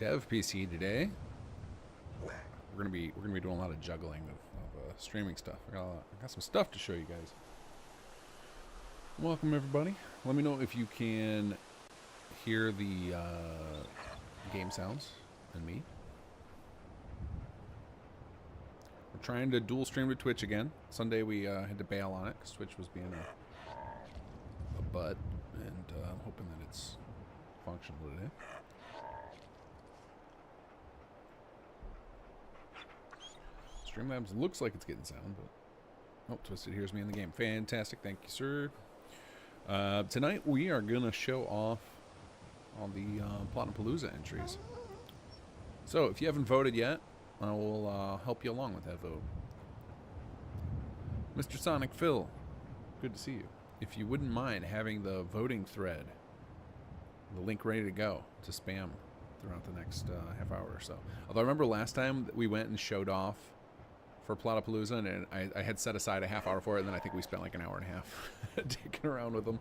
Dev PC today. We're gonna be doing a lot of juggling of streaming stuff. I got some stuff to show you guys. Welcome everybody. Let me know if you can hear the game sounds and me. We're trying to dual stream to Twitch again. Sunday we had to bail on it because Twitch was being a butt, and I'm hoping that it's functional today. Streamlabs looks like it's getting sound, but oh, Twisted hears me in the game. Fantastic, thank you, sir. Tonight we are gonna show off all the Platapalooza entries. So if you haven't voted yet, I will help you along with that vote. Mr. Sonic Phil, good to see you. If you wouldn't mind having the voting thread, the link ready to go to spam throughout the next half hour or so. Although I remember last time that we went and showed off for Platapalooza, and I had set aside a half hour for it, and then I think we spent like an hour and a half taking around with them.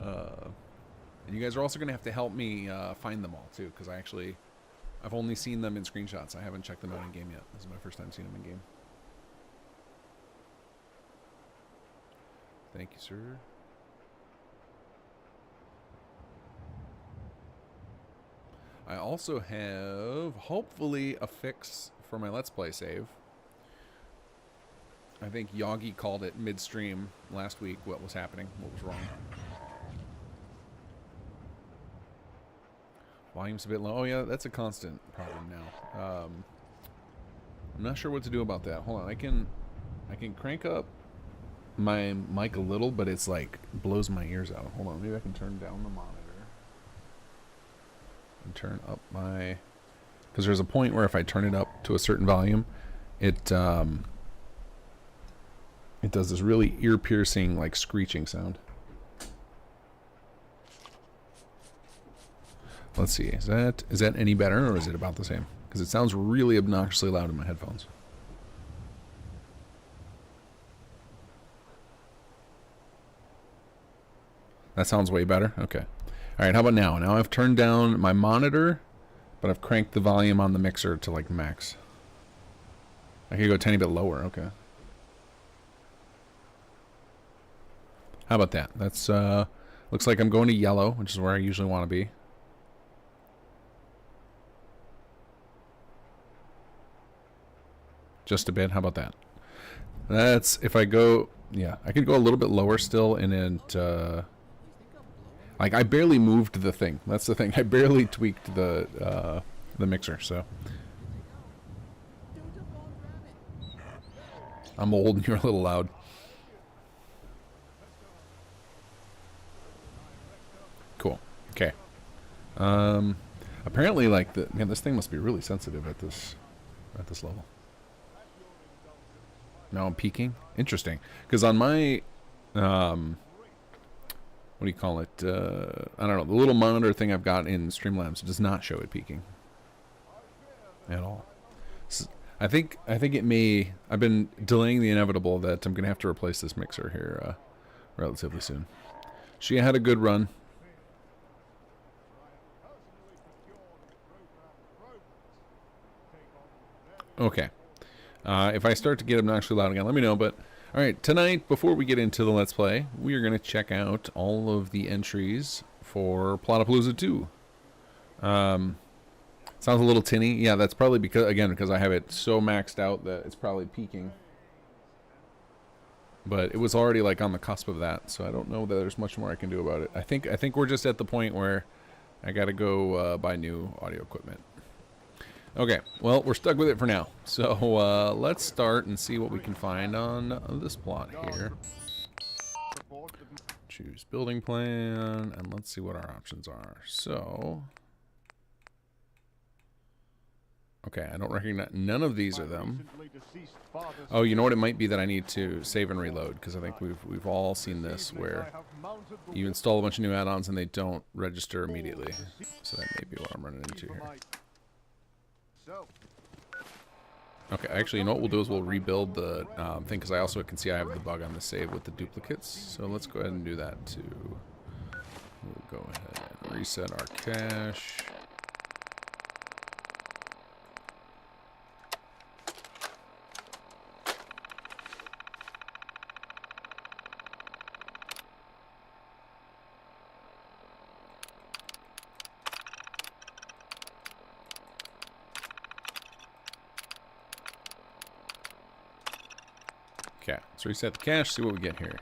And you guys are also going to have to help me find them all too, because I've only seen them in screenshots. I haven't checked them out in game yet. This is my first time seeing them in game. Thank you, sir. I also have, hopefully, a fix for my Let's Play save. I think Yagi called it midstream last week what was happening, what was wrong. Volume's a bit low. Oh yeah, that's a constant problem now. I'm not sure what to do about that. Hold on, I can crank up my mic a little, but it's like blows my ears out. Hold on, maybe I can turn down the monitor and turn up my, because there's a point where if I turn it up to a certain volume, it does this really ear-piercing, like, screeching sound. Let's see, is that any better, or is it about the same? Because it sounds really obnoxiously loud in my headphones. That sounds way better? Okay. Alright, how about now? Now I've turned down my monitor, but I've cranked the volume on the mixer to, like, max. I could go a tiny bit lower, okay. How about that? That's, looks like I'm going to yellow, which is where I usually want to be. Just a bit. How about that? That's, if I go, yeah, I could go a little bit lower still, and it, like, I barely moved the thing. That's the thing. I barely tweaked the mixer, so. I'm old and you're a little loud. Cool. Okay. Apparently, like, man, this thing must be really sensitive at this level. Now I'm peaking. Interesting, because on my what do you call it? I don't know. The little monitor thing I've got in Streamlabs does not show it peaking at all. So I think it may. I've been delaying the inevitable that I'm gonna have to replace this mixer here relatively soon. She had a good run. Okay. If I start to get obnoxiously loud again, let me know. But, alright, tonight, before we get into the Let's Play, we are going to check out all of the entries for Platapalooza 2. Sounds a little tinny. Yeah, that's probably because I have it so maxed out that it's probably peaking. But it was already, like, on the cusp of that, so I don't know that there's much more I can do about it. I think we're just at the point where I got to go buy new audio equipment. Okay, well, we're stuck with it for now. So let's start and see what we can find on this plot here. Choose building plan, and let's see what our options are. So, okay, I don't recognize, none of these are them. Oh, you know what? It might be that I need to save and reload, because I think we've all seen this where you install a bunch of new add-ons and they don't register immediately. So that may be what I'm running into here. Okay, actually, you know what we'll do is we'll rebuild the thing, because I also can see I have the bug on the save with the duplicates. So let's go ahead and do that too. We'll go ahead and reset our cache. Okay, let's reset the cache, see what we get here.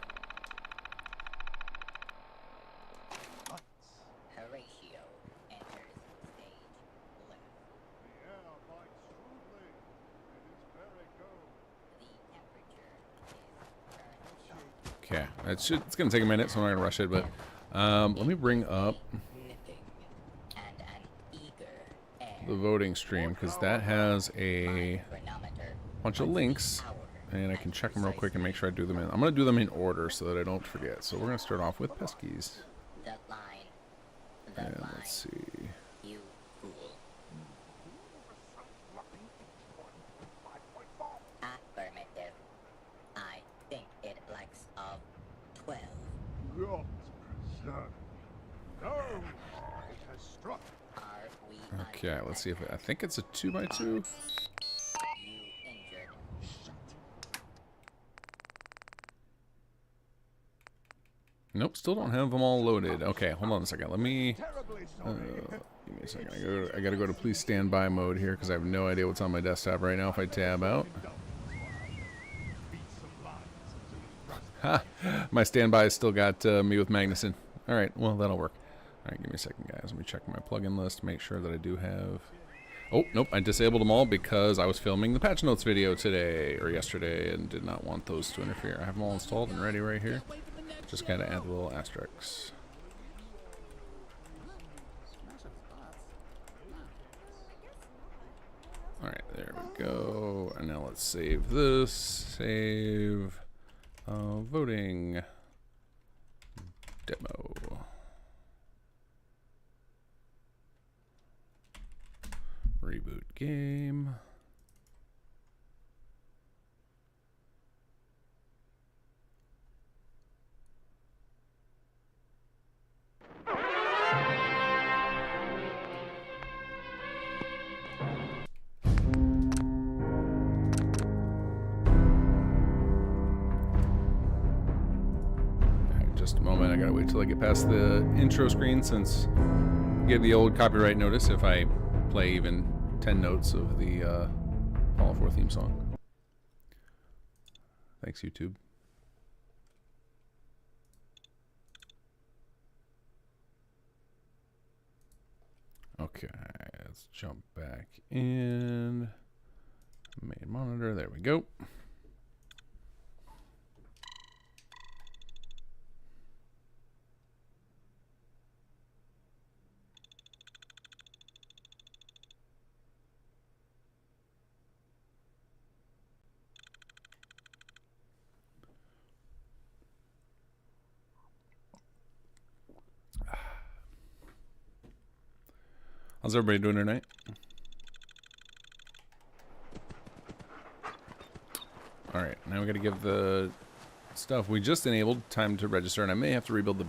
Horatio enters stage left. The temperature is currently Okay, it's gonna take a minute, so I'm not gonna rush it, but let me bring up nipping and an eager air. the voting stream, because that has a Chronometer bunch of links, and I can check them real quick and make sure I do them in. I'm gonna do them in order so that I don't forget. So we're gonna start off with Peskies. the line. The And line. let's see. You fool. Affirmative. I think it likes of 12. God preserve. No! It has struck. Are we Okay, let's see if I think it's a 2x2. you injured? Nope, still don't have them all loaded. Okay, hold on a second. Let me Terribly sorry. give me a second. I gotta go to please stand by mode here because I have no idea what's on my desktop right now. If I tab out, ha, my standby still got me with Magnuson. All right, well that'll work. All right, give me a second, guys. Let me check my plugin list, make sure that I do have. Oh, nope, I disabled them all because I was filming the patch notes video today or yesterday and did not want those to interfere. I have them all installed and ready right here. Just gotta add the little asterisks. Alright, there we go. And now let's save this. Save voting demo. Reboot game. Just a moment, I gotta wait till I get past the intro screen since I get the old copyright notice if I play even 10 notes of the Fallout 4 theme song. Thanks, YouTube. Okay, let's jump back in. Main monitor, there we go. How's everybody doing tonight? Alright, now we gotta give the stuff we just enabled time to register, and I may have to rebuild the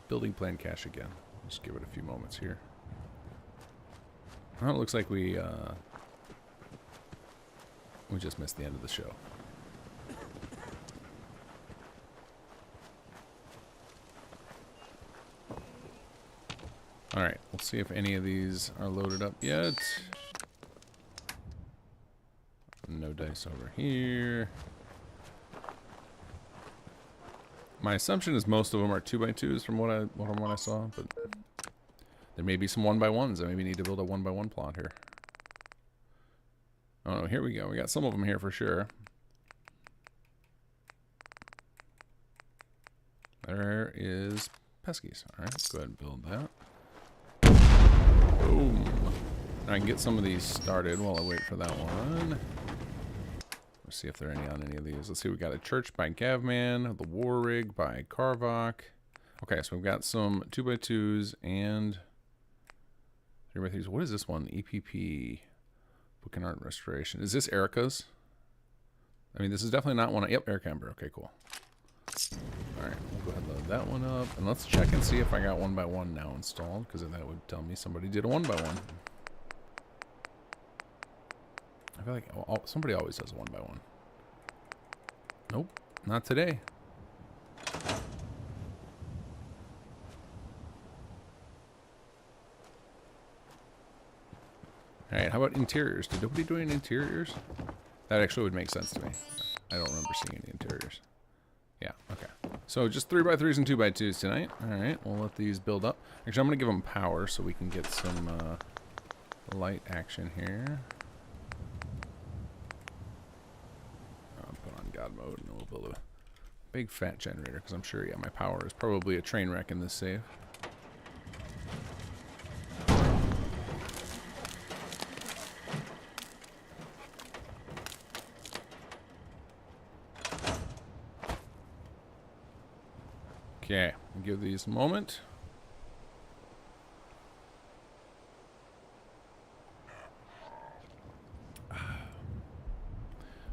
building plan cache again. Just give it a few moments here. Well, it looks like we just missed the end of the show. Alright, we'll see if any of these are loaded up yet. No dice over here. My assumption is most of them are 2x2s from what I saw, but there may be some 1x1s. I maybe need to build a 1x1 plot here. Oh no, here we go. We got some of them here for sure. There is Peskies. Alright, go ahead and build that. Boom. I can get some of these started while I wait for that one. Let's see if there are any on any of these. Let's see, we got a church by Gavman, the War Rig by Karvok. Okay, so we've got some 2x2s and 3x3s. What is this one? EPP. Book and Art Restoration. Is this Erica's? I mean, this is definitely not one. Yep, Erica Ember. Okay, cool. Alright, we'll go ahead and load that one up. And let's check and see if I got 1x1 now installed, because that would tell me somebody did a 1x1. I feel like somebody always does a 1x1. Nope, not today. Alright, how about interiors? Did nobody do any interiors? That actually would make sense to me. I don't remember seeing any interiors. Yeah, okay. So just 3x3s and 2x2s tonight. Alright, we'll let these build up. Actually, I'm going to give them power so we can get some light action here. I'll put on God mode and we'll build a big fat generator because I'm sure, yeah, my power is probably a train wreck in this save. Okay, give these a moment.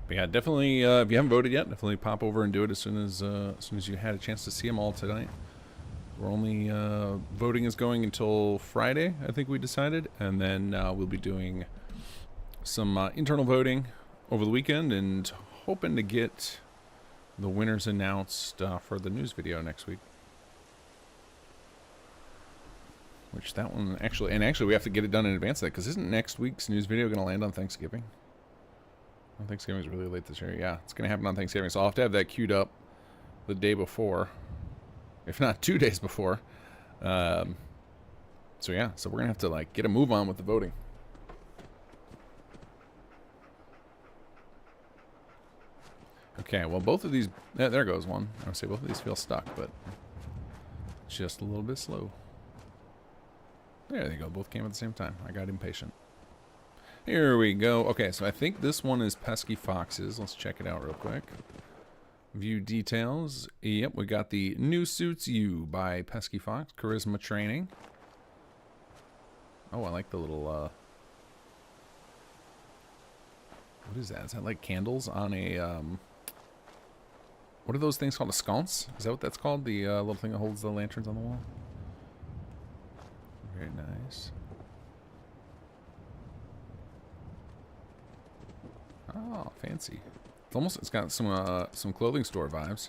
But yeah, definitely. If you haven't voted yet, definitely pop over and do it as soon as you had a chance to see them all tonight. We're only voting is going until Friday, I think we decided, and then we'll be doing some internal voting over the weekend, and hoping to get the winners announced for the news video next week. Which that one actually, and actually we have to get it done in advance of that, because isn't next week's news video going to land on Thanksgiving? Well, Thanksgiving is really late this year. Yeah, it's going to happen on Thanksgiving, so I'll have to have that queued up the day before, if not 2 days before. So yeah, so we're going to have to like get a move on with the voting. Okay, well both of these, there goes one. I would say both of these feel stuck, but just a little bit slow. There they go, both came at the same time. I got impatient. Here we go. Okay, so I think this one is Pesky Foxes. Let's check it out real quick. View details. Yep, we got the New Suits You by Pesky Fox. Charisma training. Oh, I like the little, what is that? Is that like candles on a, what are those things called? A sconce? Is that what that's called? The little thing that holds the lanterns on the wall? Very nice. Oh, fancy. It's almost, it's got some clothing store vibes.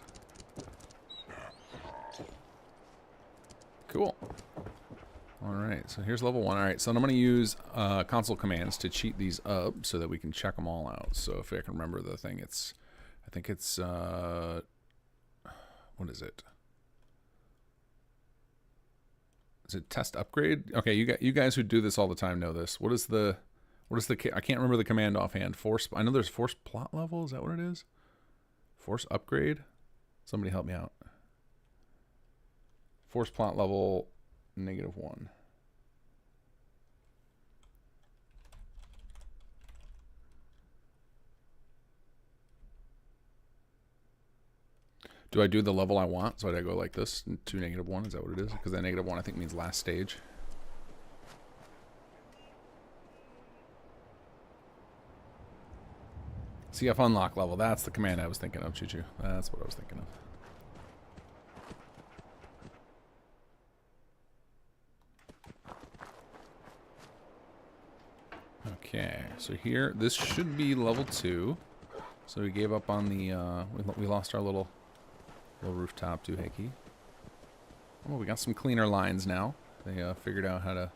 Cool. Alright, so here's level 1. Alright, so I'm going to use console commands to cheat these up so that we can check them all out. So if I can remember the thing, it's, I think it's, what is it? Is it test upgrade? Okay, you guys who do this all the time know this. What is the I can't remember the command offhand. Force, I know there's force plot level. Is that what it is? Force upgrade? Somebody help me out. Force plot level -1. Do I do the level I want? So I go like this to -1? Is that what it is? Because that -1 I think means last stage. CF unlock level. That's the command I was thinking of, Choo-Choo. That's what I was thinking of. Okay, so here, this should be level 2. So we gave up on the, we lost our little rooftop doohickey. Oh, we got some cleaner lines now. They figured out how to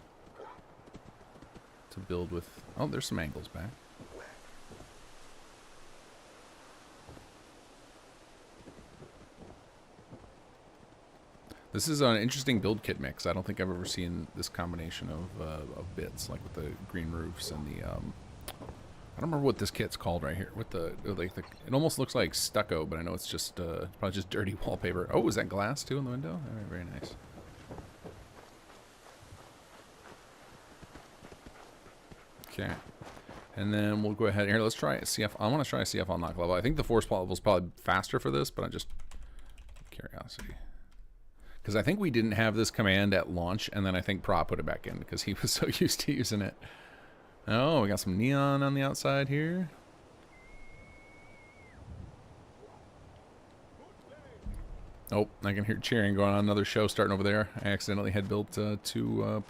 build with, oh, there's some angles back. This is an interesting build kit mix. I don't think I've ever seen this combination of bits, like with the green roofs and the, I don't remember what this kit's called right here. With the, like the, it almost looks like stucco, but I know it's just probably just dirty wallpaper. Oh, is that glass too in the window? All right, very nice. Okay, and then we'll go ahead here. Let's try CF. I want to try a CF unlock level. I think the force plot level is probably faster for this, but I just curiosity. Because I think we didn't have this command at launch, and then I think Pra put it back in because he was so used to using it. Oh, we got some neon on the outside here. Oh, I can hear cheering going on. Another show starting over there. I accidentally had built two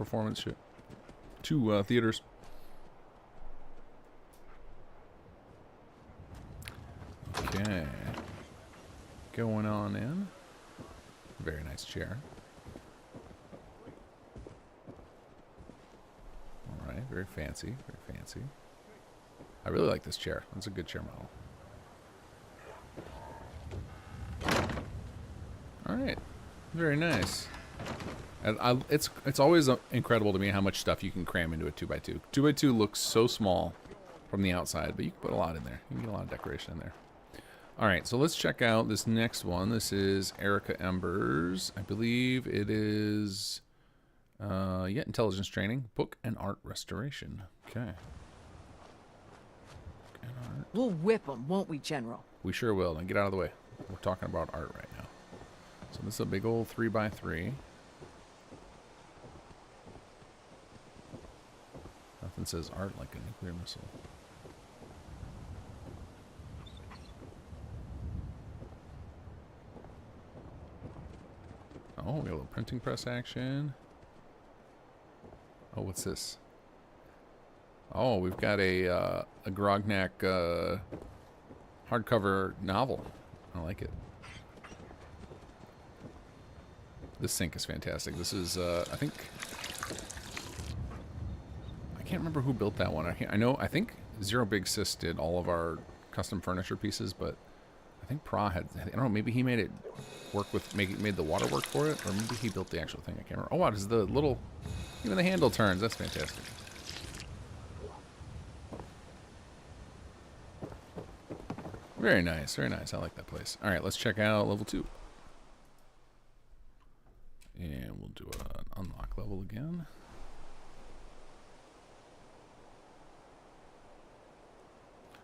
theaters. Okay. Going on in. Very nice chair. Alright, very fancy, very fancy. I really like this chair. That's a good chair model. right. Very nice. And it's always incredible to me how much stuff you can cram into a 2x2. 2x2 looks so small from the outside, but you can put a lot in there. You can get a lot of decoration in there. All right, so let's check out this next one. This is Erica Embers. I believe it is, yeah, intelligence training, book and art restoration. Okay. We'll whip them, won't we, General? We sure will. Now get out of the way. We're talking about art right now. So this is a big old 3x3. Nothing says art like a nuclear missile. Oh, we got a little printing press action. Oh, what's this? Oh, we've got a Grognak hardcover novel. I like it. This sink is fantastic. This is, I think... I can't remember who built that one. I think Zero Big Sis did all of our custom furniture pieces, but I think Pra had... I don't know, maybe he made it work with... made the water work for it, or maybe he built the actual thing. I can't remember. Oh, wow, this is the little... Even the handle turns. That's fantastic. Very nice, very nice. I like that place. All right, let's check out level 2. And we'll do an unlock level again.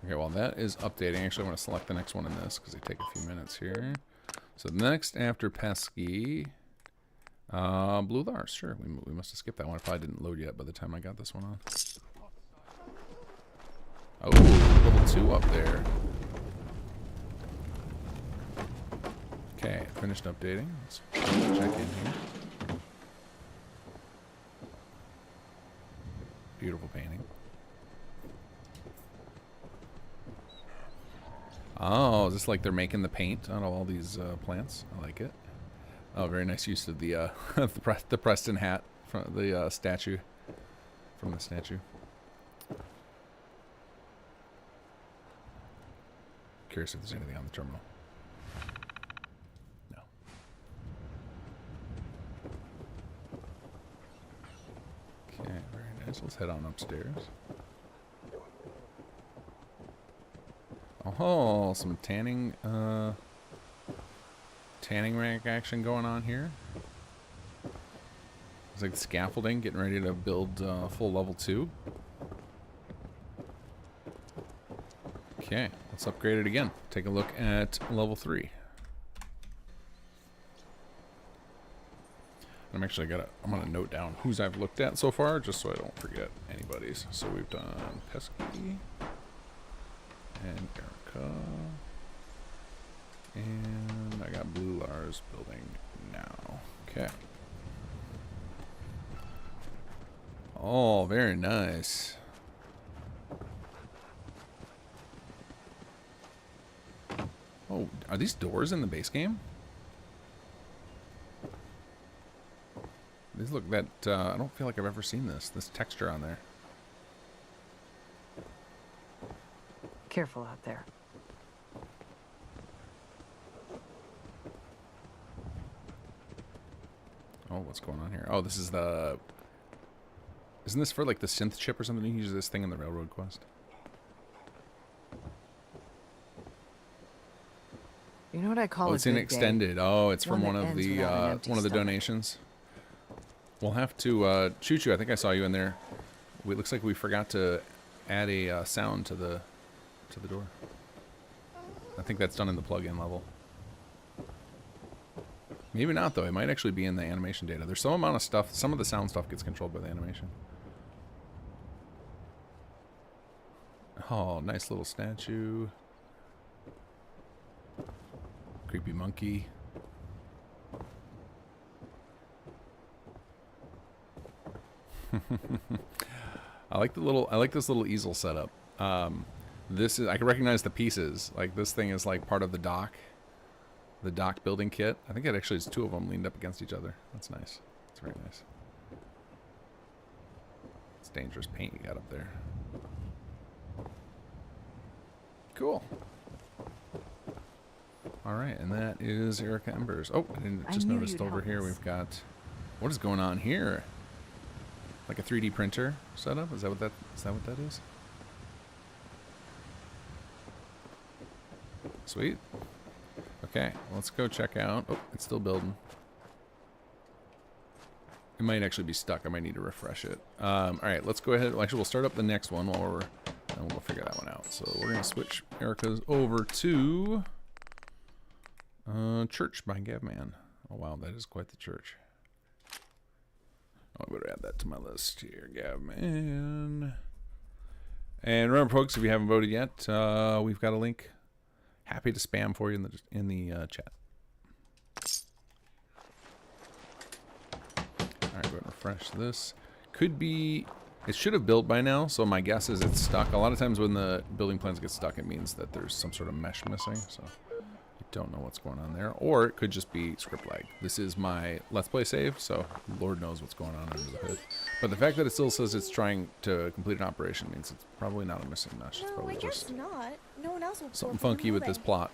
Okay, while that is updating, actually I want to select the next one in this because they take a few minutes here. So next after Pesky, Blue Lars. Sure, we must have skipped that one. It probably didn't load yet by the time I got this one on. Oh, level 2 up there. Okay, finished updating. Let's check in here. Beautiful painting. Oh, is this like they're making the paint on all these plants? I like it. Oh, very nice use of the the Preston hat from the statue. From the statue. Curious if there's anything on the terminal. No. Okay, very nice. Let's head on upstairs. Oh, some tanning rack action going on here. It's like scaffolding, getting ready to build full level 2. Okay, let's upgrade it again. Take a look at level 3. I'm gonna note down whose I've looked at so far, just so I don't forget anybody's. So we've done Pesky and Erica, and I got Blue Lars building now. Okay. Oh, very nice. Oh, are these doors in the base game? These look that, I don't feel like I've ever seen this texture on there. Careful out there. Oh, what's going on here? Oh, this is the... Isn't this for like the synth chip or something? You use this thing in the Railroad Quest. You know what I call Oh, a it's in good extended. Day? Oh, it's from One one that of ends the without an empty one of the stomach. donations. We'll have to Choo Choo. I think I saw you in there. It looks like we forgot to add a sound to the door. I think that's done in the plug-in level. Maybe not though. It might actually be in the animation data. There's some amount of stuff. Some of the sound stuff gets controlled by the animation. Oh, nice little statue. Creepy monkey. I like this little easel setup. I can recognize the pieces. Like this thing is like part of the dock building kit. I think it actually is 2 of them leaned up against each other. That's nice. That's very nice. It's dangerous paint you got up there. All right, and that is Erica Embers. Oh, I didn't I just knew noticed you'd over help here us. we've got, what is going on here? Like a 3D printer setup? Is that what that is? Sweet. Okay, let's go check out. Oh, it's still building. It might actually be stuck. I might need to refresh it. All right, let's go ahead. Actually, we'll start up the next one while we're, and we'll figure that one out. So we're gonna switch Erica's over to Church by Gavman. Oh wow, that is quite the church. Oh, I better add that to my list here, Gavman. And remember, folks, if you haven't voted yet, we've got a link. Happy to spam for you in the chat. All right, go ahead and refresh this. Could be, it should have built by now, so my guess is it's stuck. A lot of times when the building plans get stuck, it means that there's some sort of mesh missing, so I don't know what's going on there. Or it could just be script lag. This is my Let's Play save, so Lord knows what's going on under the hood. But the fact that it still says it's trying to complete an operation means it's probably not a missing mesh. It's No, probably I guess just not. No one else will something funky with this plot.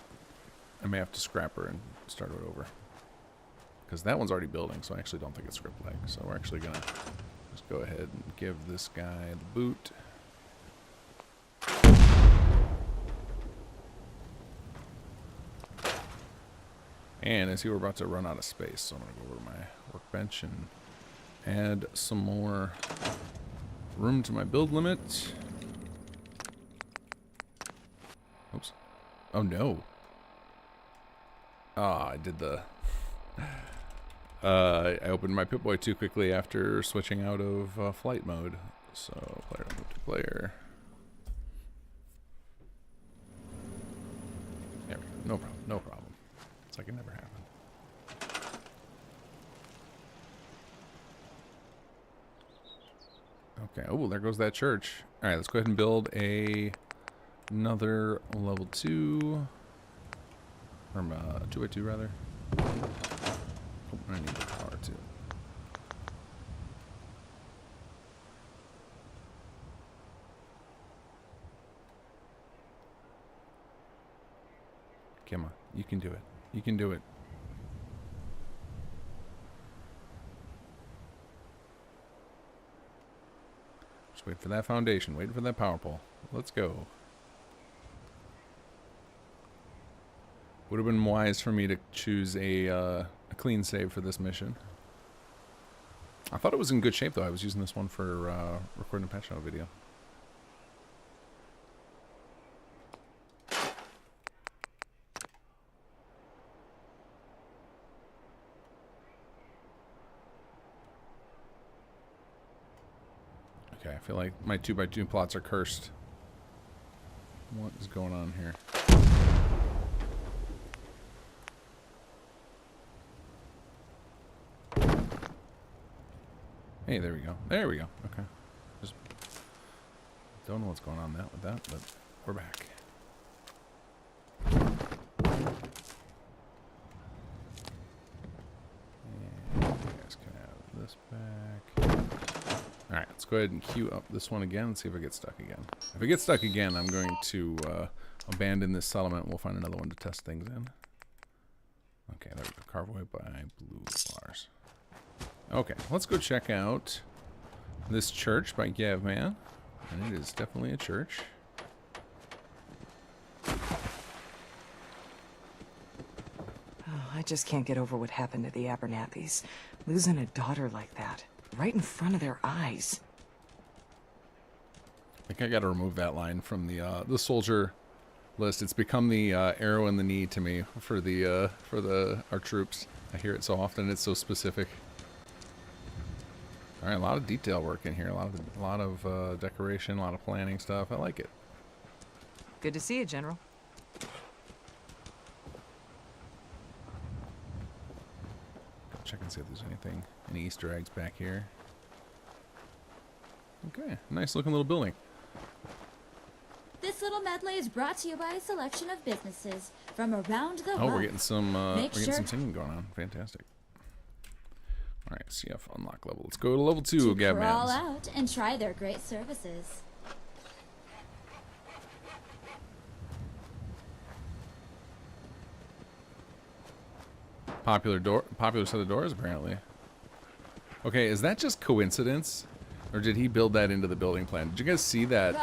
I may have to scrap her and start it over. Because that one's already building, so I actually don't think it's script lag. So we're actually going to just go ahead and give this guy the boot. And I see we're about to run out of space, so I'm going to go over to my workbench and add some more room to my build limit. Oops. Oh no. Ah, I did the... I opened my Pip-Boy too quickly after switching out of flight mode. So, player to player. There we go. No problem. No problem. It's like it never happened. Okay. Oh, there goes that church. All right, let's go ahead and build another level 2. Or 2x2 rather. Oh, I need the power too. Come on, you can do it. You can do it. Just wait for that foundation. Wait for that power pole. Let's go. Would have been wise for me to choose a clean save for this mission. I thought it was in good shape though. I was using this one for recording a patch note video. Okay, I feel like my 2x2 plots are cursed. What is going on here? Hey, there we go. There we go. Okay. Just don't know what's going on with that, but we're back. And you guys can have this back. Alright, let's go ahead and queue up this one again and see if it gets stuck again. If it gets stuck again, I'm going to abandon this settlement and we'll find another one to test things in. Okay, there we go. Carveaway by Blue Bars. Okay, let's go check out this church by Gavman. And it is definitely a church. Oh, I just can't get over what happened to the Abernathys. Losing a daughter like that, right in front of their eyes. I think I got to remove that line from the soldier list. It's become the arrow in the knee to me for our troops. I hear it so often. It's so specific. All right, a lot of detail work in here. A lot of decoration, a lot of planning stuff. I like it. Good to see you, General. Check and see if there's any Easter eggs back here. Okay, nice looking little building. This little medley is brought to you by a selection of businesses from around the world. Oh, we're getting some Make sure singing going on. Fantastic. All right, CF unlock level. Let's go to level 2, to Gavman. crawl out and try their great services. Popular set of doors, apparently. Okay, is that just coincidence? Or did he build that into the building plan? Did you guys see that?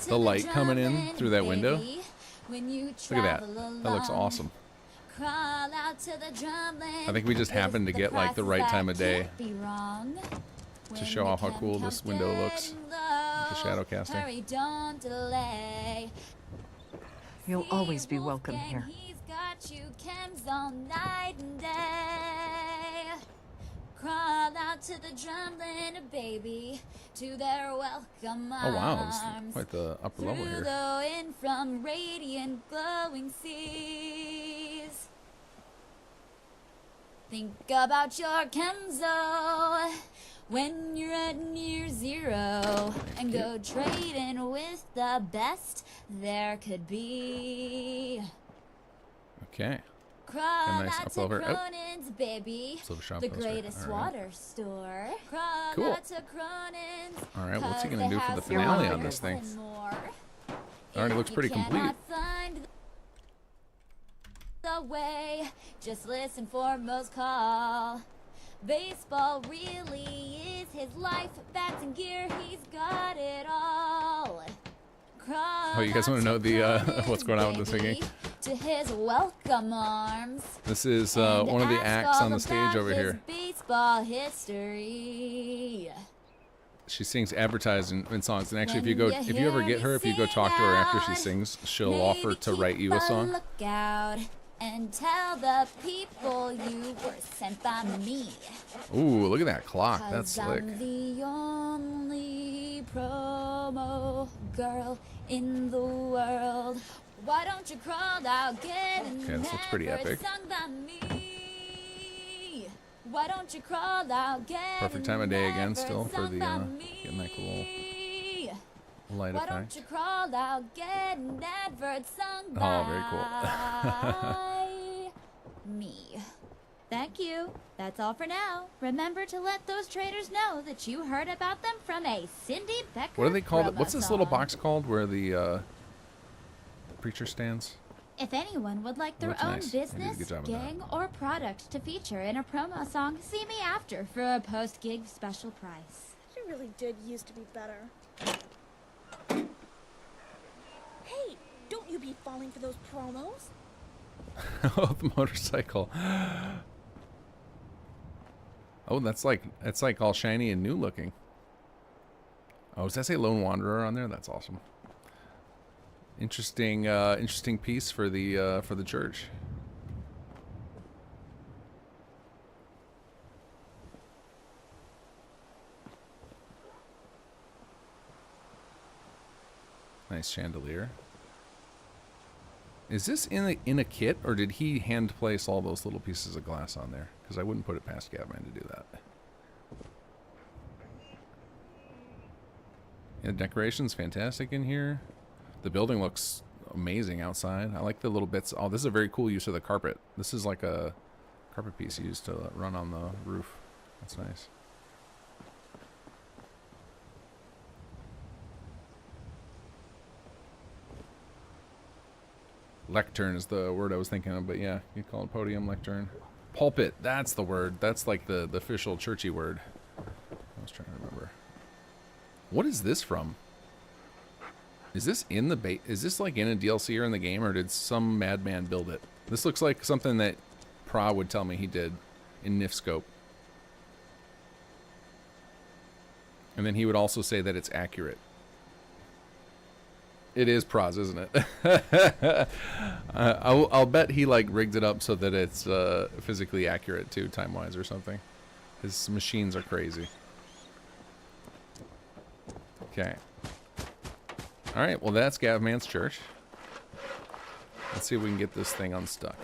The light coming in through that window? Look at that. That looks awesome. I think we just happened to get like the right time of day to show off how cool this window looks. The shadow casting. You'll always be welcome here. Crawl out to the drumlin, baby, to their welcome arms. Oh wow, it's quite the upper level here. In from radiant glowing seas. Think about your Kenzo when you're at near zero, and go trading with the best there could be. Okay. Crawl nice out up to over. Cronin's, baby, Silver shop the poster. greatest All right. water store. Crawl Cool. out to Cronin's, All right, what's he 'cause gonna they do for the have finale on water this thing? and more. Already If looks you pretty complete. cannot find the way, just listen for Mo's call. Baseball really is his life. Bats and gear, he's got it all. Oh, you guys want to know the what's going on with this thingy? To his welcome arms. This is one of the acts on the stage over here. Baseball history. She sings advertising in songs, and actually, if you ever get her, if you go talk to her after she sings, she'll offer to write you a song. Look out and tell the people you were sent by me. Ooh, look at that clock. That's 'Cause slick. I'm the only promo girl in the world. Why don't you crawl out, get in Okay, this looks pretty epic. sung by me. Why don't you crawl out, get Perfect time of day again, still for the getting that cool light Why don't effect. you crawl out, get an advert sung by Oh, very cool. me. Thank you. That's all for now. Remember to let those traders know that you heard about them from a Cindy Becker. What do they call it? promo What's this little song. box called where the preacher stands? If anyone would like their Looks own nice. They did a business, good job of that. gang, or product to feature in a promo song, see me after for a post-gig special price. She really did used to be better. Hey, don't you be falling for those promos? Oh, the motorcycle. Oh, that's like all shiny and new looking. Oh, does that say Lone Wanderer on there? That's awesome. Interesting, interesting piece for the church. Nice chandelier. Is this in a kit, or did he hand place all those little pieces of glass on there? Because I wouldn't put it past Gavman to do that. Yeah, the decoration's fantastic in here. The building looks amazing outside. I like the little bits. Oh, this is a very cool use of the carpet. This is like a carpet piece used to run on the roof. That's nice. Lectern is the word I was thinking of, but yeah, you call it podium, lectern. Pulpit, that's the word. That's like the official churchy word. I was trying to remember. What is this from? Is this in the is this like in a DLC or in the game, or did some madman build it? This looks like something that Pra would tell me he did in Nifscope. And then he would also say that it's accurate. It is Pra's, isn't it? I'll bet he like rigged it up so that it's physically accurate too, time-wise or something. His machines are crazy. Okay. All right. Well, that's Gavman's church. Let's see if we can get this thing unstuck.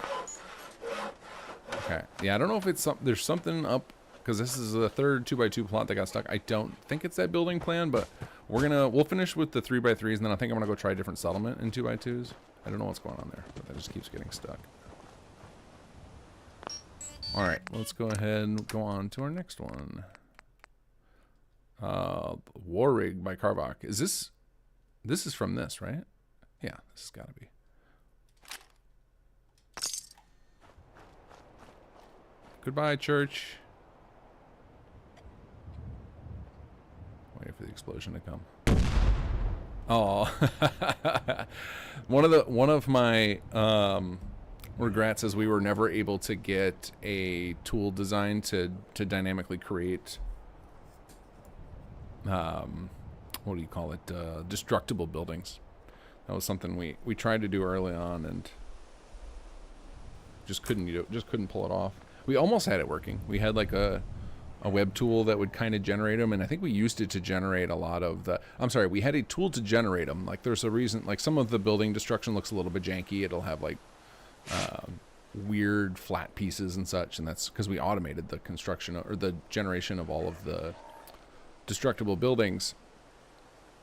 Okay. Yeah, I don't know if it's there's something up because this is the third 2x2 plot that got stuck. I don't think it's that building plan, but we'll finish with the 3x3s, and then I think I'm gonna go try a different settlement in 2x2s. I don't know what's going on there, but that just keeps getting stuck. All right, let's go ahead and go on to our next one. War Rig by Karvok. Is this? This is from this, right? Yeah, this has got to be. Goodbye, church. Waiting for the explosion to come. Oh, one of my regrets is we were never able to get a tool designed to dynamically create what do you call it, destructible buildings. That was something we tried to do early on and just couldn't pull it off. We almost had it working. We had like a web tool that would kind of generate them, and I think we used it to generate a lot of the, I'm sorry, we had a tool to generate them. Like there's a reason, like some of the building destruction looks a little bit janky. It'll have like weird flat pieces and such, and that's because we automated the construction or the generation of all of the destructible buildings.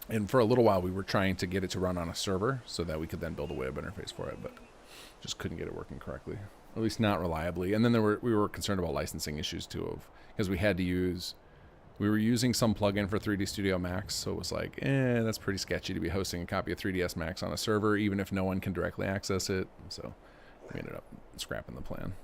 And for a little while we were trying to get it to run on a server so that we could then build a web interface for it, but just couldn't get it working correctly, at least not reliably. And then we were concerned about licensing issues too, because we were using some plugin for 3D Studio Max, so it was like, that's pretty sketchy to be hosting a copy of 3ds Max on a server, even if no one can directly access it. So we ended up scrapping the plan.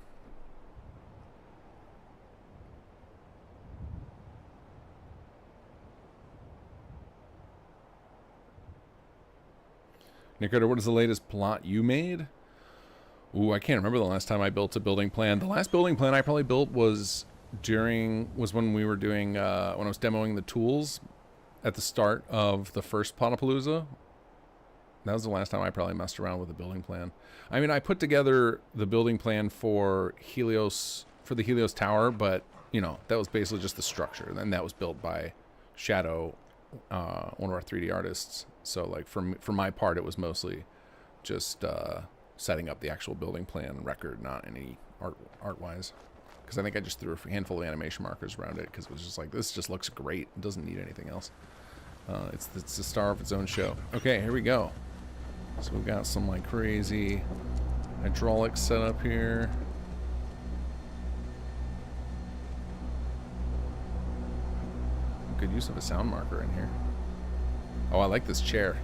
Nick, what is the latest plot you made? Ooh, I can't remember the last time I built a building plan. The last building plan I probably built was when we were doing when I was demoing the tools at the start of the first Platapalooza. That was the last time I probably messed around with a building plan. I mean, I put together the building plan for the Helios Tower, but you know, that was basically just the structure. And that was built by Shadow, one of our 3D artists. So like for my part, it was mostly just setting up the actual building plan record, not any art wise. Because I think I just threw a handful of animation markers around it because it was just like, this just looks great. It doesn't need anything else. It's the star of its own show. Okay, here we go. So we've got some like crazy hydraulics set up here. Good use of a sound marker in here. Oh, I like this chair.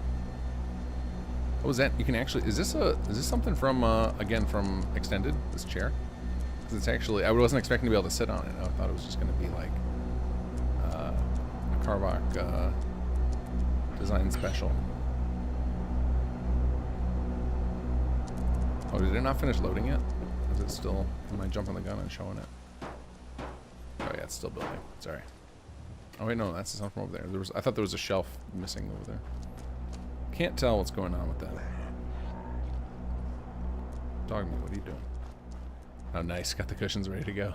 What was that? You can actually, is this something from again from Extended, this chair? Because it's actually, I wasn't expecting to be able to sit on it. I thought it was just going to be like a Karaoke design special. Oh, did it not finish loading yet? Is it still, am I jumping the gun and showing it? Oh yeah, it's still building. Sorry. Oh wait, no, that's the sound from over there. I thought there was a shelf missing over there. Can't tell what's going on with that. Dog me, what are you doing? Oh, nice. Got the cushions ready to go.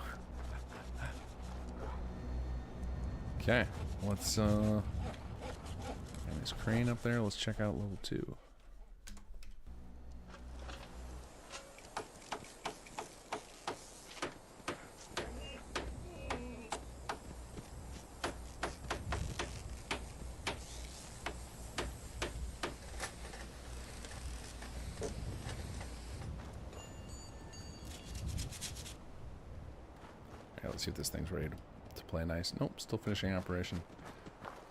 Okay, let's got this crane up there. Let's check out level 2. Let's see if this thing's ready to play nice. Nope, still finishing operation.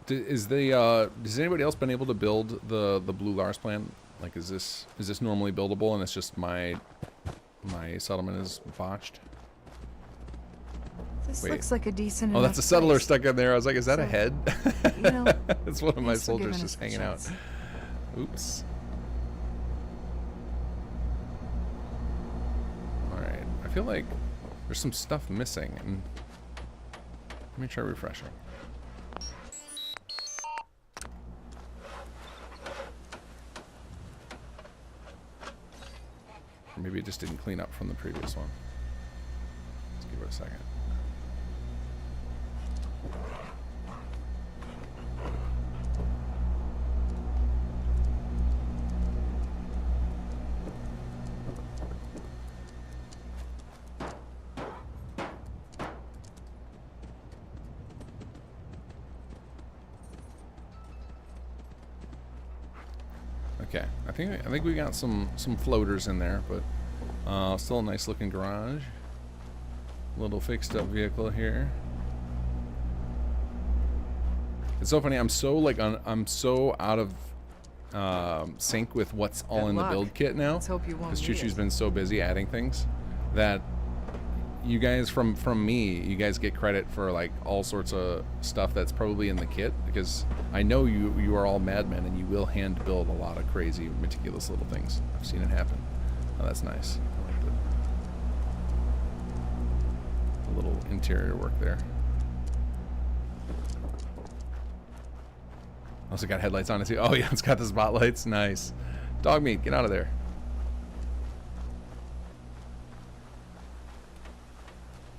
Has anybody else been able to build the Blue Lars plan? Like, is this normally buildable and it's just my settlement is botched? This looks like a decent. Oh, that's a settler place. stuck in there. I was like, is that a head? You know, it's one of my thanks for soldiers giving just us a hanging out. chance. Oops. All right. I feel like there's some stuff missing, and let me try refreshing. Or maybe it just didn't clean up from the previous one. Let's give it a second. Okay, I think we got some floaters in there, but still a nice looking garage. Little fixed up vehicle here. It's so funny. I'm so out of sync with what's all Good in luck. the build kit now. Let's hope you won't Because need Choo Choo's it. been so busy adding things that you guys from me, you guys get credit for like all sorts of stuff that's probably in the kit, because I know you are all madmen and you will hand build a lot of crazy, meticulous little things. I've seen it happen. Oh, that's nice. I like the little interior work there. Also got headlights on it too. Oh yeah, it's got the spotlights. Nice. Dog meat, get out of there.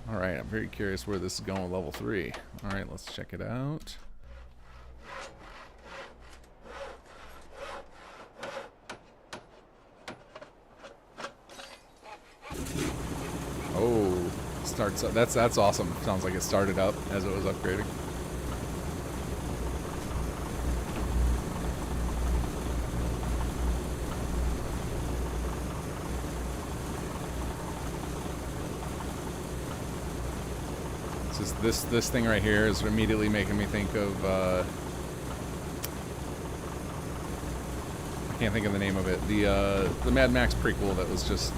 Alright, I'm very curious where this is going with level 3. Alright, let's check it out. Oh, starts up. That's awesome. Sounds like it started up as it was upgrading. This thing right here is immediately making me think of I can't think of the name of it. The Mad Max prequel that was just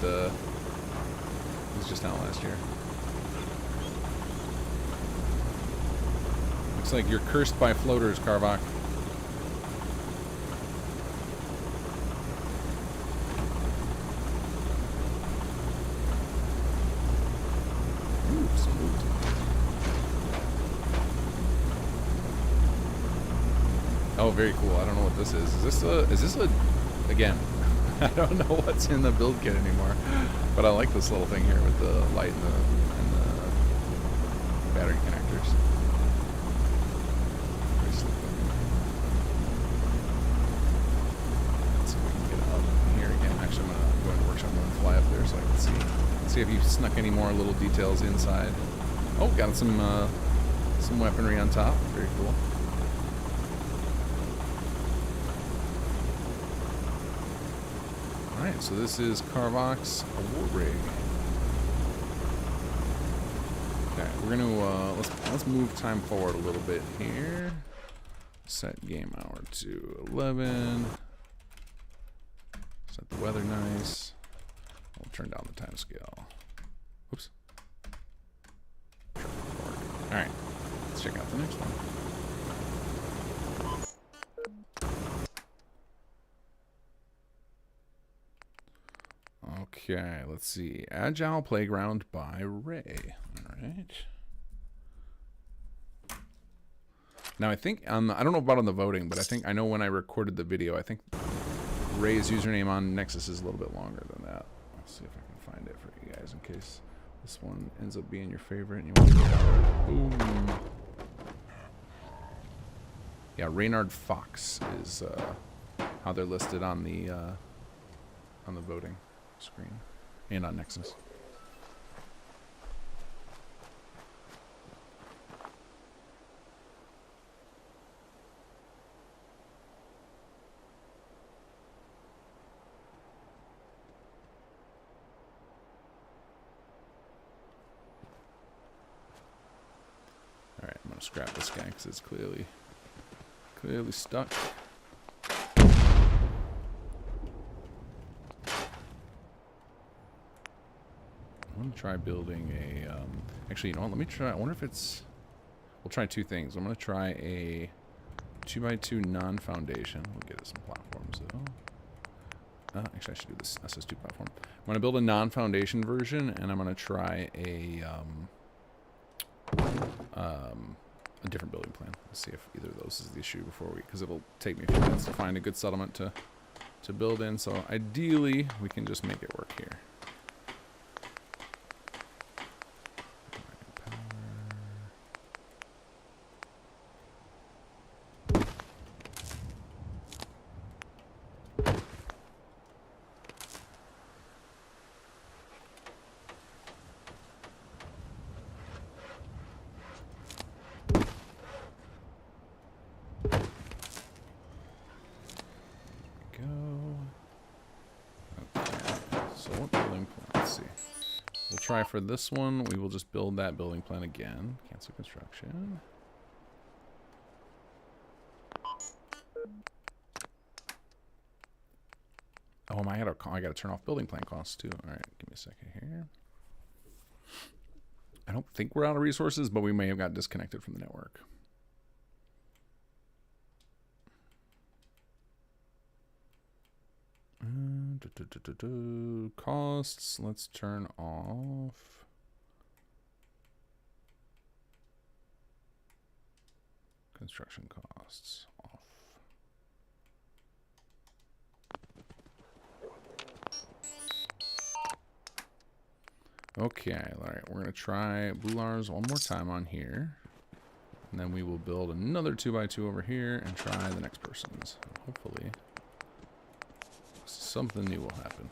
out last year. Looks like you're cursed by floaters, Karvok. Ooh, smooth. Oh, very cool. I don't know what this is. Is this a again, I don't know what's in the build kit anymore. But I like this little thing here with the light and the battery connectors. Pretty slick looking. Let's see if we can get up here again. Actually, I'm gonna go into workshop mode and fly up there so I can see if you snuck any more little details inside. Oh, got some weaponry on top. Very cool. Alright, so this is Karvok's war rig. Okay, we're gonna let's move time forward a little bit here. Set game hour to 11. Set the weather nice. We'll turn down the time scale. Oops. Alright, let's check out the next one. Okay, let's see. Agile Playground by Ray. Alright. Now I think I don't know about on the voting, but I know when I recorded the video, I think Ray's username on Nexus is a little bit longer than that. Let's see if I can find it for you guys in case this one ends up being your favorite and you want to boom. Yeah, Reynard Fox is how they're listed on the voting screen and on Nexus. All right, I'm gonna scrap this guy because it's clearly stuck. I'm gonna try building a actually, you know what, let me try. I wonder if it's, we'll try two things. I'm gonna try a 2x2 non-foundation. We'll get it some platforms though. Actually I should do this SS2 platform. I'm gonna build a non-foundation version, and I'm gonna try a different building plan. Let's see if either of those is the issue because it'll take me a few minutes to find a good settlement to build in. So ideally we can just make it work here. Try for this one. We will just build that building plan again. Cancel construction. Oh, I gotta turn off building plan costs too. All right, give me a second here. I don't think we're out of resources, but we may have got disconnected from the network. Costs, let's turn off. Construction costs off. Okay, all right, we're gonna try Blue Lars one more time on here. And then we will build another 2x2 over here and try the next person's. Hopefully something new will happen.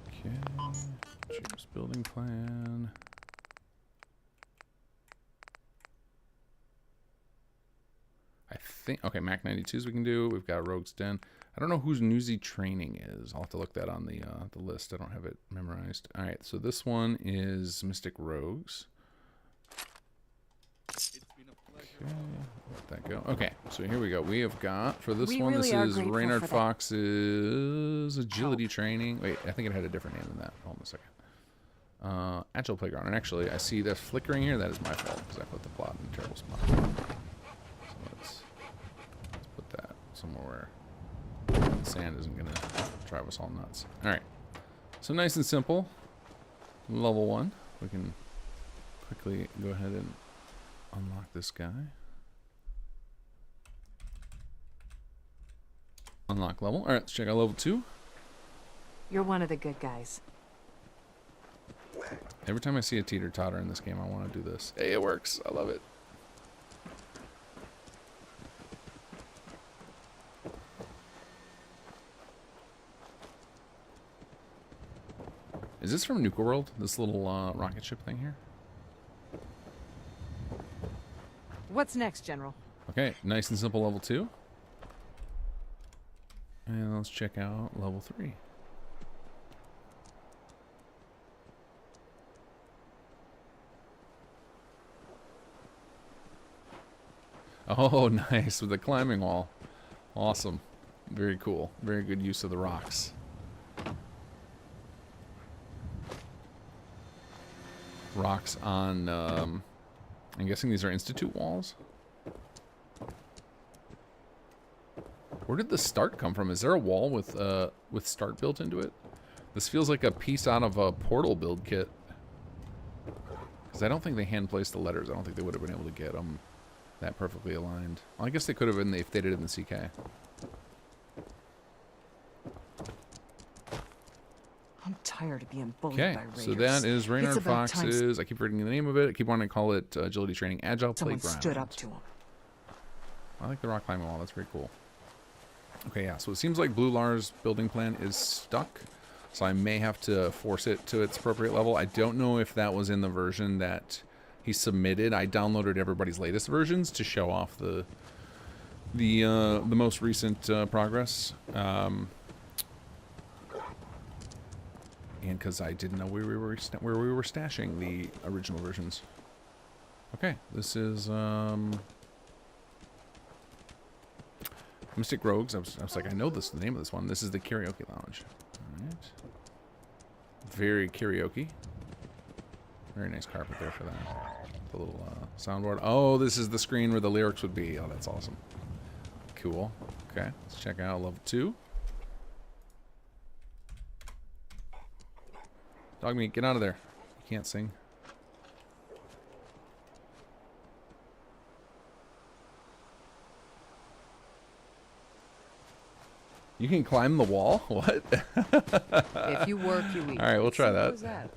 Okay, choose building plan. I think, okay, Mac 92s we can do. We've got Rogue's Den. I don't know whose Newsy training is. I'll have to look that on the list. I don't have it memorized. All right, so this one is Mystic Rogues. Okay, let that go. Okay, so here we go. We have got, for this one, really this is Reynard Fox's agility training. Wait, I think it had a different name than that. Hold on a second. Agile Playground. And actually, I see this flickering here. That is my fault because I put the plot in a terrible spot. So let's put that somewhere where the sand isn't going to drive us all nuts. All right. So nice and simple. Level 1. We can quickly go ahead and unlock this guy. Unlock level. All right, let's check out level 2. You're one of the good guys. Every time I see a teeter-totter in this game, I want to do this. Hey, it works. I love it. Is this from Nuka World? This little rocket ship thing here? What's next, General? Okay, nice and simple level 2. And let's check out level 3. Oh, nice, with the climbing wall. Awesome. Very cool. Very good use of the rocks. Rocks on, I'm guessing these are Institute walls? Where did the start come from? Is there a wall with start built into it? This feels like a piece out of a Portal build kit. Because I don't think they hand-placed the letters. I don't think they would have been able to get them that perfectly aligned. Well, I guess they could have been if they did it in the CK. I'm tired of being bullied Okay, by raiders. so that is Reynard It's about time Fox's. I keep forgetting the name of it. I keep wanting to call it Agility Training Agile someone Playground. stood up to him. I like the rock climbing wall. That's very cool. Okay, yeah. So it seems like Blue Lars' building plan is stuck. So I may have to force it to its appropriate level. I don't know if that was in the version that he submitted. I downloaded everybody's latest versions to show off the most recent progress. And because I didn't know where we were stashing the original versions. Okay, this is Mystic Rogues. I was like, I know the name of this one. This is the Karaoke Lounge. All right. Very karaoke. Very nice carpet there for that. The little soundboard. Oh, this is the screen where the lyrics would be. Oh, that's awesome. Cool. Okay, let's check out level 2. Dog meat, get out of there. You can't sing. You can climb the wall? What? If you work, you eat. All right, we'll try So that. what was that?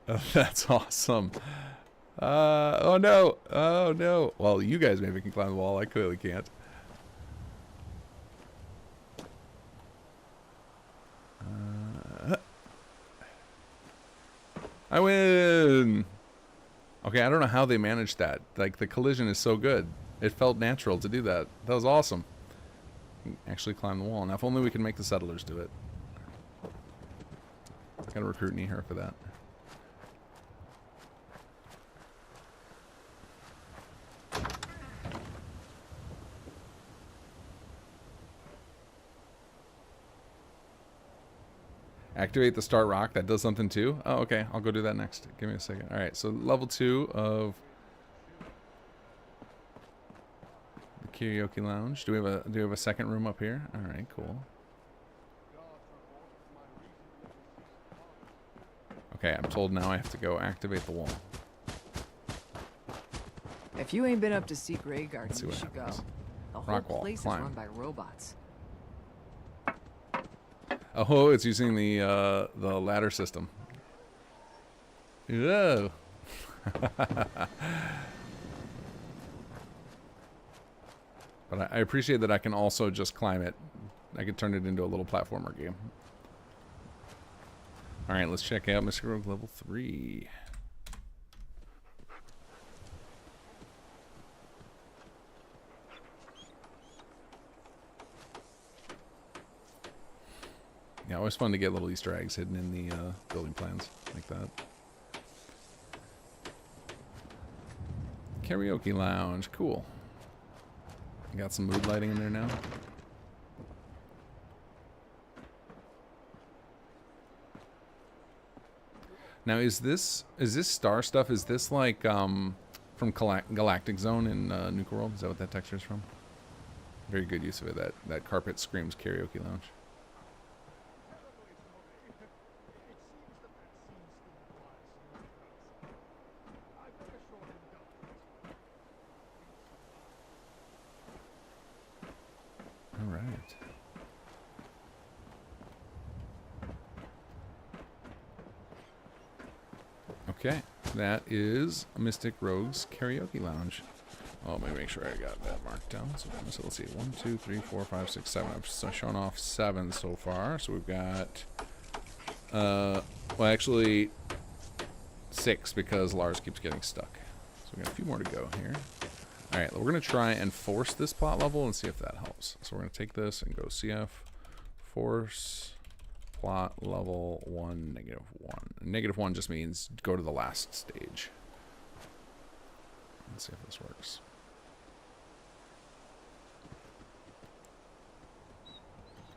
Oh, that's awesome. Oh no. Oh no. Well, you guys maybe can climb the wall. I clearly can't. I win. Okay, I don't know how they managed that. Like, the collision is so good. It felt natural to do that. That was awesome. Actually climb the wall. Now, if only we can make the settlers do it. Gotta recruit Nihar for that. Activate the start rock. That does something too. Oh, okay. I'll go do that next. Give me a second. All right. So level 2 of the karaoke lounge. Do we have a second room up here? All right. Cool. Okay. I'm told now I have to go activate the wall. If you ain't been up to see Grey Garden, Let's see you what should happens. go. The whole Rock wall, place climb. is run by robots. Oh, it's using the ladder system. Whoa. But I appreciate that I can also just climb it. I could turn it into a little platformer game. All right, let's check out Mr. Rogue level 3. Yeah, always fun to get little Easter eggs hidden in the building plans like that. Karaoke lounge, cool. Got some mood lighting in there now. Now, is this star stuff? Is this like from Galactic Zone in Nuka World? Is that what that texture is from? Very good use of it. That carpet screams karaoke lounge. All right. Okay, that is Mystic Rogue's Karaoke Lounge. Oh, let me make sure I got that marked down. So let's see, 1, 2, 3, 4, 5, 6, 7. I've shown off 7 so far. So we've got, well, actually 6 because Lars keeps getting stuck. So we got a few more to go here. All right, we're gonna try and force this plot level and see if that helps. So we're gonna take this and go CF, force plot level 1, -1. -1 just means go to the last stage. Let's see if this works.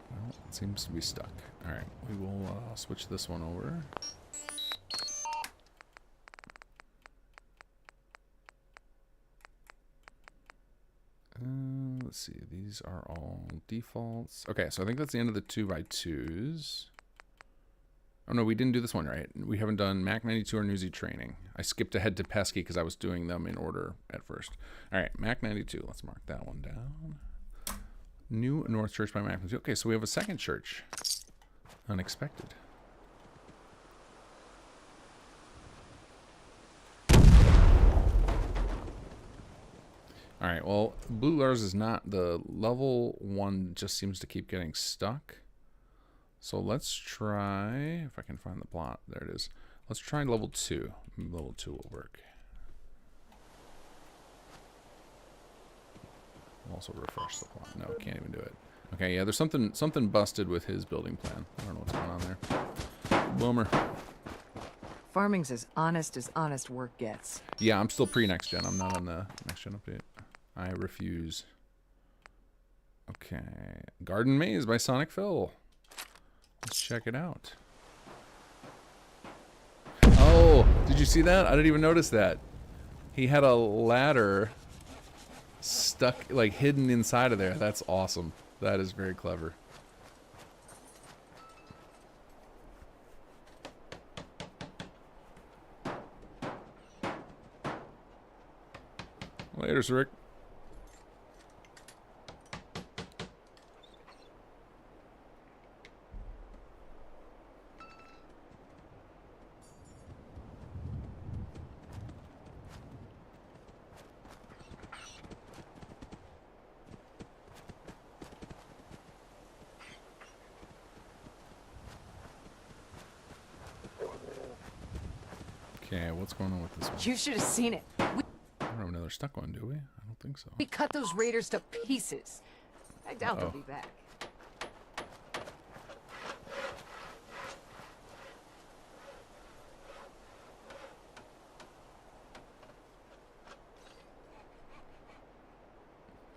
Well, it seems to be stuck. All right, we will switch this one over. Let's see, these are all defaults. Okay, so I think that's the end of the 2x2s. Oh no, we didn't do this one right. We haven't done Mac 92 or Newsy training. I skipped ahead to Pesky because I was doing them in order at first. All right, Mac 92. Let's mark that one down. New North Church by Mac 92. Okay, so we have a second church. Unexpected. All right, well, Blue Lars is not, the level 1 just seems to keep getting stuck. So let's try, if I can find the plot, there it is. Let's try level 2. Level 2 will work. I'll also refresh the plot. No, can't even do it. Okay, yeah, there's something busted with his building plan. I don't know what's going on there. Bummer. Farming's as honest work gets. Yeah, I'm still pre-next gen. I'm not on the next gen update. I refuse. Okay. Garden Maze by Sonic Phil. Let's check it out. Oh, did you see that? I didn't even notice that. He had a ladder stuck, like hidden inside of there. That's awesome. That is very clever. Later, Rick. Okay, what's going on with this one? You should have seen it. I don't have another stuck one, do we? I don't think so. We cut those raiders to pieces. I doubt they'll be back.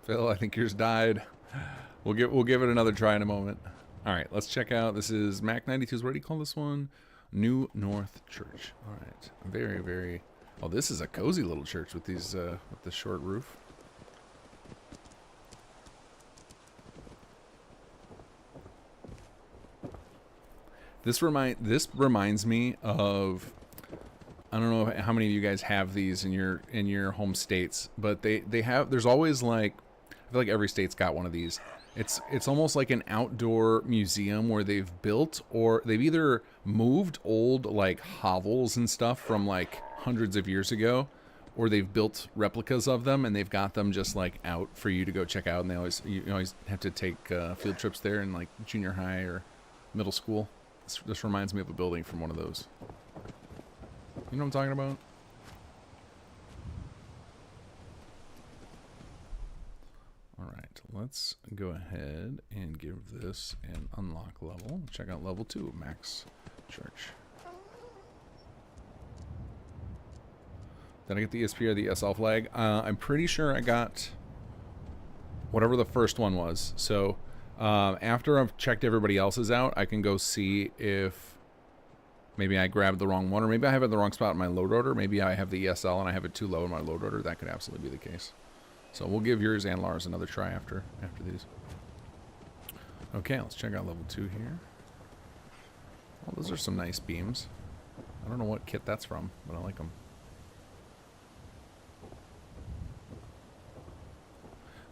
Phil, I think yours died. We'll give it another try in a moment. All right, let's check out. This is Mac 92's. What do you call this one? New North Church. All right, very, very. Oh, this is a cozy little church with these with the short roof. This reminds me of, I don't know how many of you guys have these in your home states, but they have, there's always like, I feel like every state's got one of these. It's almost like an outdoor museum where they've built, or they've either moved old like hovels and stuff from like hundreds of years ago, or they've built replicas of them and they've got them just like out for you to go check out. And you always have to take field trips there in like junior high or middle school. This reminds me of a building from one of those. You know what I'm talking about? Alright, let's go ahead and give this an unlock level. Check out level 2 of Max Church. Did I get the ESP or the SL flag? I'm pretty sure I got whatever the first one was. So after I've checked everybody else's out, I can go see if maybe I grabbed the wrong one, or maybe I have it in the wrong spot in my load order. Maybe I have the ESL and I have it too low in my load order. That could absolutely be the case. So we'll give yours and Lars another try after these. Okay, let's check out level 2 here. Well, those are some nice beams. I don't know what kit that's from, but I like them.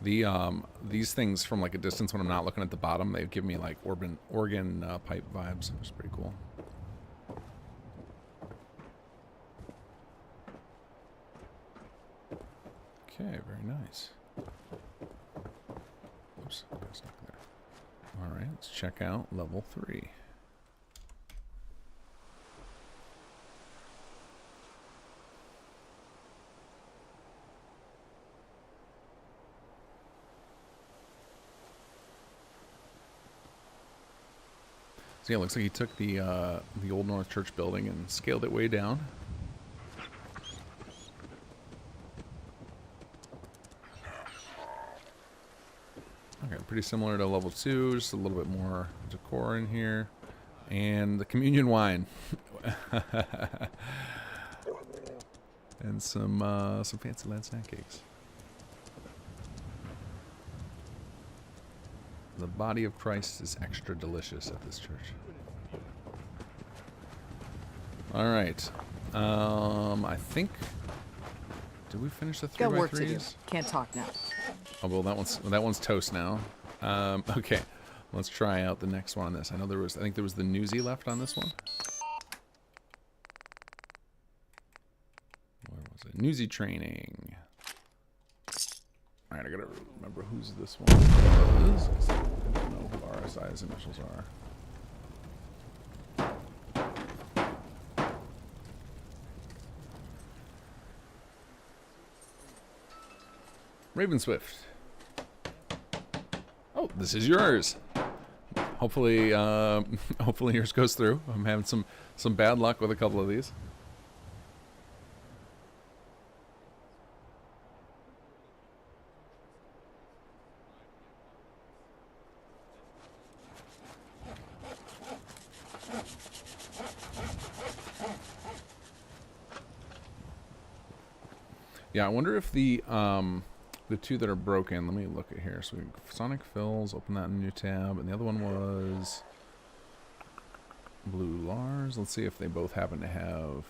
These things from like a distance when I'm not looking at the bottom, they give me like organ pipe vibes. It's pretty cool. Okay, very nice. Oops, got stuck there. All right, let's check out level 3. So yeah, it looks like he took the Old North Church building and scaled it way down. Okay, pretty similar to level 2, just a little bit more decor in here. And the communion wine. And some fancy lansang cakes. The body of Christ is extra delicious at this church. All right. I think. Did we finish the 3x3s? Got work to do. Can't talk now. Oh well, that one's toast now. Okay, let's try out the next one on this. I think there was the newsy left on this one. Where was it? Newsy training. All right, I gotta remember whose this one is. I don't know who RSI's initials are. Raven Swift. Oh, this is yours. Hopefully, hopefully yours goes through. I'm having some bad luck with a couple of these. Yeah, I wonder if the two that are broken, let me look at here. So Sonic Fills, open that in a new tab, and the other one was Blue Lars. Let's see if they both happen to have.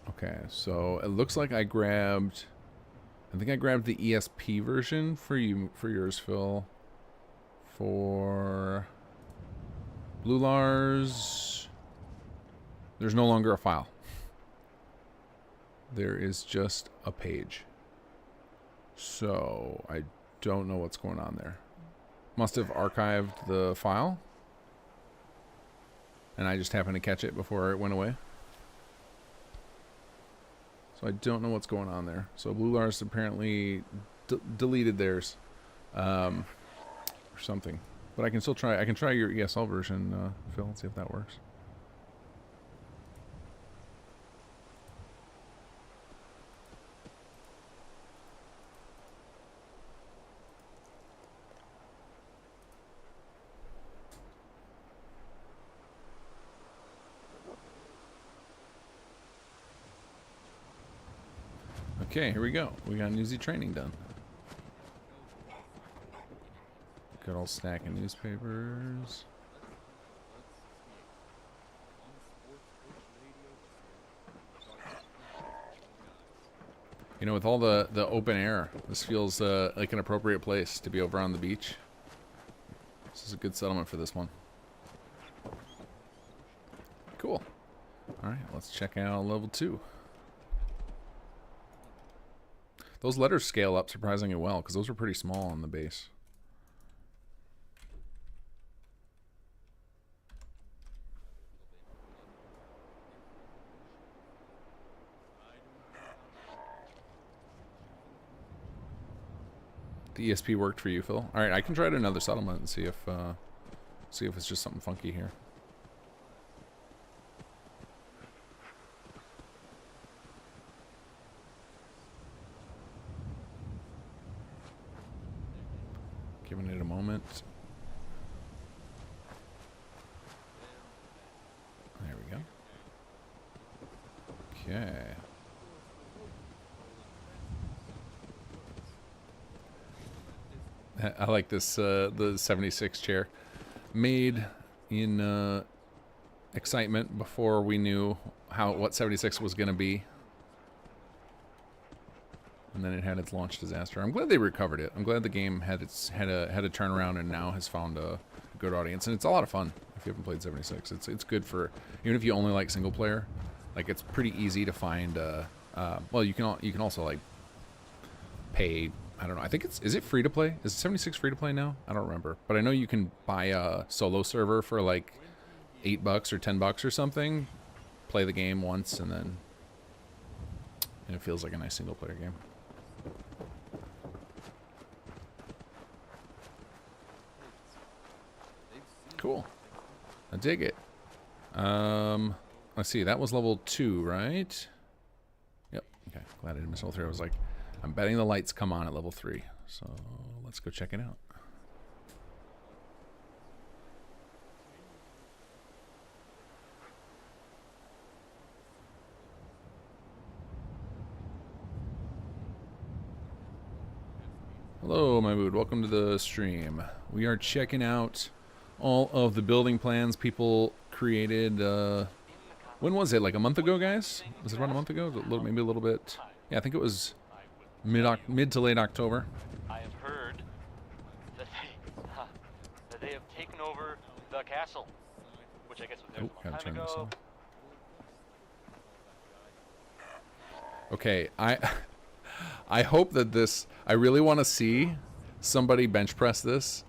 Okay, so it looks like I think I grabbed the ESP version for yours, Phil. For Blue Lars, there's no longer a file. There is just a page. So I don't know what's going on there. Must have archived the file, and I just happened to catch it before it went away. So I don't know what's going on there. So Blue Lars apparently deleted theirs, or something. But I can still try. I can try your ESL version, Phil, and see if that works. Okay, here we go. We got newsy training done. Good old stack of newspapers. You know, with all the open air, this feels like an appropriate place to be over on the beach. This is a good settlement for this one. Cool. All right, let's check out level 2. Those letters scale up surprisingly well because those were pretty small on the base. The ESP worked for you, Phil. All right, I can try to another settlement and see if it's just something funky here. Giving it a moment. There we go. Okay. I like this, the 76 chair. Made in excitement before we knew what 76 was going to be. And then it had its launch disaster. I'm glad they recovered it. I'm glad the game had a turnaround and now has found a good audience. And it's a lot of fun if you haven't played 76. It's good for, even if you only like single player, like it's pretty easy to find. Well, you can also like pay. I don't know. I think is it free to play? Is 76 free to play now? I don't remember. But I know you can buy a solo server for like $8 or $10 or something. Play the game once and then it feels like a nice single player game. Cool. I dig it. Let's see. That was level 2, right? Yep. Okay. Glad I didn't miss level 3. I was like, I'm betting the lights come on at level 3. So let's go check it out. Hello, my mood. Welcome to the stream. We are checking out all of the building plans people created. When was it? Like a month ago, guys? Was it around a month ago? Maybe a little bit. Yeah, I think it was mid to late October. I have heard that they have taken over the castle, which I guess was there a long time ago. Okay, I hope that this. I really want to see somebody bench press this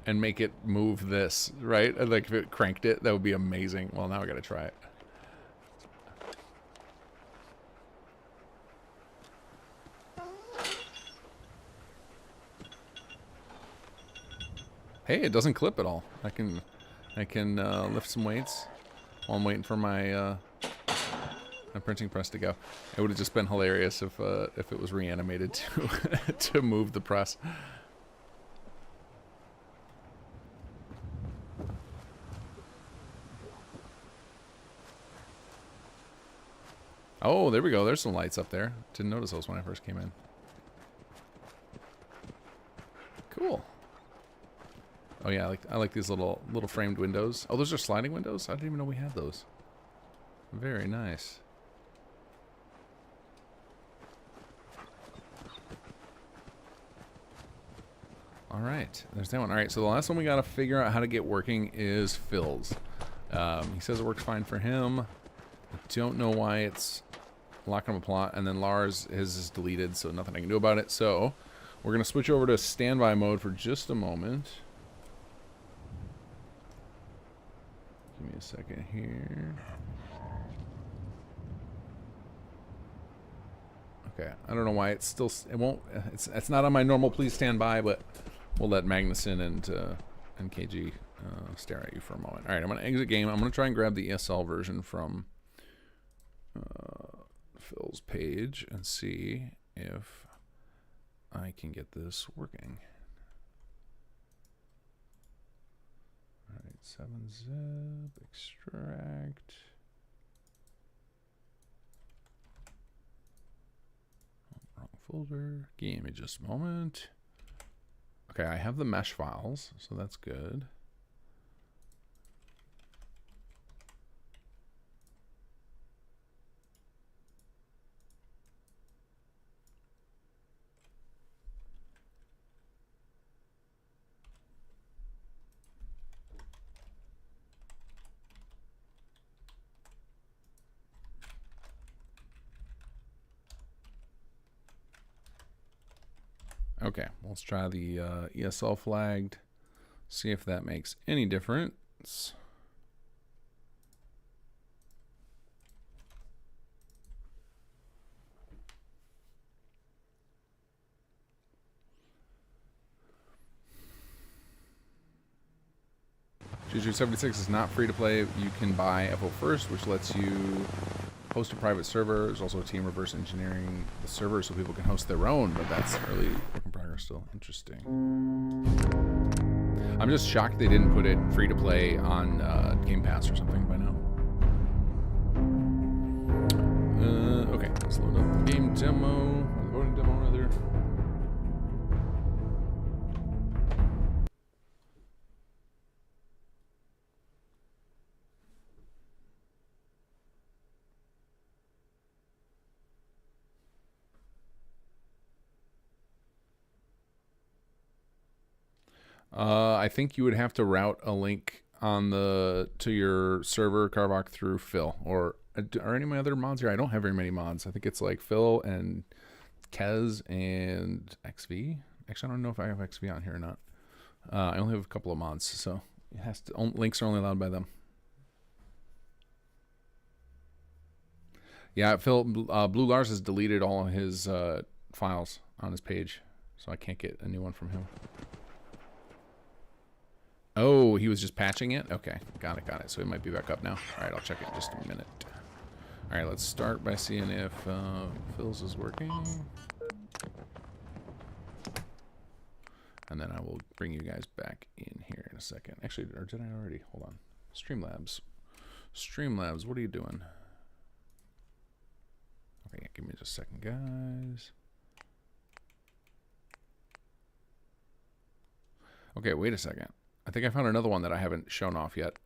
and make it move this, right? Like if it cranked it, that would be amazing. Well, now I gotta try it. Hey, it doesn't clip at all. I can lift some weights while I'm waiting for my my printing press to go. It would have just been hilarious if it was reanimated to to move the press. Oh, there we go. There's some lights up there. Didn't notice those when I first came in. Cool. Oh yeah, I like these little framed windows. Oh, those are sliding windows? I didn't even know we had those. Very nice. All right, there's that one. All right, so the last one we gotta figure out how to get working is Phil's. He says it works fine for him. I don't know why it's locking him a plot, and then Lars, his is deleted, so nothing I can do about it. So we're gonna switch over to standby mode for just a moment. Give me a second here. Okay, I don't know why it's still, it won't, it's not on my normal please stand by, but we'll let Magnuson and KG stare at you for a moment. All right, I'm gonna exit game. I'm gonna try and grab the ESL version from Phil's page and see if I can get this working. All right, 7-zip, extract. folder. Give me just a moment. Okay, I have the mesh files, so that's good. Okay, let's try the ESL flagged. See if that makes any difference. Juju76 is not free to play. You can buy FO First, which lets you host a private server. There's also a team reverse engineering the server so people can host their own, but that's early work in progress still. Interesting. I'm just shocked they didn't put it free to play on Game Pass or something by now. Okay, let's load up the game demo, the voting demo rather. I think you would have to route a link on to your server Carvoc through Phil, or are any of my other mods here? I don't have very many mods. I think it's like Phil and Kez and XV. Actually, I don't know if I have XV on here or not. I only have a couple of mods, so it has to. Links are only allowed by them. Yeah, Phil. Blue Lars has deleted all of his files on his page, so I can't get a new one from him. Oh, he was just patching it? Okay, got it. So it might be back up now. All right, I'll check it in just a minute. All right, let's start by seeing if Phil's is working. And then I will bring you guys back in here in a second. Actually, or did I already? Hold on. Streamlabs. Streamlabs, what are you doing? Okay, give me just a second, guys. Okay, wait a second. I think I found another one that I haven't shown off yet.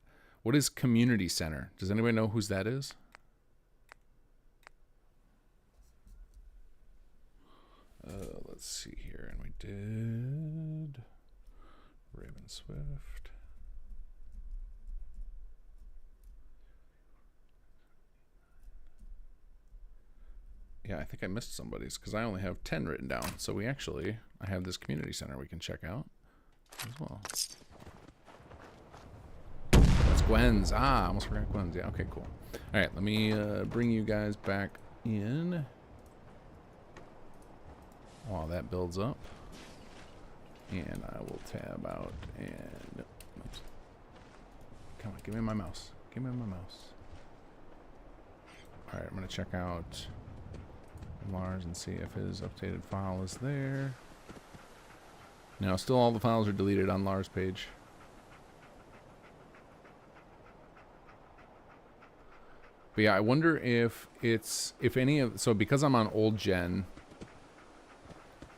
What is Community Center? Does anybody know whose that is? Let's see here. And we did Raven Swift. Yeah, I think I missed somebody's because I only have 10 written down. So I have this Community Center we can check out as well. That's Gwen's. Ah, I almost forgot Gwen's. Yeah, okay, cool. All right, let me bring you guys back in while that builds up. And I will tab out and... Oops. Come on, give me my mouse. Give me my mouse. All right, I'm going to check out Lars and see if his updated file is there. Now, still all the files are deleted on Lars' page. But yeah, I wonder if so because I'm on old gen,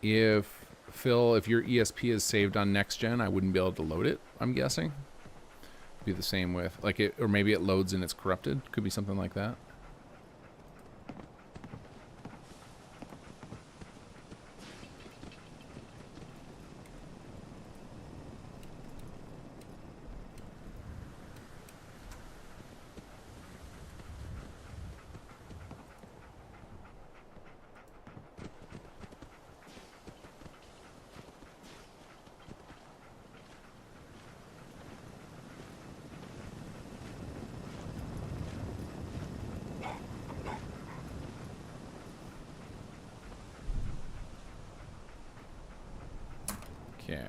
if your ESP is saved on next gen, I wouldn't be able to load it, I'm guessing. It'd be the same with, or maybe it loads and it's corrupted. Could be something like that. Okay.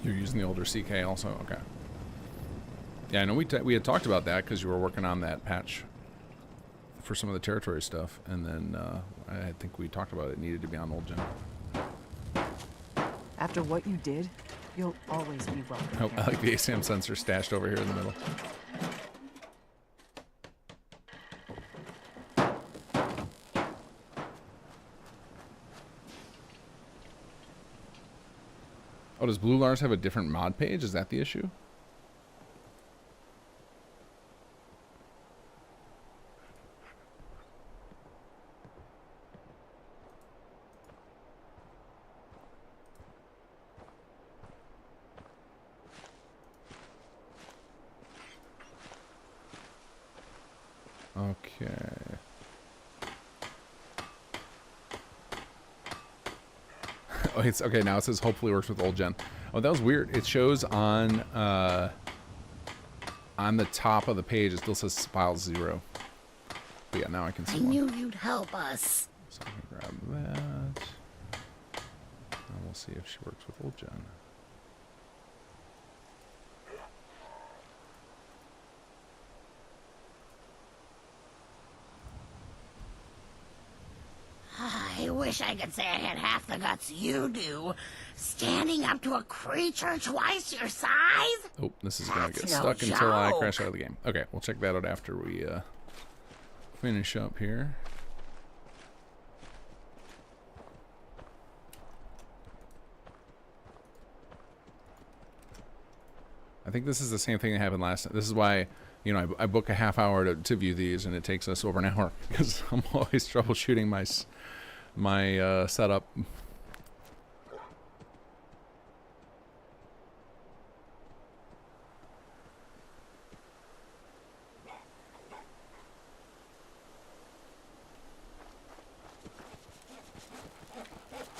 You're using the older CK also? Okay. Yeah, I know we had talked about that because you were working on that patch for some of the territory stuff, and then I think we talked about it needed to be on old gen. After what you did, you'll always be welcome. Oh, I like the ASAM sensor stashed over here in the middle. Oh, does Blue Lars have a different mod page? Is that the issue? Okay. Oh, it's okay. Now it says hopefully works with old gen. Oh, that was weird. It shows on the top of the page. It still says file 0. But yeah, now I can see. I knew you'd help us. So I can grab that. And we'll see if she works with old gen. I wish I could say I had half the guts you do. Standing up to a creature twice your size? Oh, this is going to get That's stuck no until I joke. crash out of the game. Okay, we'll check that out after we finish up here. I think this is the same thing that happened last time. This is why, you know, I book a half hour to view these, and it takes us over an hour because I'm always troubleshooting my setup.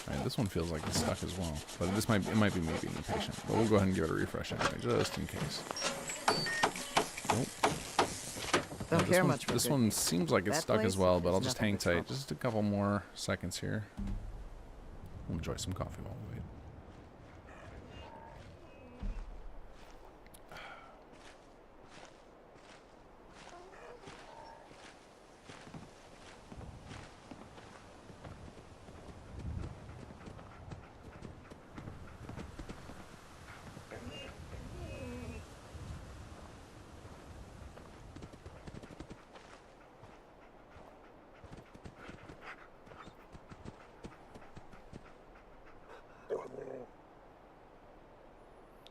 Alright, this one feels like it's stuck as well, but it might be me being impatient. But we'll go ahead and give it a refresh anyway, just in case. Nope. Don't care much for This good one news. seems like it's That stuck as place well, but is I'll just nothing hang but tight. trouble. Just a couple more seconds here. We'll enjoy some coffee while we wait.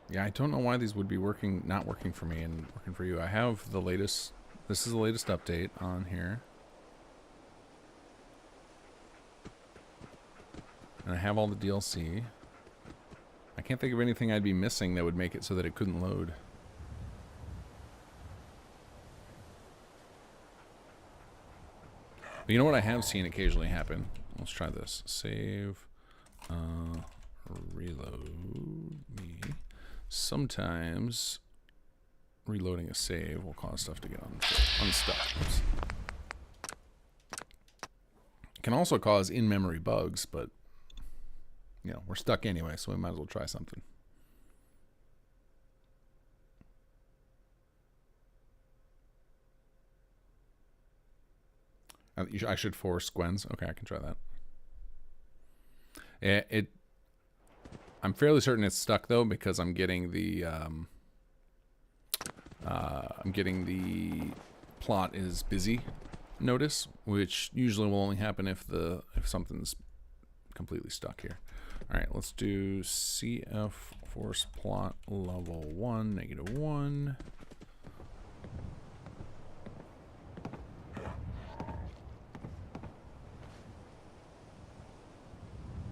Yeah, I don't know why these would be not working for me and working for you. I have the latest, this is the latest update on here. And I have all the DLC. I can't think of anything I'd be missing that would make it so that it couldn't load. But you know what I have seen occasionally happen? Let's try this. Save, reload me. Sometimes reloading a save will cause stuff to get unstuck. Oops. It can also cause in-memory bugs, but you know, we're stuck anyway, so we might as well try something. I should force Gwen's. Okay, I can try that. I'm fairly certain it's stuck though, because I'm getting the plot is busy notice, which usually will only happen if something's completely stuck here. All right, let's do CF force plot level 1 -1.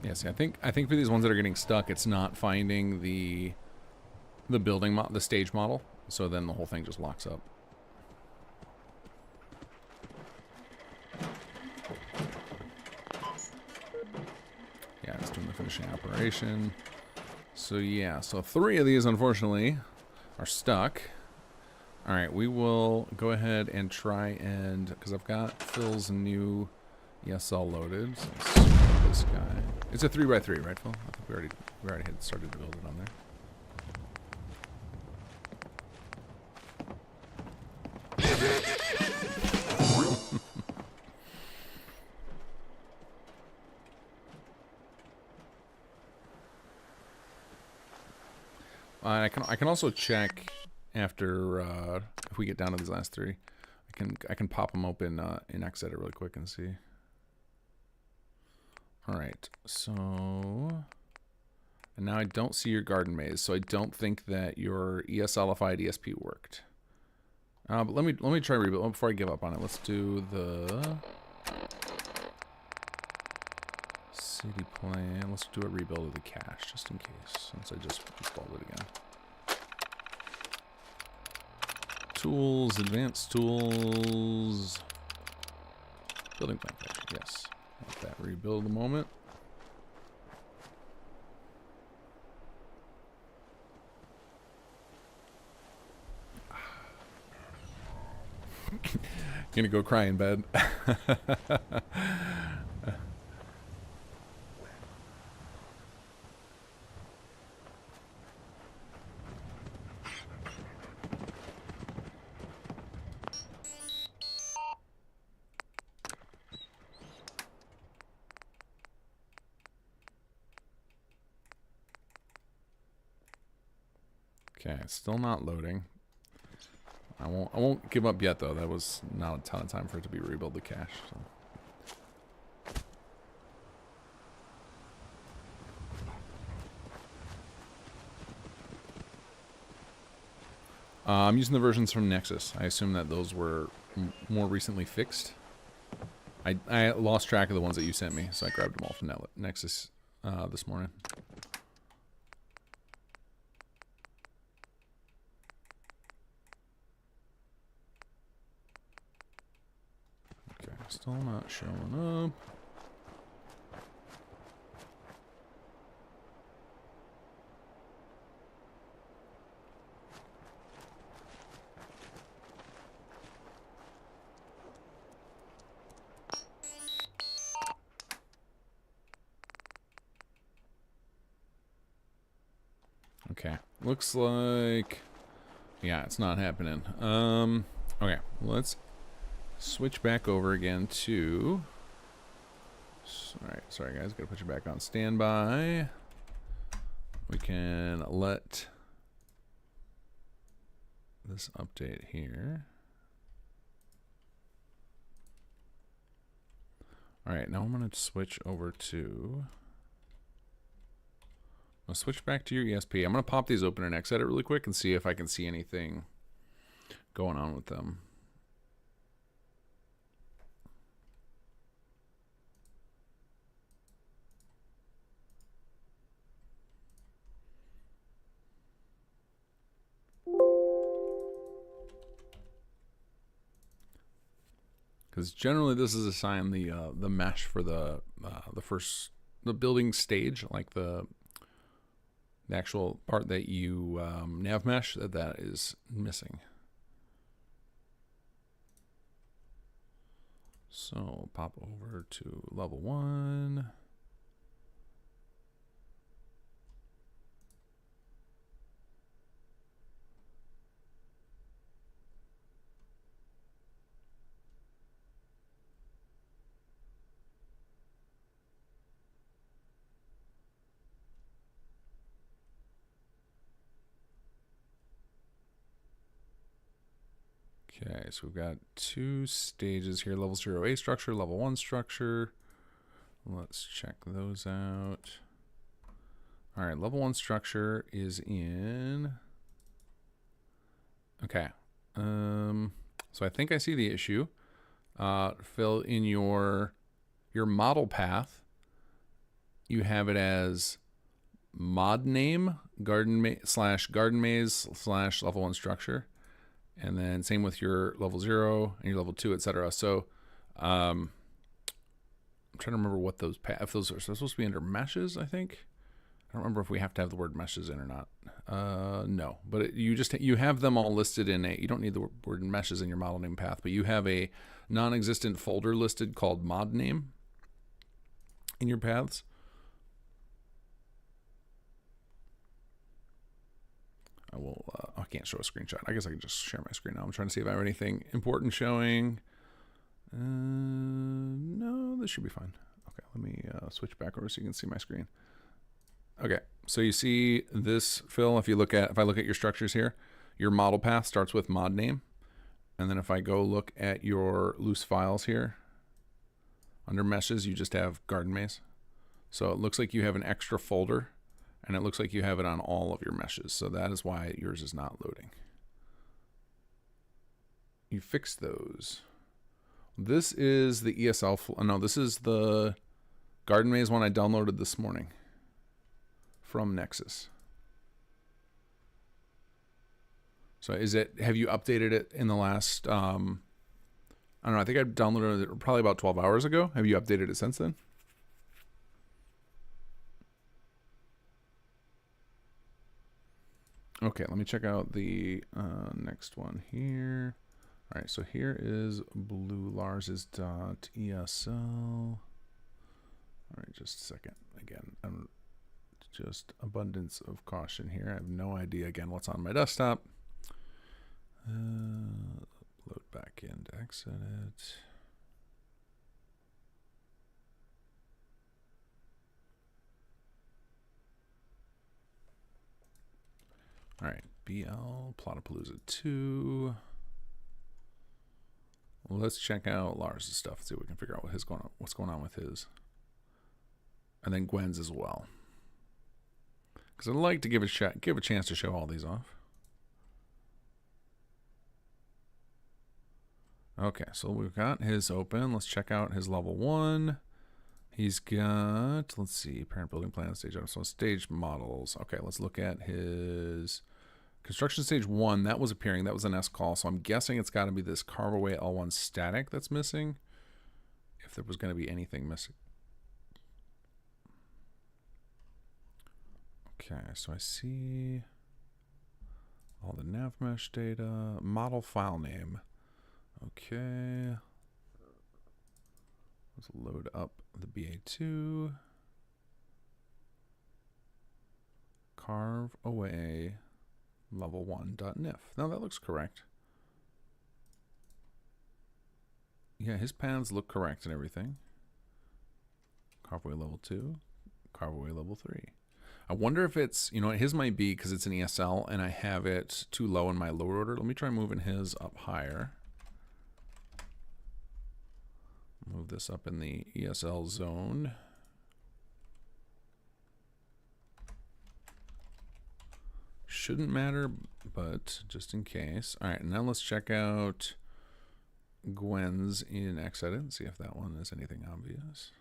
Yeah, see, I think for these ones that are getting stuck, it's not finding the the stage model, so then the whole thing just locks up. Yeah, it's doing the finishing operation. So yeah, so 3 of these unfortunately are stuck. All right, we will go ahead and try and, because I've got Phil's new ESL loaded. So let's start this guy. It's a 3x3, right, Phil? I think we already had started to build it on there. I can also check after if we get down to these last 3. I can pop them open in Xedit really quick and see. All right, so And now I don't see your garden maze, so I don't think that your ESLified ESP worked. But let me try rebuild before I give up on it. Let's do the city plan. Let's do a rebuild of the cache just in case, since I just installed it again. Tools, advanced tools, building plan cache. Yes, let that rebuild a moment. Gonna go cry in bed. Okay, still not loading. I won't give up yet though. That was not a ton of time for it to be rebuild the cache. So. I'm using the versions from Nexus. I assume that those were more recently fixed. I lost track of the ones that you sent me, so I grabbed them all from Nexus this morning. Okay, still not showing up. Okay, looks like, yeah, it's not happening. Okay, let's switch back over again to, alright, sorry guys, gotta put you back on standby. We can let this update here. Alright, now I'm gonna switch over to, I'll switch back to your ESP. I'm going to pop these open in Xedit really quick and see if I can see anything going on with them. Because generally this is assigned the mesh for the building stage, like the actual part that you nav mesh, that is missing. So pop over to level 1. Okay, so we've got 2 stages here, level 0A structure, level 1 structure. Let's check those out. All right, level 1 structure is in, okay. So I think I see the issue. Fill in your model path. You have it as mod name, garden maze / level 1 structure. And then same with your level 0 and your level 2, etc. So I'm trying to remember what those if those are supposed to be under meshes, I think. I don't remember if we have to have the word meshes in or not. No, but you have them all listed in you don't need the word meshes in your model name path, but you have a non-existent folder listed called mod name in your paths. I can't show a screenshot. I guess I can just share my screen now. I'm trying to see if I have anything important showing. No, this should be fine. Okay, let me switch back over so you can see my screen. Okay, so you see this, Phil, if I look at your structures here, your model path starts with mod name. And then if I go look at your loose files here, under meshes, you just have garden maze. So it looks like you have an extra folder. And it looks like you have it on all of your meshes, so that is why yours is not loading. You fixed those. This is the ESL, no, this is the Garden Maze one I downloaded this morning from Nexus. So is it, have you updated it in the last, I don't know, I think I downloaded it probably about 12 hours ago. Have you updated it since then? Okay, let me check out the next one here. All right, so here is Blue Lars's .esl. All right, just a second. Again, just abundance of caution here. I have no idea, again, what's on my desktop. Load back in to exit it. All right, BL Platapalooza 2. Well, let's check out Lars' stuff and see if we can figure out what's going on with his. And then Gwen's as well. Because I'd like to give a chance to show all these off. Okay, so we've got his open. Let's check out his level 1. He's got, let's see, parent building plan, stage item, so stage models. Okay, let's look at his construction stage 1. That was appearing. That was an S call. So I'm guessing it's got to be this carve away L1 static that's missing. If there was going to be anything missing. Okay, so I see all the nav mesh data, model file name. Okay. Let's load up the BA2. Carve away level 1.nif. Now that looks correct. Yeah, his paths look correct and everything. Carve away level 2. Carve away level 3. I wonder if it's, you know, his might be because it's an ESL and I have it too low in my load order. Let me try moving his up higher. Move this up in the ESL zone. Shouldn't matter, but just in case. All right, now let's check out Gwen's in Xedit and see if that one is anything obvious.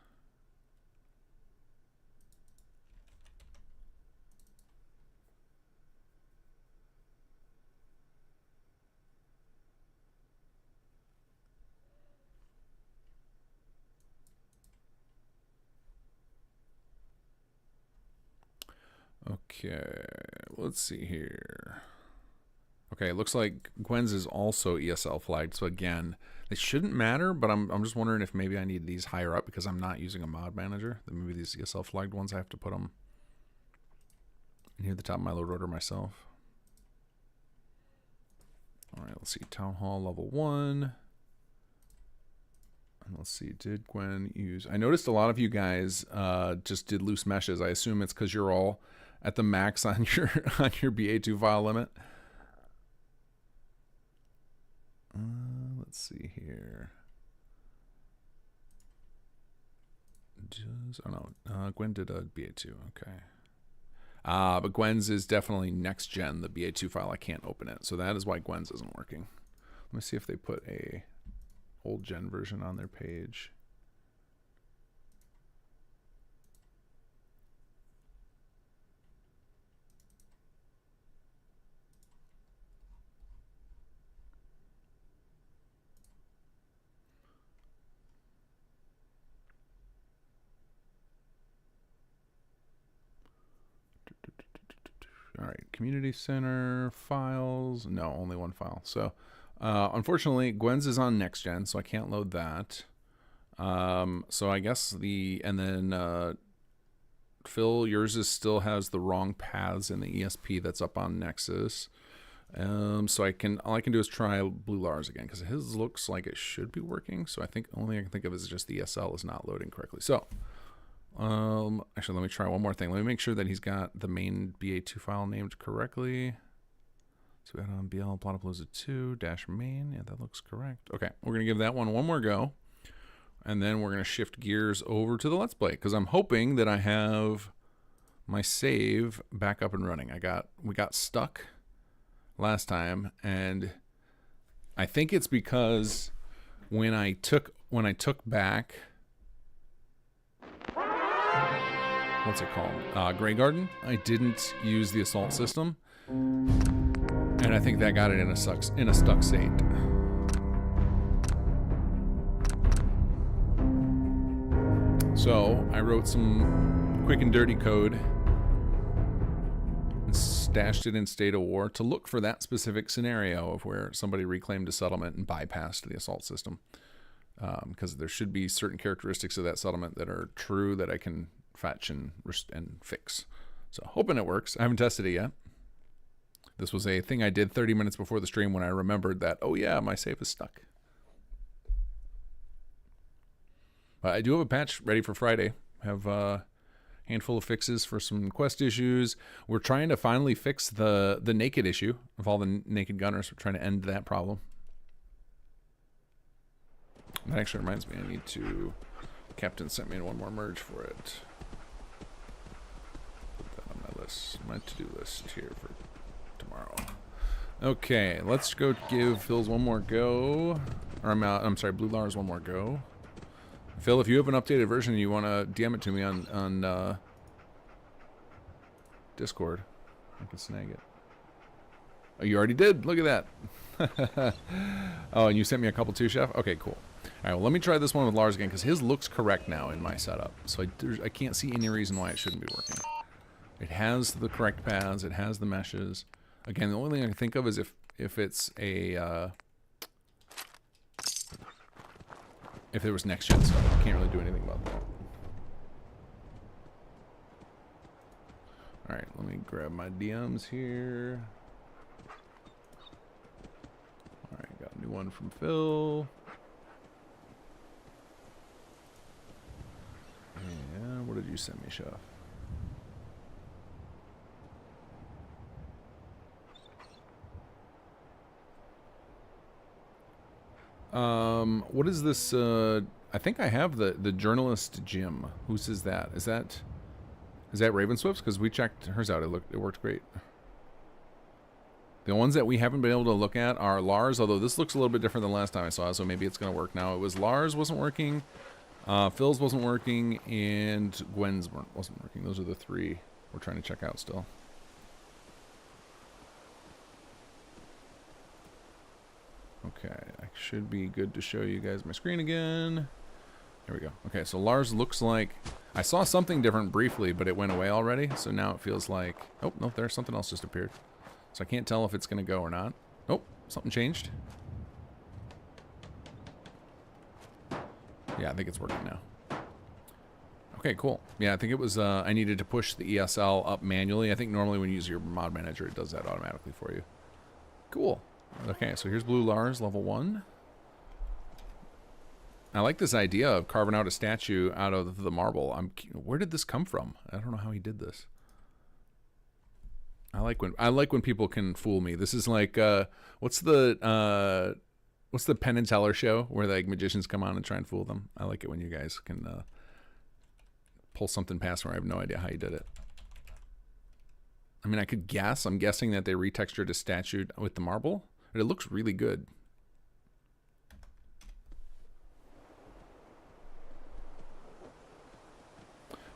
Okay, let's see here. Okay, it looks like Gwen's is also ESL flagged. So again, they shouldn't matter, but I'm just wondering if maybe I need these higher up because I'm not using a mod manager. Then maybe these ESL flagged ones, I have to put them near the top of my load order myself. All right, let's see, Town Hall level 1. And let's see, did Gwen use... I noticed a lot of you guys just did loose meshes. I assume it's because you're all at the max on your BA2 file limit. Let's see here. Oh no, Gwen did a BA2. Okay. But Gwen's is definitely next gen. The BA2 file, I can't open it, so that is why Gwen's isn't working. Let me see if they put a old gen version on their page. All right, community center files. No, only one file. So unfortunately, Gwen's is on next gen, so I can't load that. So I guess and then Phil, yours still has the wrong paths in the ESP that's up on Nexus. So all I can do is try Blue Lars again because his looks like it should be working. So I think only I can think of is just the ESL is not loading correctly. So actually, let me try one more thing. Let me make sure that he's got the main BA2 file named correctly. So we got on BL Platapalooza 2 -main. Yeah, that looks correct. Okay, we're gonna give that one more go, and then we're gonna shift gears over to the Let's Play because I'm hoping that I have my save back up and running. We got stuck last time, and I think it's because when I took back, what's it called? Grey Garden, I didn't use the assault system, and I think that got it in a stuck state. So I wrote some quick and dirty code and stashed it in State of War to look for that specific scenario of where somebody reclaimed a settlement and bypassed the assault system. Because there should be certain characteristics of that settlement that are true that I can fetch and fix. So hoping it works. I haven't tested it yet. This was a thing I did 30 minutes before the stream when I remembered that, oh yeah, my save is stuck. But I do have a patch ready for Friday. I have a handful of fixes for some quest issues. We're trying to finally fix the naked issue of all the naked gunners. We're trying to end that problem. That actually reminds me, I need to... Captain sent me one more merge for it. Put that on my list, my to-do list here for tomorrow. Okay, let's go give Phil's one more go. Or I'm sorry, Blue Lars one more go. Phil, if you have an updated version and you want to DM it to me on Discord, I can snag it. Oh, you already did? Look at that. Oh, and you sent me a couple too, Chef? Okay, cool. All right, well, let me try this one with Lars again, because his looks correct now in my setup. So I can't see any reason why it shouldn't be working. It has the correct paths. It has the meshes. Again, the only thing I can think of is if it's a... if there was next-gen stuff. I can't really do anything about that. Alright, let me grab my DMs here. Alright, got a new one from Phil. And what did you send me, Chef? What is this, I think I have the journalist Jim. Whose is that? Is that Ravenswift's? Because we checked hers out. It worked great. The ones that we haven't been able to look at are Lars, although this looks a little bit different than last time I saw it, so maybe it's going to work now. It was Lars wasn't working, Phil's wasn't working, and Gwen's wasn't working. Those are the three we're trying to check out still. Okay, I should be good to show you guys my screen again. There we go. Okay, so Lars looks like... I saw something different briefly, but it went away already, so now it feels like... Oh, no, there's something else just appeared. So I can't tell if it's going to go or not. Oh, something changed. Yeah, I think it's working now. Okay, cool. Yeah, I think it was... I needed to push the ESL up manually. I think normally when you use your mod manager, it does that automatically for you. Cool. Okay, so here's Blue Lars, level 1. I like this idea of carving out a statue out of the marble. Where did this come from? I don't know how he did this. I like when people can fool me. This is like what's the Penn and Teller show where like magicians come on and try and fool them? I like it when you guys can pull something past where I have no idea how you did it. I mean, I could guess. I'm guessing that they retextured a statue with the marble. But it looks really good.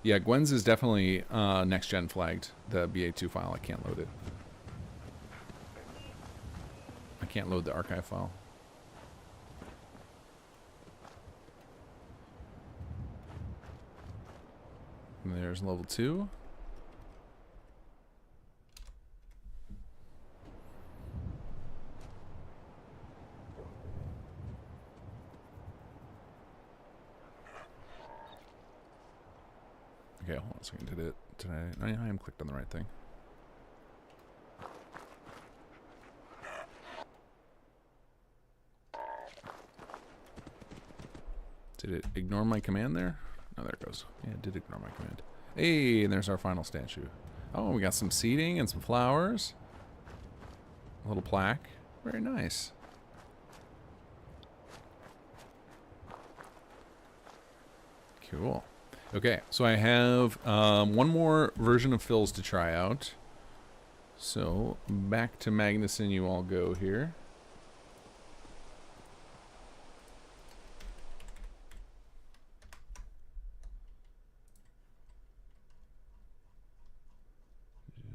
Yeah, Gwen's is definitely next-gen flagged. The BA2 file, I can't load it. I can't load the archive file. And there's level 2. Okay, hold on a second. Did I am clicked on the right thing. Did it ignore my command there? Oh, there it goes. Yeah, it did ignore my command. Hey, and there's our final statue. Oh, we got some seating and some flowers. A little plaque. Very nice. Cool. Okay, so I have one more version of Phil's to try out. So back to Magnuson you all go here.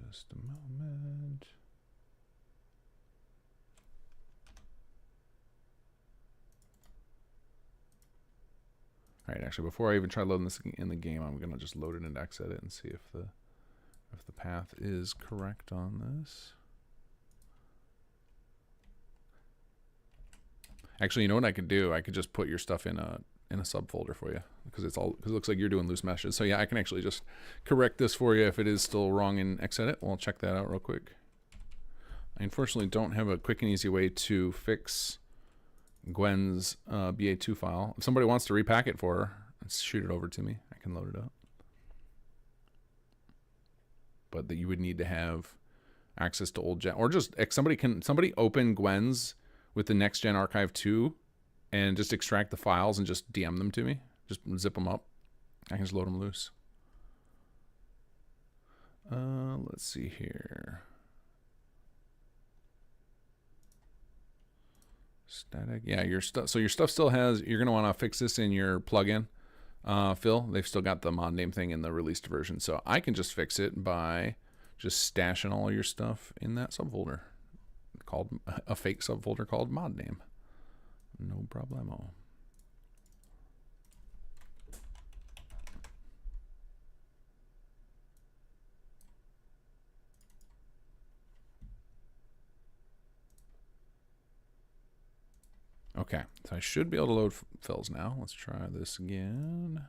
Just a moment. Alright, actually before I even try loading this in the game, I'm gonna just load it into Xedit and see if the path is correct on this. Actually, you know what I could do? I could just put your stuff in a subfolder for you because it looks like you're doing loose meshes. So yeah, I can actually just correct this for you if it is still wrong in Xedit. We'll check that out real quick. I unfortunately don't have a quick and easy way to fix Gwen's BA2 file. If somebody wants to repack it for her, let's shoot it over to me. I can load it up. But that you would need to have access to old gen, or just somebody open Gwen's with the next gen archive 2 and just extract the files and just DM them to me. Just zip them up. I can just load them loose. Let's see here. Static. Yeah, your stuff. So your stuff still has. You're gonna want to fix this in your plugin, Phil. They've still got the mod name thing in the released version, so I can just fix it by just stashing all your stuff in that subfolder called a fake subfolder called mod name. No problemo. Okay, so I should be able to load Phil's now. Let's try this again.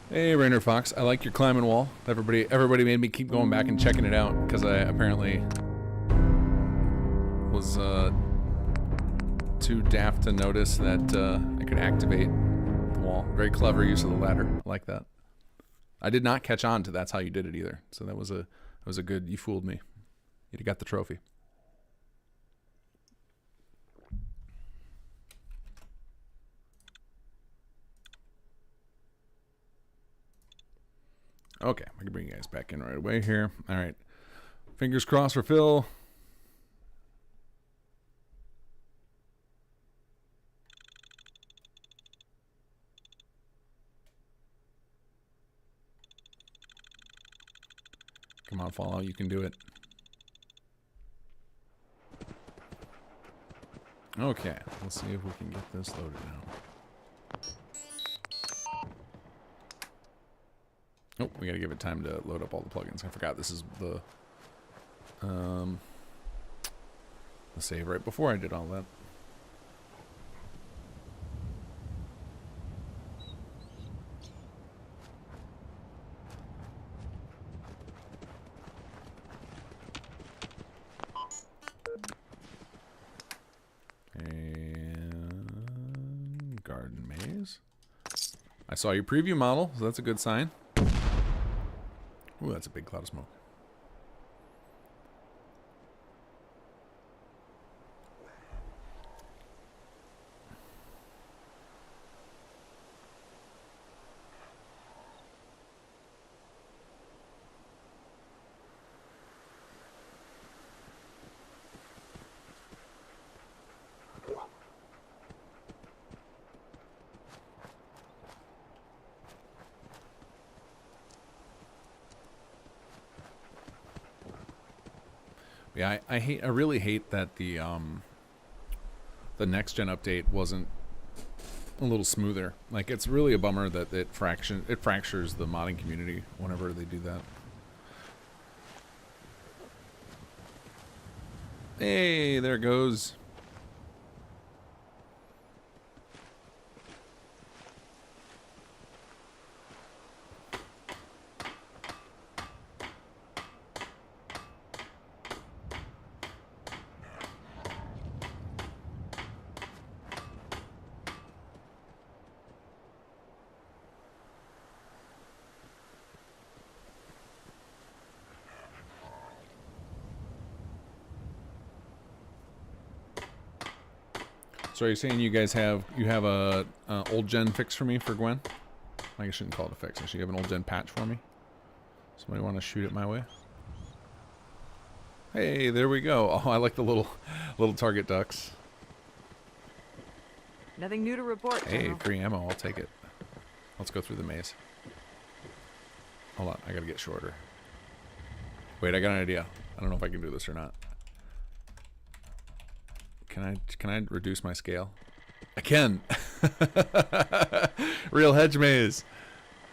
Hey, Rainer Fox, I like your climbing wall. Everybody made me keep going back and checking it out because I apparently was too daft to notice that I could activate the wall. Very clever use of the ladder. I like that. I did not catch on to that's how you did it either. So that was a good. You fooled me. You got the trophy. Okay, I can bring you guys back in right away here. All right, fingers crossed for Phil. Come on, Fallout, you can do it. Okay, let's see if we can get this loaded now. Oh, we gotta give it time to load up all the plugins. I forgot this is the save right before I did all that. And garden maze. I saw your preview model, so that's a good sign. Ooh, that's a big cloud of smoke. Yeah, I really hate that the next gen update wasn't a little smoother. Like, it's really a bummer that it fractures the modding community whenever they do that. Hey, there it goes. So are you saying you guys have a old gen fix for me for Gwen? I shouldn't call it a fix. Actually, you have an old gen patch for me. Somebody want to shoot it my way? Hey, there we go. Oh, I like the little target ducks. Nothing new to report. Hey, Colonel. free ammo. I'll take it. Let's go through the maze. Hold on, I gotta get shorter. Wait, I got an idea. I don't know if I can do this or not. Can I reduce my scale? I can. Real hedge maze.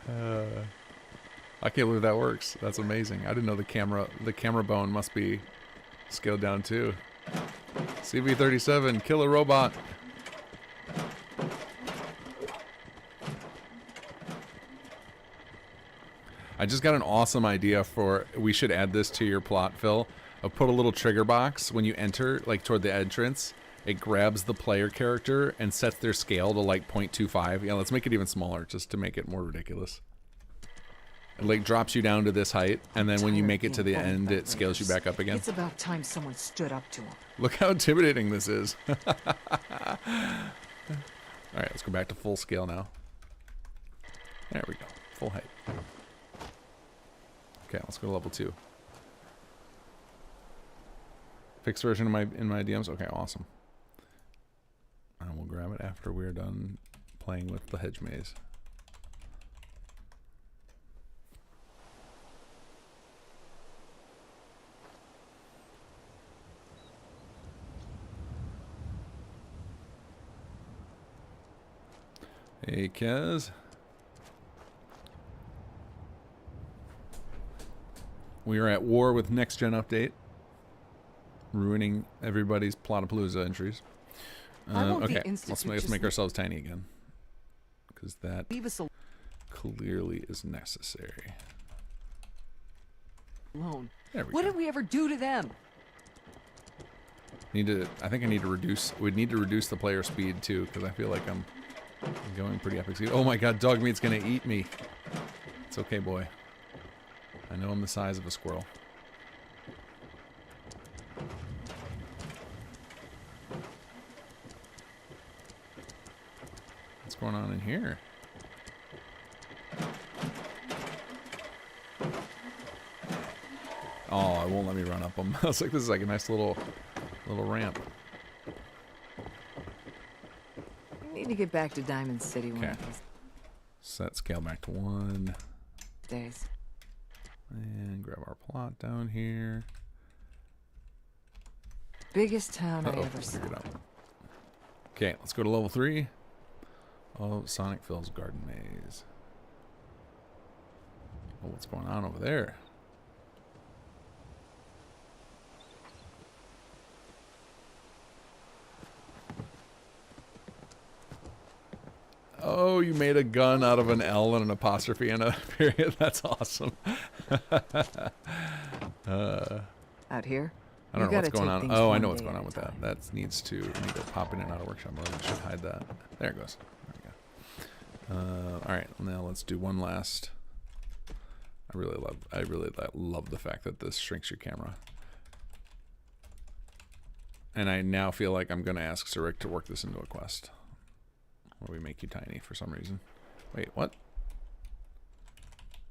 I can't believe that works. That's amazing. I didn't know the camera bone must be scaled down too. CV-37, kill a robot. I just got an awesome idea for, we should add this to your plot, Phil. I'll put a little trigger box when you enter, like toward the entrance. It grabs the player character and sets their scale to like 0.25. Yeah, let's make it even smaller just to make it more ridiculous. It like drops you down to this height, and then when you make it to the end, it scales you back up again. It's about time someone stood up to him. Look how intimidating this is. Alright, let's go back to full scale now. There we go. Full height. Okay, let's go to level 2. Fixed version of in my DMs? Okay, awesome. And we'll grab it after we're done playing with the hedge maze. Hey, Kez. We are at war with Next Gen Update, ruining everybody's Platapalooza entries. Okay, let's make ourselves tiny again, because that clearly is necessary. Alone. There we What go. did we ever do to them? I think I need to reduce. We'd need to reduce the player speed too, because I feel like I'm going pretty epic speed. Oh my God, dog meat's gonna eat me. It's okay, boy. I know I'm the size of a squirrel. What's going on in here? Oh, it won't let me run up them. I was like, this is like a nice little ramp. We need to get back to Diamond City one Okay. of these Set scale back to 1. days. And grab our plot down here. Biggest town I Uh-oh, ever saw. figured it out. Okay, let's go to level 3. Oh, Sonic Phil's Garden Maze. Oh, what's going on over there? Oh, you made a gun out of an L and an apostrophe and a period. That's awesome. Out here? I don't know what's going on. Oh, I know what's going on with that. that. That needs to pop in and out of workshop mode. I should hide that. There it goes. There we go. All right, now let's do one last. I really love the fact that this shrinks your camera. And I now feel like I'm going to ask Zurich to work this into a quest. Where we make you tiny for some reason. Wait, what?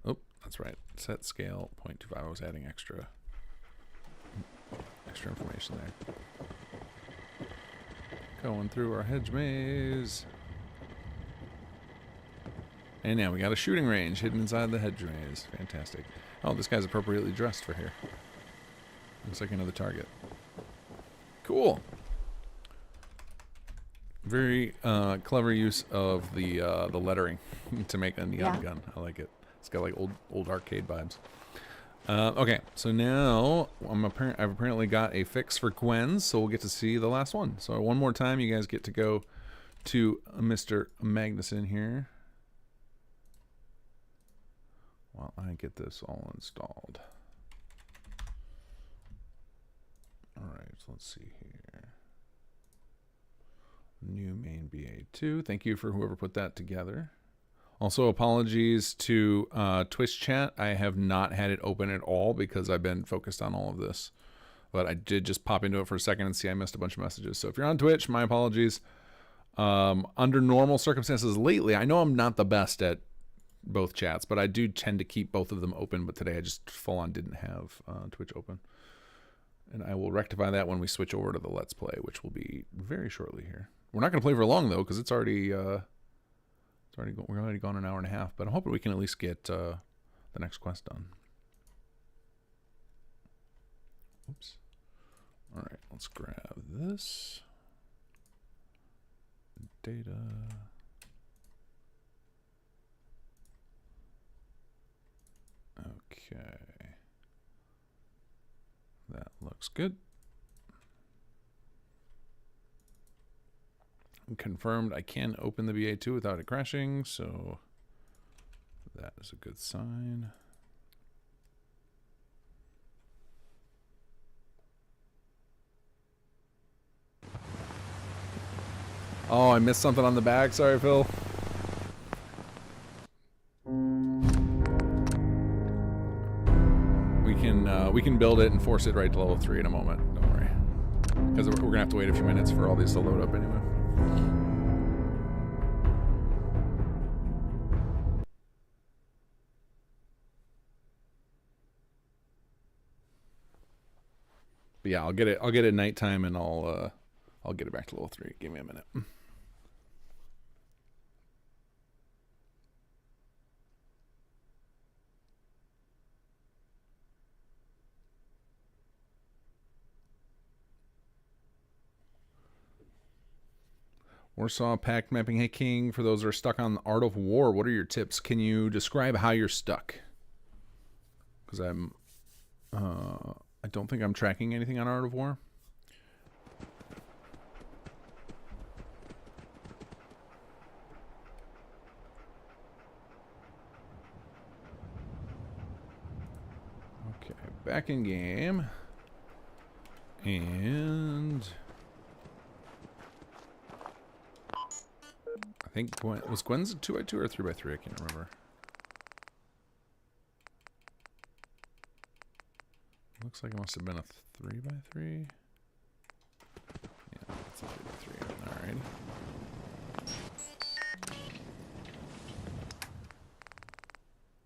Oh, that's right. Set scale 0.25. I was adding extra information there. Going through our hedge maze. And now we got a shooting range hidden inside the hedge maze. Fantastic. Oh, this guy's appropriately dressed for here. Looks like another target. Cool. Very clever use of the lettering to make a neon gun. I like it. It's got like old arcade vibes. Okay, so now I've apparently got a fix for Gwen's, so we'll get to see the last one. So one more time, you guys get to go to Mr. Magnuson here. While I get this all installed. All right, so let's see here. New main BA2. Thank you for whoever put that together. Also, apologies to Twitch chat. I have not had it open at all because I've been focused on all of this. But I did just pop into it for a second and see I missed a bunch of messages. So if you're on Twitch, my apologies. Under normal circumstances lately, I know I'm not the best at both chats, but I do tend to keep both of them open. But today I just full on didn't have Twitch open. And I will rectify that when we switch over to the Let's Play, which will be very shortly here. We're not going to play for long, though, because we're already gone an hour and a half. But I'm hoping we can at least get the next quest done. Oops. All right, let's grab this. Data. Okay. That looks good. Confirmed I can open the BA2 without it crashing, so that is a good sign. Oh, I missed something on the back. Sorry, Phil. We can build it and force it right to level 3 in a moment. Don't worry, because we're gonna have to wait a few minutes for all these to load up anyway. But yeah, I'll get it nighttime, and I'll get it back to level 3. Give me a minute. Warsaw pact mapping. Hey King, for those that are stuck on the Art of War, what are your tips? Can you describe how you're stuck? Because I don't think I'm tracking anything on Art of War. Okay, back in game. And I think was Gwen's a 2x2 or a 3x3? I can't remember. Looks like it must have been a 3x3. Yeah, it's a 3x3. Alrighty.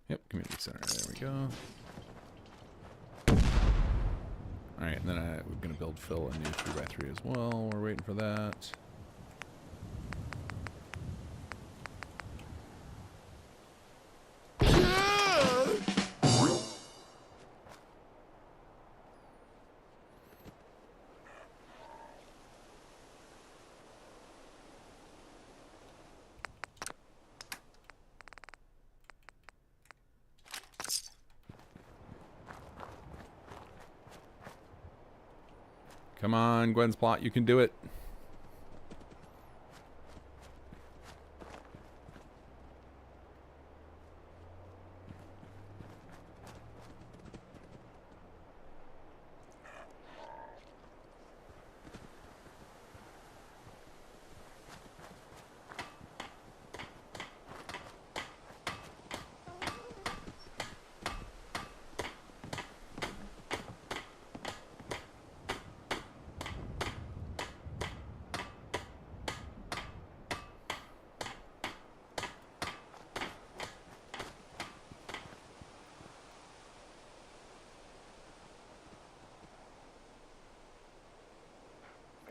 Yep, community center. There we go. Alright, and then we're going to build Phil a new 3x3 as well. We're waiting for that. Come on, Gwen's plot. You can do it.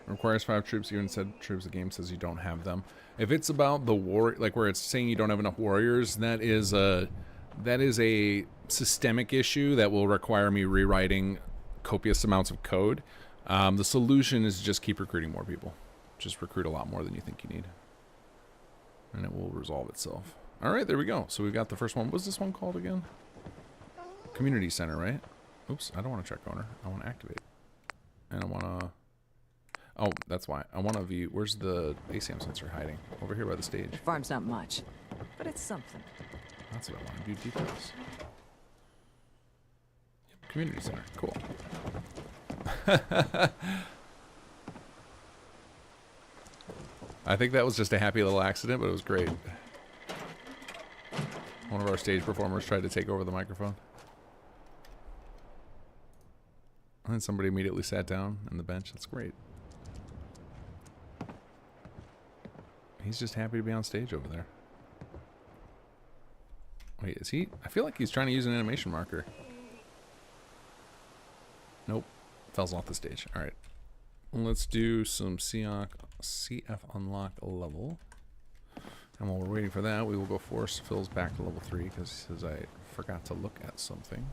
Requires 5 troops. Even said troops. The game says you don't have them. If it's about the war, like where it's saying you don't have enough warriors, that is a systemic issue that will require me rewriting copious amounts of code. The solution is just keep recruiting more people. Just recruit a lot more than you think you need, and it will resolve itself. All right, there we go. So we got the first one. What was this one called again? Community center, right? Oops, I don't want to check owner. I want to activate, and I want to. Oh, that's why. I want to view... Where's the ASAM sensor hiding? Over here by the stage. The farm's not much, but it's something. That's what I want to view details. Yep, community center. Cool. I think that was just a happy little accident, but it was great. One of our stage performers tried to take over the microphone. And then somebody immediately sat down on the bench. That's great. He's just happy to be on stage over there. Wait, is he? I feel like he's trying to use an animation marker. Nope. Falls off the stage. All right. Let's do some CF unlock level. And while we're waiting for that, we will go force Phil's back to level 3 because he says I forgot to look at something.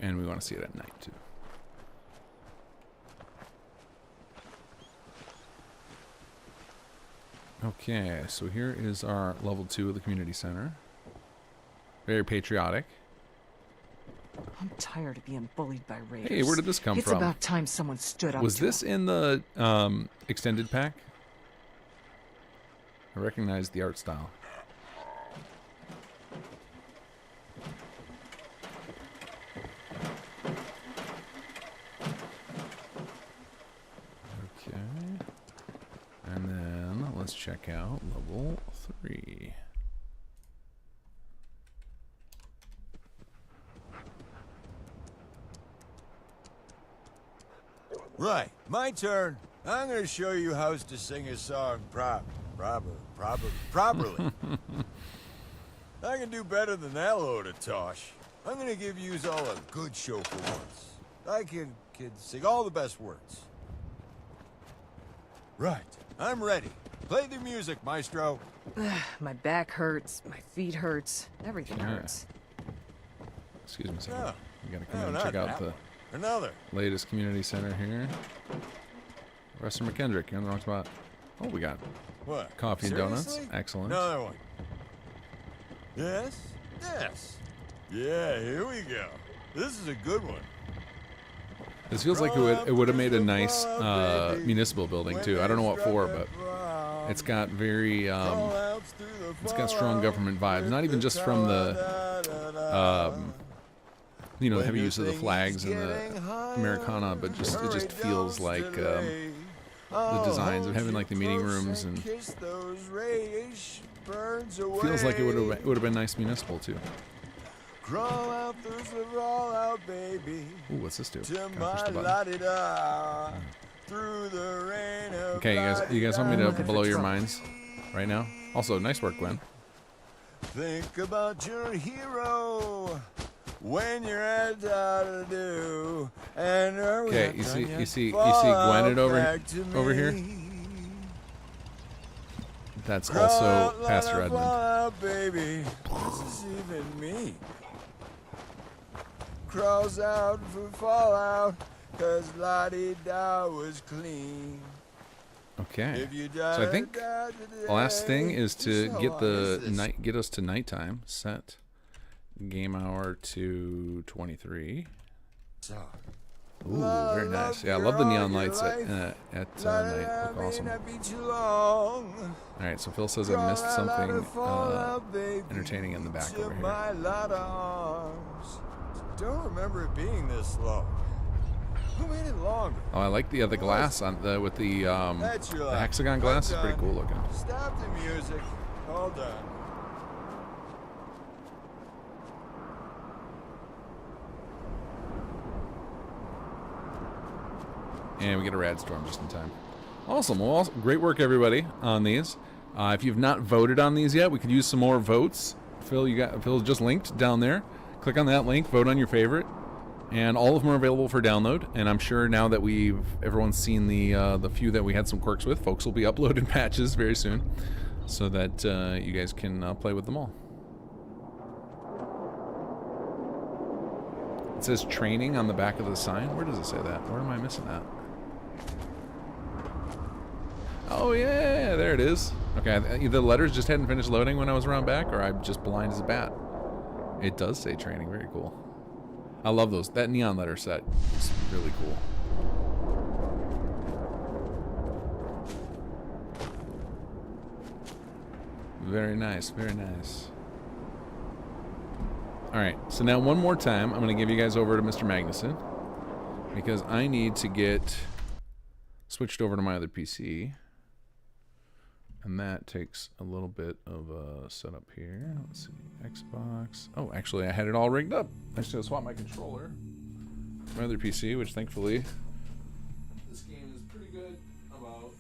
And we want to see it at night too. Okay, so here is our level 2 of the community center. Very patriotic. I'm tired of being bullied by raiders. Hey, where did this come it's from? It's about time someone stood up Was to this him. in the extended pack? I recognize the art style. Okay. And then let's check out level 3. Right, my turn. I'm gonna show you how to sing a song properly. I can do better than that load of tosh. I'm gonna give yous all a good show for once. I can sing all the best words. Right, I'm ready. Play the music, maestro. My back hurts, my feet hurts, everything hurts. Excuse me a second. No. We gotta come No, in and not check out that the one. Another. latest community center here. Russell McKendrick, you're in the wrong spot. Oh, we got What? coffee and donuts. Seriously? Excellent. Another one. Yes? Yes. Yeah, here we go. This is a good one. This feels like it would have made a nice municipal building too. I don't know what for, but it's got very it's got strong government vibes. Not even just from the you know, the heavy use of the flags and the Americana, but just it just feels like the designs of having like the meeting rooms, and feels like it would have been nice municipal too. Crawl out, roll out, baby. Ooh, what's this do? To Gotta push my the button. la-di-da, through the rain of Okay, you guys want me to Looking for blow your trouble. minds right now? Also, nice work, Gwen. Think about your hero when you're at do and Okay, you see Gwen over here? That's also Pastor Edmund. Baby, this is even me. Crawls out for fallout, cause la-di-da was clean. Okay. If you So I think die the last thing is to so get long the as this- get us to nighttime. Set game hour to 23. So, Ooh, very nice. Yeah, I love the neon lights at night. Look awesome. All right, so Phil says I missed something entertaining in the back over here. Don't remember it being this long. Who made it longer? Oh, I like the glass on the with the That's your life. hexagon glass is pretty Done. cool looking. Stop the music. All done. And we get a rad storm just in time. Awesome. Well, great work, everybody, on these. If you've not voted on these yet, we could use some more votes. Phil's just linked down there. Click on that link, vote on your favorite, and all of them are available for download. And I'm sure now that everyone's seen the few that we had some quirks with, folks will be uploading patches very soon, so that you guys can play with them all. It says training on the back of the sign. Where does it say that? Where am I missing that? Oh yeah, there it is. Okay, either the letters just hadn't finished loading when I was around back, or I'm just blind as a bat. It does say training. Very cool. I love those. That neon letter set is really cool. Very nice. Very nice. All right. So now one more time, I'm going to give you guys over to Mr. Magnuson because I need to get switched over to my other PC. And that takes a little bit of a setup here. Let's see, Xbox. Oh, actually, I had it all rigged up. I just gotta swap my controller. my other PC, which thankfully this game is pretty good about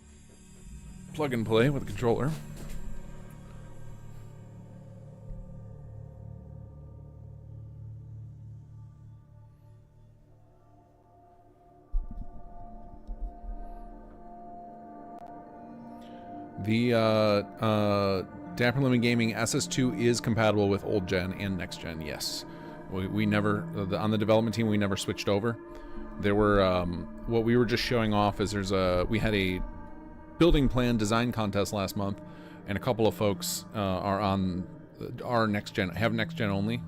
plug and play with a controller. The Dapper Lemon Gaming SS2 is compatible with old gen and next gen. Yes, we never on the development team we never switched over. There were what we were just showing off is we had a building plan design contest last month, and a couple of folks are on our next gen, have next gen only.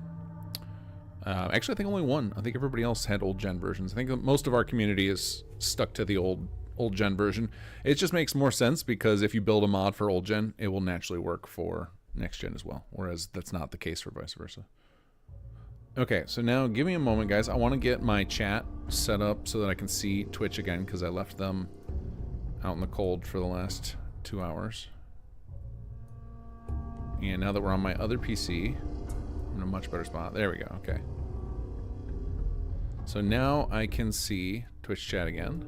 Actually, I think only one. I think everybody else had old gen versions. I think most of our community is stuck to the old gen version. It just makes more sense because if you build a mod for old gen, it will naturally work for next gen as well, whereas that's not the case for vice versa. Okay, so now give me a moment, guys. I want to get my chat set up so that I can see Twitch again, because I left them out in the cold for the last 2 hours. And now that we're on my other PC, I'm in a much better spot. There we go. Okay, so now I can see Twitch chat again.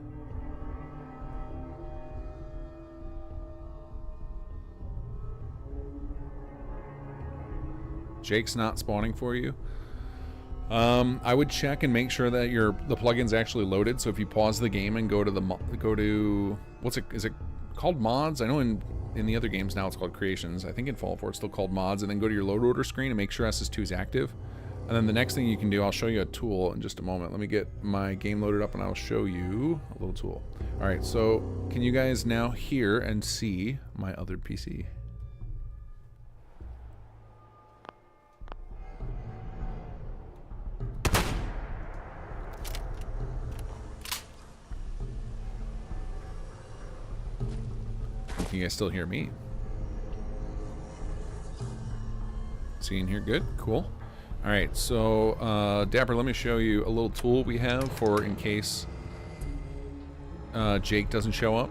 Jake's not spawning for you. I would check and make sure that the plugin's actually loaded. So if you pause the game and go to is it called mods? I know in the other games now it's called creations. I think in Fallout 4 it's still called mods, and then go to your load order screen and make sure SS2 is active. And then the next thing you can do, I'll show you a tool in just a moment. Let me get my game loaded up and I'll show you a little tool. All right, so can you guys now hear and see my other PC? Can you guys still hear me? See and hear good? Cool. Alright, so Dapper, let me show you a little tool we have for in case Jake doesn't show up.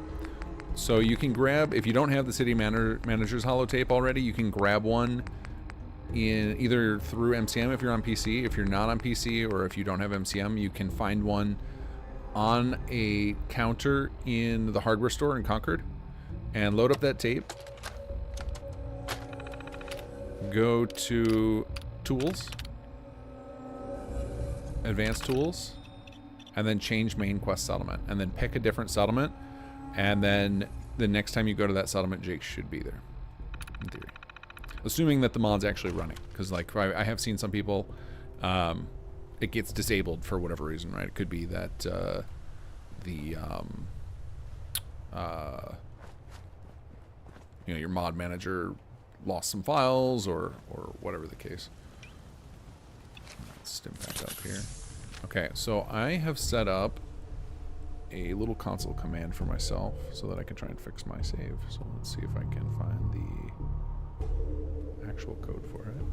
So you can grab, if you don't have the City Manager's holotape already, you can grab one in either through MCM if you're on PC. If you're not on PC, or if you don't have MCM, you can find one on a counter in the hardware store in Concord. And load up that tape. Go to Tools, Advanced Tools, and then change Main Quest Settlement. And then pick a different settlement. And then the next time you go to that settlement, Jake should be there, in theory. Assuming that the mod's actually running. Because like I have seen some people, it gets disabled for whatever reason, right? It could be that you know, your mod manager lost some files or whatever the case. Let's stim back up here. Okay, so I have set up a little console command for myself so that I can try and fix my save. So let's see if I can find the actual code for it.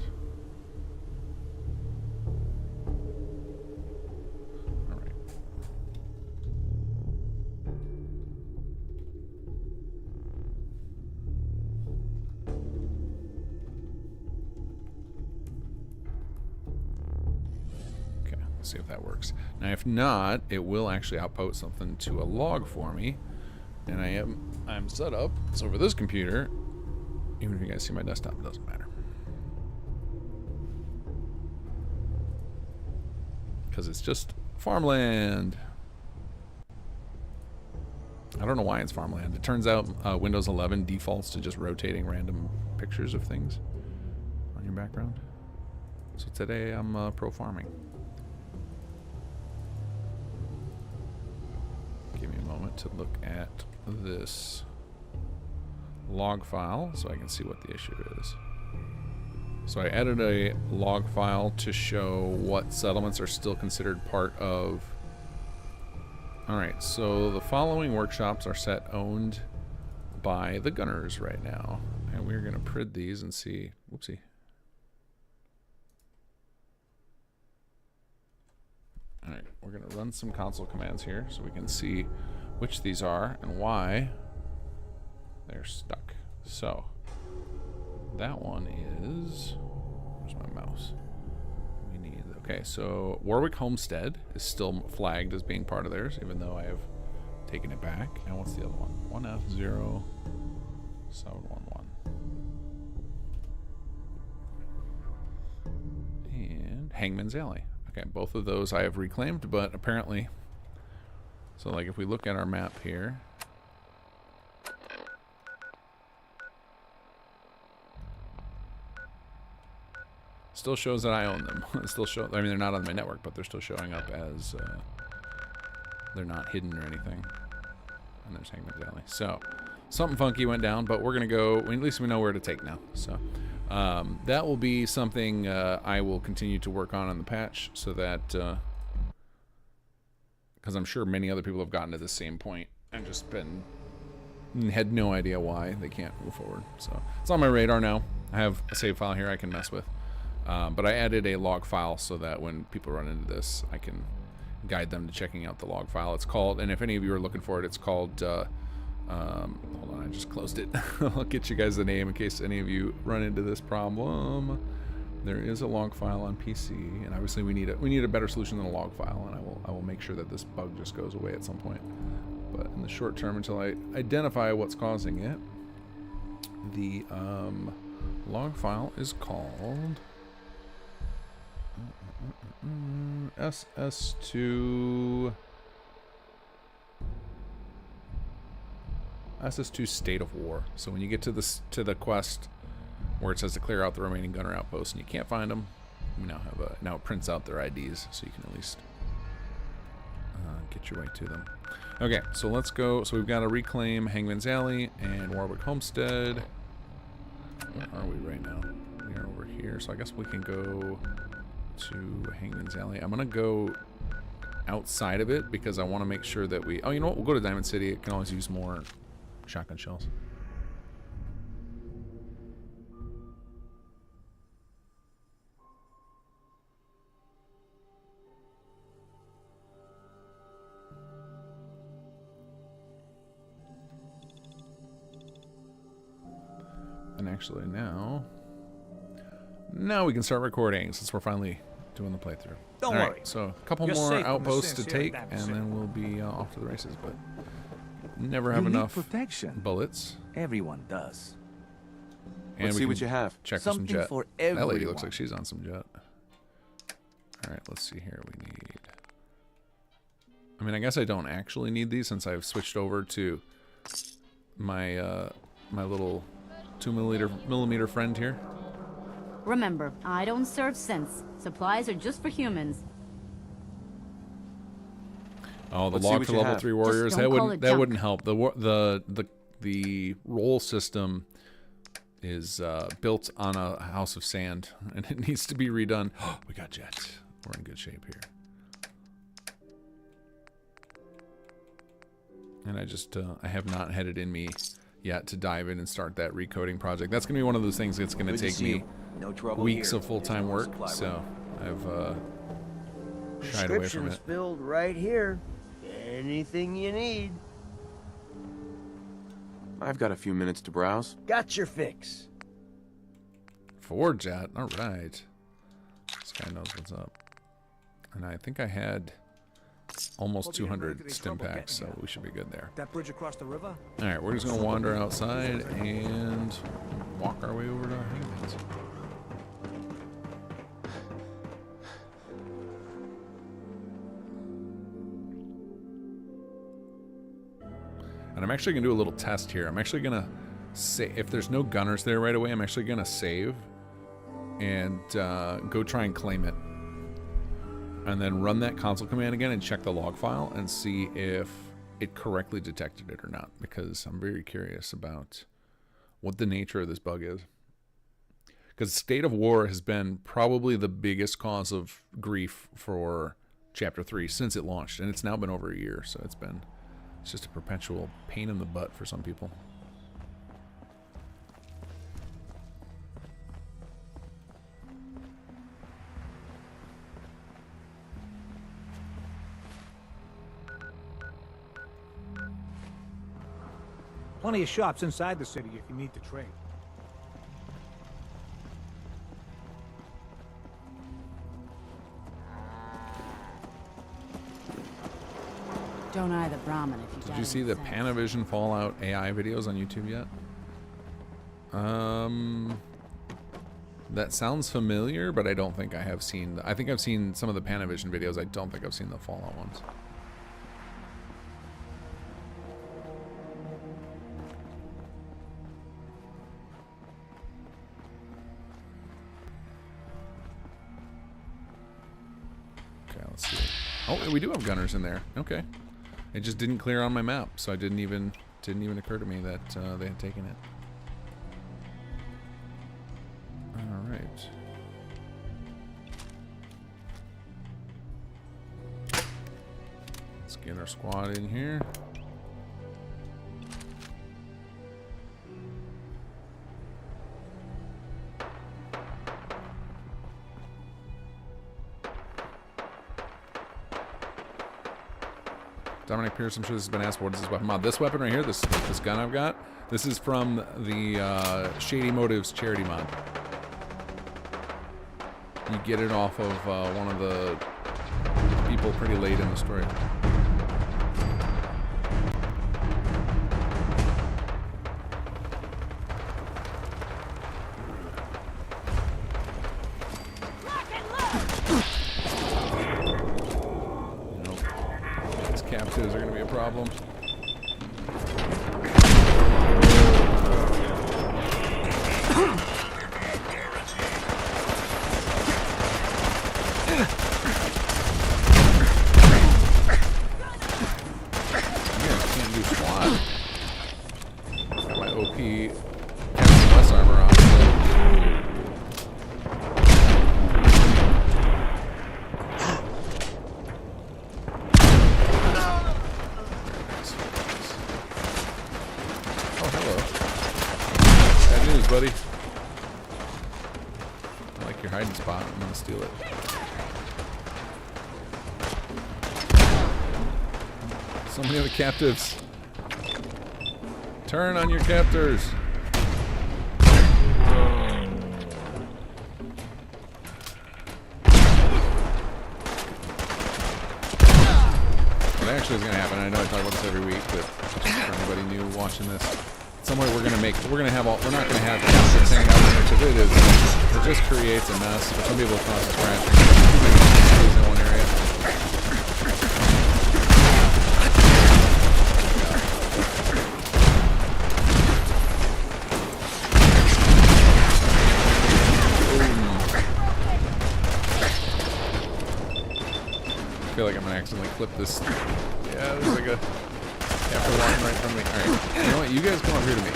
See if that works. Now if not, it will actually output something to a log for me. And I'm set up. It's over this computer. Even if you guys see my desktop, it doesn't matter. Because it's just farmland. I don't know why it's farmland. It turns out Windows 11 defaults to just rotating random pictures of things on your background. So today I'm pro farming. Give me a moment to look at this log file so I can see what the issue is. So I added a log file to show what settlements are still considered part of. Alright, so the following workshops are set owned by the Gunners right now. And we're going to prid these and see. Whoopsie. Alright, we're going to run some console commands here so we can see which these are and why they're stuck. So, that one is... Where's my mouse? We need the Okay, so Warwick Homestead is still flagged as being part of theirs, even though I have taken it back. And what's the other one? 1F0711. And Hangman's Alley. Okay, both of those I have reclaimed, but apparently... So, like, if we look at our map here... Still shows that I own them. It still show. I mean, they're not on my network, but they're still showing up as they're not hidden or anything. And there's Hangman's Alley. So something funky went down, but we're gonna go. At least we know where to take now. So that will be something I will continue to work on the patch, so that because I'm sure many other people have gotten to the same point and just had no idea why they can't move forward. So it's on my radar now. I have a save file here I can mess with. But I added a log file so that when people run into this, I can guide them to checking out the log file. It's called, and if any of you are looking for it, it's called, hold on, I just closed it. I'll get you guys the name in case any of you run into this problem. There is a log file on PC, and obviously we need a better solution than a log file, and I will make sure that this bug just goes away at some point. But in the short term, until I identify what's causing it, the log file is called SS2 State of War. So when you get to the quest where it says to clear out the remaining gunner outposts and you can't find them, we now have now it prints out their IDs so you can at least get your way to them. Okay, so let's go. So we've got to reclaim Hangman's Alley and Warwick Homestead. Where are we right now? We are over here, so I guess we can go to Hangman's Alley. I'm gonna go outside of it because I want to make sure that we... Oh, you know what? We'll go to Diamond City. It can always use more shotgun shells. And actually now we can start recording since we're finally doing the playthrough. Don't All right, worry. so a couple You're more safe from the outposts to sins here take, at and Diamond then we'll be off to the races. But never have You need enough protection. bullets. Everyone does. And Let's we see can what you have. check for Something some jet. for That lady everyone. looks like she's on some jet. All right, let's see here. We need... I mean, I guess I don't actually need these since I've switched over to my my little 2mm friend here. Remember, I don't serve sense. Supplies are just for humans. Oh, the Let's see log what for you level have. 3 warriors. don't call it junk. Wouldn't help. The roll system is built on a house of sand, and it needs to be redone. We got jet. We're in good shape here. And I just I have not had it in me yet to dive in and start that recoding project. That's gonna be one of those things that's gonna Good to take see me you. No trouble weeks here. of full-time There's no work. supply So I've shied away from it. Built right here. Anything you need. I've got a few minutes to browse. Got your fix. 4 jet. All right. This guy knows what's up. And I think I had almost 200 stim packs, so we should be good there. That bridge across the river? All right, we're just gonna wander outside and walk our way over to Hangman's. And I'm actually gonna do a little test here. I'm actually gonna say, if there's no gunners there right away, I'm actually gonna save and go try and claim it. And then run that console command again and check the log file and see if it correctly detected it or not, because I'm very curious about what the nature of this bug is. Because State of War has been probably the biggest cause of grief for Chapter 3 since it launched, and it's now been over a year, so it's just a perpetual pain in the butt for some people. Plenty of shops inside the city if you need to trade. Don't eye the Brahmin if you Did got you see any the sense. Panavision Fallout AI videos on YouTube yet? That sounds familiar, but I don't think I have seen. I think I've seen some of the Panavision videos. I don't think I've seen the Fallout ones. Okay, let's see. Oh, we do have gunners in there. Okay, it just didn't clear on my map, so I didn't even occur to me that they had taken it. All right. Let's get our squad in here. Dominic Pierce, I'm sure this has been asked. What is this weapon mod? This weapon right here, this gun I've got, this is from the Shady Motives charity mod. You get it off of one of the people pretty late in the story. Captives are going to be a problem. Can't do squat. Got my OP Captain West armor on. Buddy, I like your hiding spot. I'm gonna steal it. So many of the captives. Turn on your captors. What actually is gonna happen? I know I talk about this every week, but just for anybody new watching this. Somewhere we're not gonna have captives hanging out in there because it just creates a mess. For some people it's not scratching. In one area. I feel like I'm gonna accidentally clip this. Yeah, there's like a captain walking right from me. Alright. You know what? You guys come over here to me.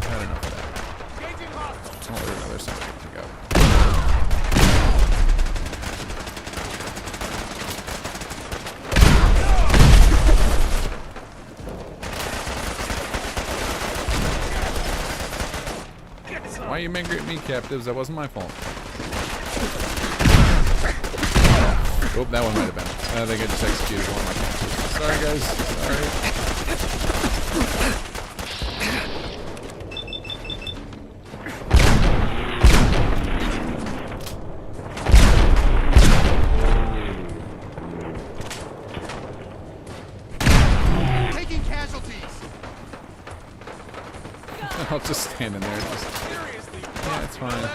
Not enough of that. Oh, there's another something to go. Why are you angry at me, captives? That wasn't my fault. Oh, that one might have been. I think I just executed one of my captives. Sorry, guys. Sorry. Taking casualties. I'll just stand in there. Yeah, it's fine.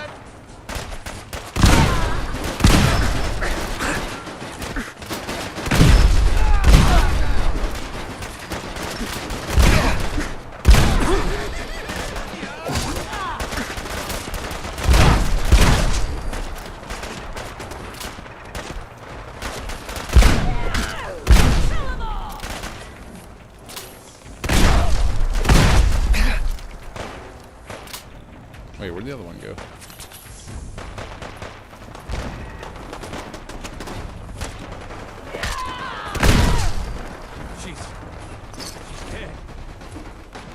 Wait, where'd the other one go? She's dead.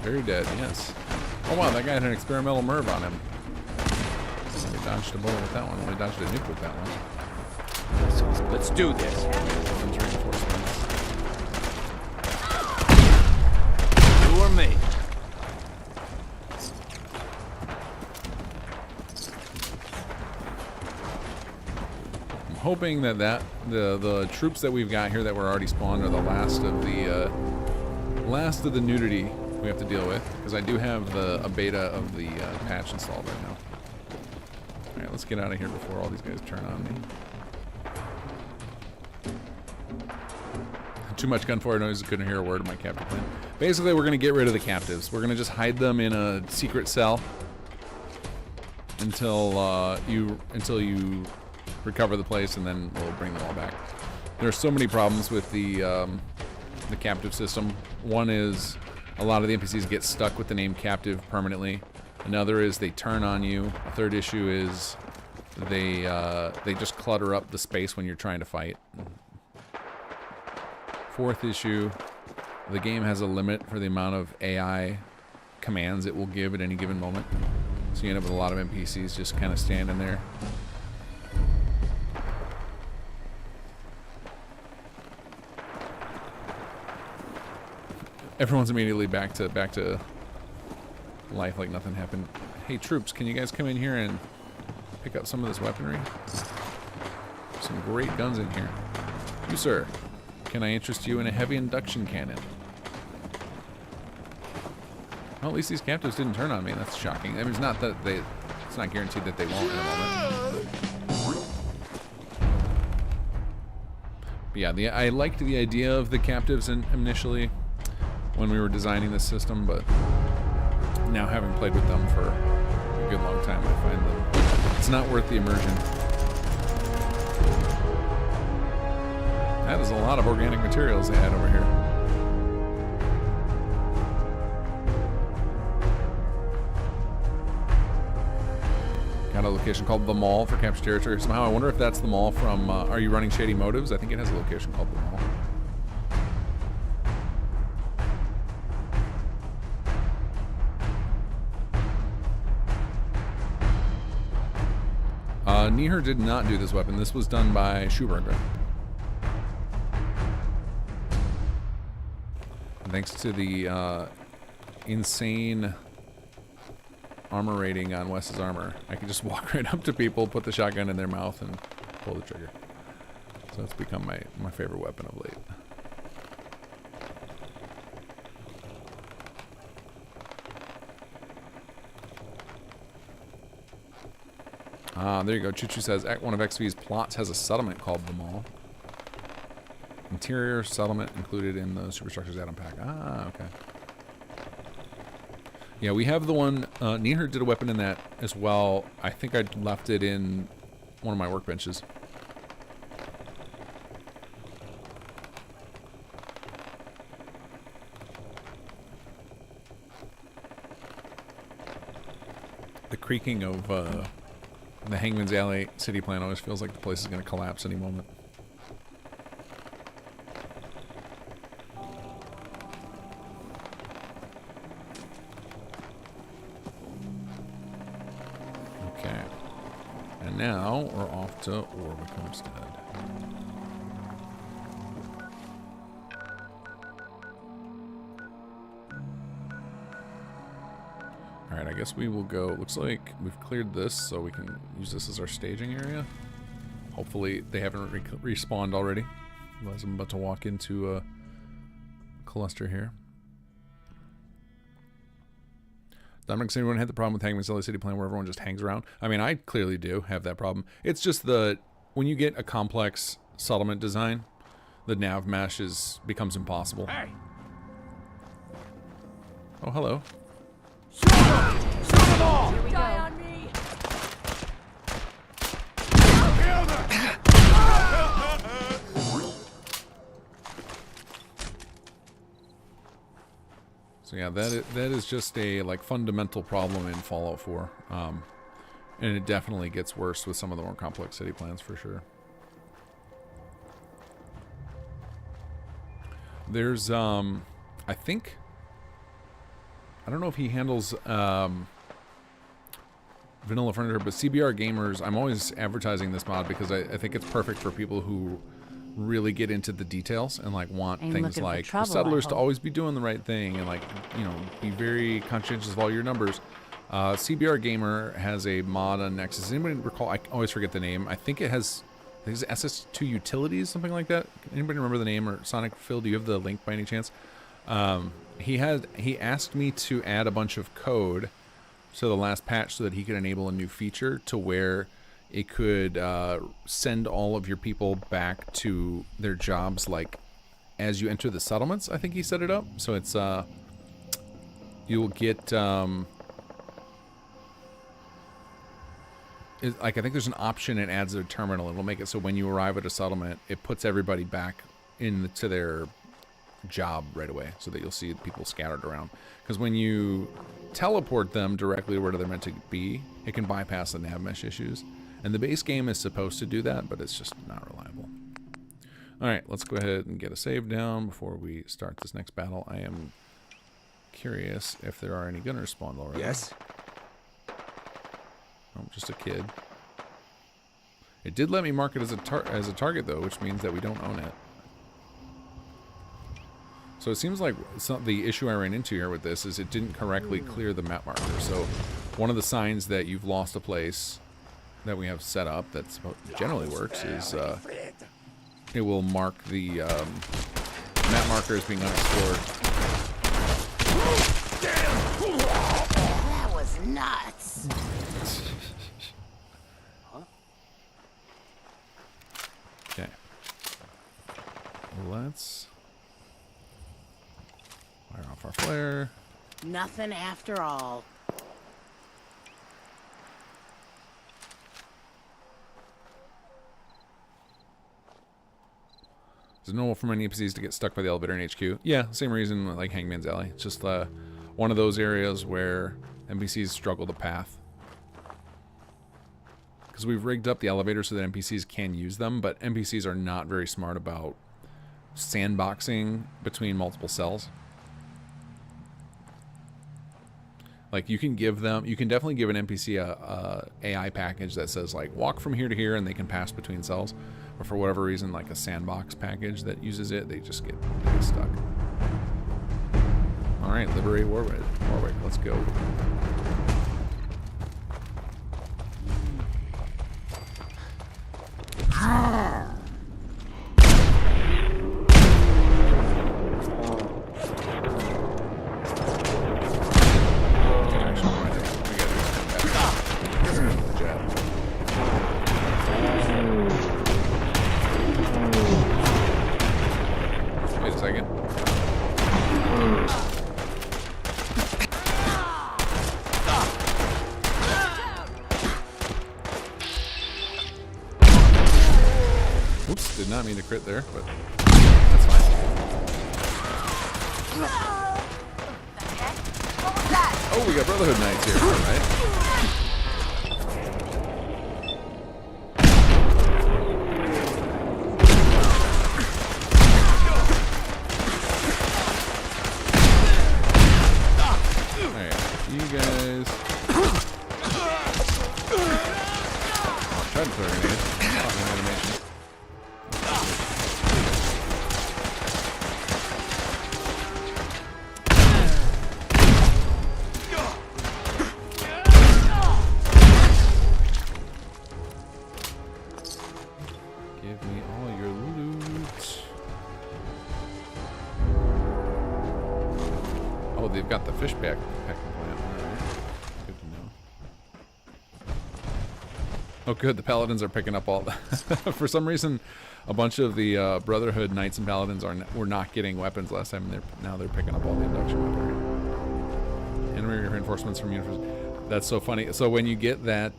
Very dead, yes. Oh wow, that guy had an experimental MIRV on him. We dodged a bullet with that one. We dodged a nuke with that one. Let's do this. Reinforcements. You or me? hoping that the troops that we've got here that were already spawned are the last of the nudity we have to deal with, because I do have a beta of the patch installed right now. All right, let's get out of here before all these guys turn on me. Too much gunfire noise, couldn't hear a word of my captive plan. Basically, we're gonna get rid of the captives. We're gonna just hide them in a secret cell until you recover the place, and then we'll bring them all back. There are so many problems with the captive system. One is a lot of the NPCs get stuck with the name captive permanently. Another is they turn on you. A third issue is they just clutter up the space when you're trying to fight. Fourth issue, the game has a limit for the amount of AI commands it will give at any given moment. So you end up with a lot of NPCs just kind of standing there. Everyone's immediately back to life like nothing happened. Hey troops, can you guys come in here and pick up some of this weaponry? Some great guns in here. You sir, can I interest you in a heavy induction cannon? Well, at least these captives didn't turn on me. That's shocking. I mean, it's not guaranteed that they won't in a moment. But yeah, I liked the idea of the captives initially when we were designing this system, but now having played with them for a good long time, I find them it's not worth the immersion. That is a lot of organic materials they had over here. Got a location called The Mall for capture territory. Somehow I wonder if that's the mall from Are You Running Shady Motives? I think it has a location called The Mall. Niher did not do this weapon. This was done by Schuberger. Thanks to the insane armor rating on Wes's armor, I can just walk right up to people, put the shotgun in their mouth, and pull the trigger. So it's become my favorite weapon of late. There you go. Choo-Choo says, Act 1 of XV's plots has a settlement called The Mall. Interior settlement included in the Superstructures add-on pack. Ah, okay. Yeah, we have the one, Niher did a weapon in that as well. I think I left it in one of my workbenches. The creaking of the Hangman's Alley city plan always feels like the place is going to collapse any moment. Okay. And now we're off to Warwick Homestead. Alright, I guess we will go. Looks like we've cleared this, so we can use this as our staging area. Hopefully they haven't respawned already. Otherwise I'm about to walk into a cluster here. Dominic said anyone had the problem with Hangman's Alley City Plan where everyone just hangs around? I mean, I clearly do have that problem. It's just when you get a complex settlement design, the nav mesh becomes impossible. Hey. Oh, hello. Shoot them all! Here we go. On me. So yeah, that is just a fundamental problem in Fallout 4, and it definitely gets worse with some of the more complex city plans for sure. There's I think, I don't know if he handles vanilla furniture, but CBR Gamers, I'm always advertising this mod because I think it's perfect for people who really get into the details and want things like the settlers to always be doing the right thing and be very conscientious of all your numbers. CBR Gamer has a mod on Nexus. Does anybody recall? I always forget the name. I think it has These SS2 Utilities, something like that. Anybody remember the name? Or Sonic Phil, do you have the link by any chance? He asked me to add a bunch of code to the last patch so that he could enable a new feature to where it could send all of your people back to their jobs like as you enter the settlements. I think he set it up. So it's you'll get like I think there's an option it adds a terminal. It'll make it so when you arrive at a settlement, it puts everybody back into their job right away, so that you'll see people scattered around. Because when you teleport them directly where they're meant to be, it can bypass the nav mesh issues. And the base game is supposed to do that, but it's just not reliable. All right, let's go ahead and get a save down before we start this next battle. I am curious if there are any gunners spawned already. Yes. Oh, just a kid. It did let me mark it as a target though, which means that we don't own it. So it seems like the issue I ran into here with this is it didn't correctly clear the map marker. So one of the signs that you've lost a place that we have set up that generally works is it will mark the map marker as being unexplored. That was nuts. Okay. Let's fire off our flare. Nothing after all. Is it normal for many NPCs to get stuck by the elevator in HQ? Yeah, same reason like Hangman's Alley. It's just one of those areas where NPCs struggle to path. Because we've rigged up the elevator so that NPCs can use them, but NPCs are not very smart about sandboxing between multiple cells. Like you can definitely give an NPC a AI package that says like walk from here to here and they can pass between cells. But for whatever reason, like a sandbox package that uses it, they just get stuck. All right, liberate Warwick. Let's go. Did not mean to crit there, but that's fine. Oh, we got Brotherhood Knights here, alright. Alright, you guys. Oh, tried to throw a grenade. Oh, animation. They've got the fish packing plant. Alright. Good to know. Oh good, the paladins are picking up all the for some reason a bunch of the Brotherhood Knights and Paladins were not getting weapons last time, and now they're picking up all the induction weaponry. And reinforcements from uniforms. That's so funny. So when you get that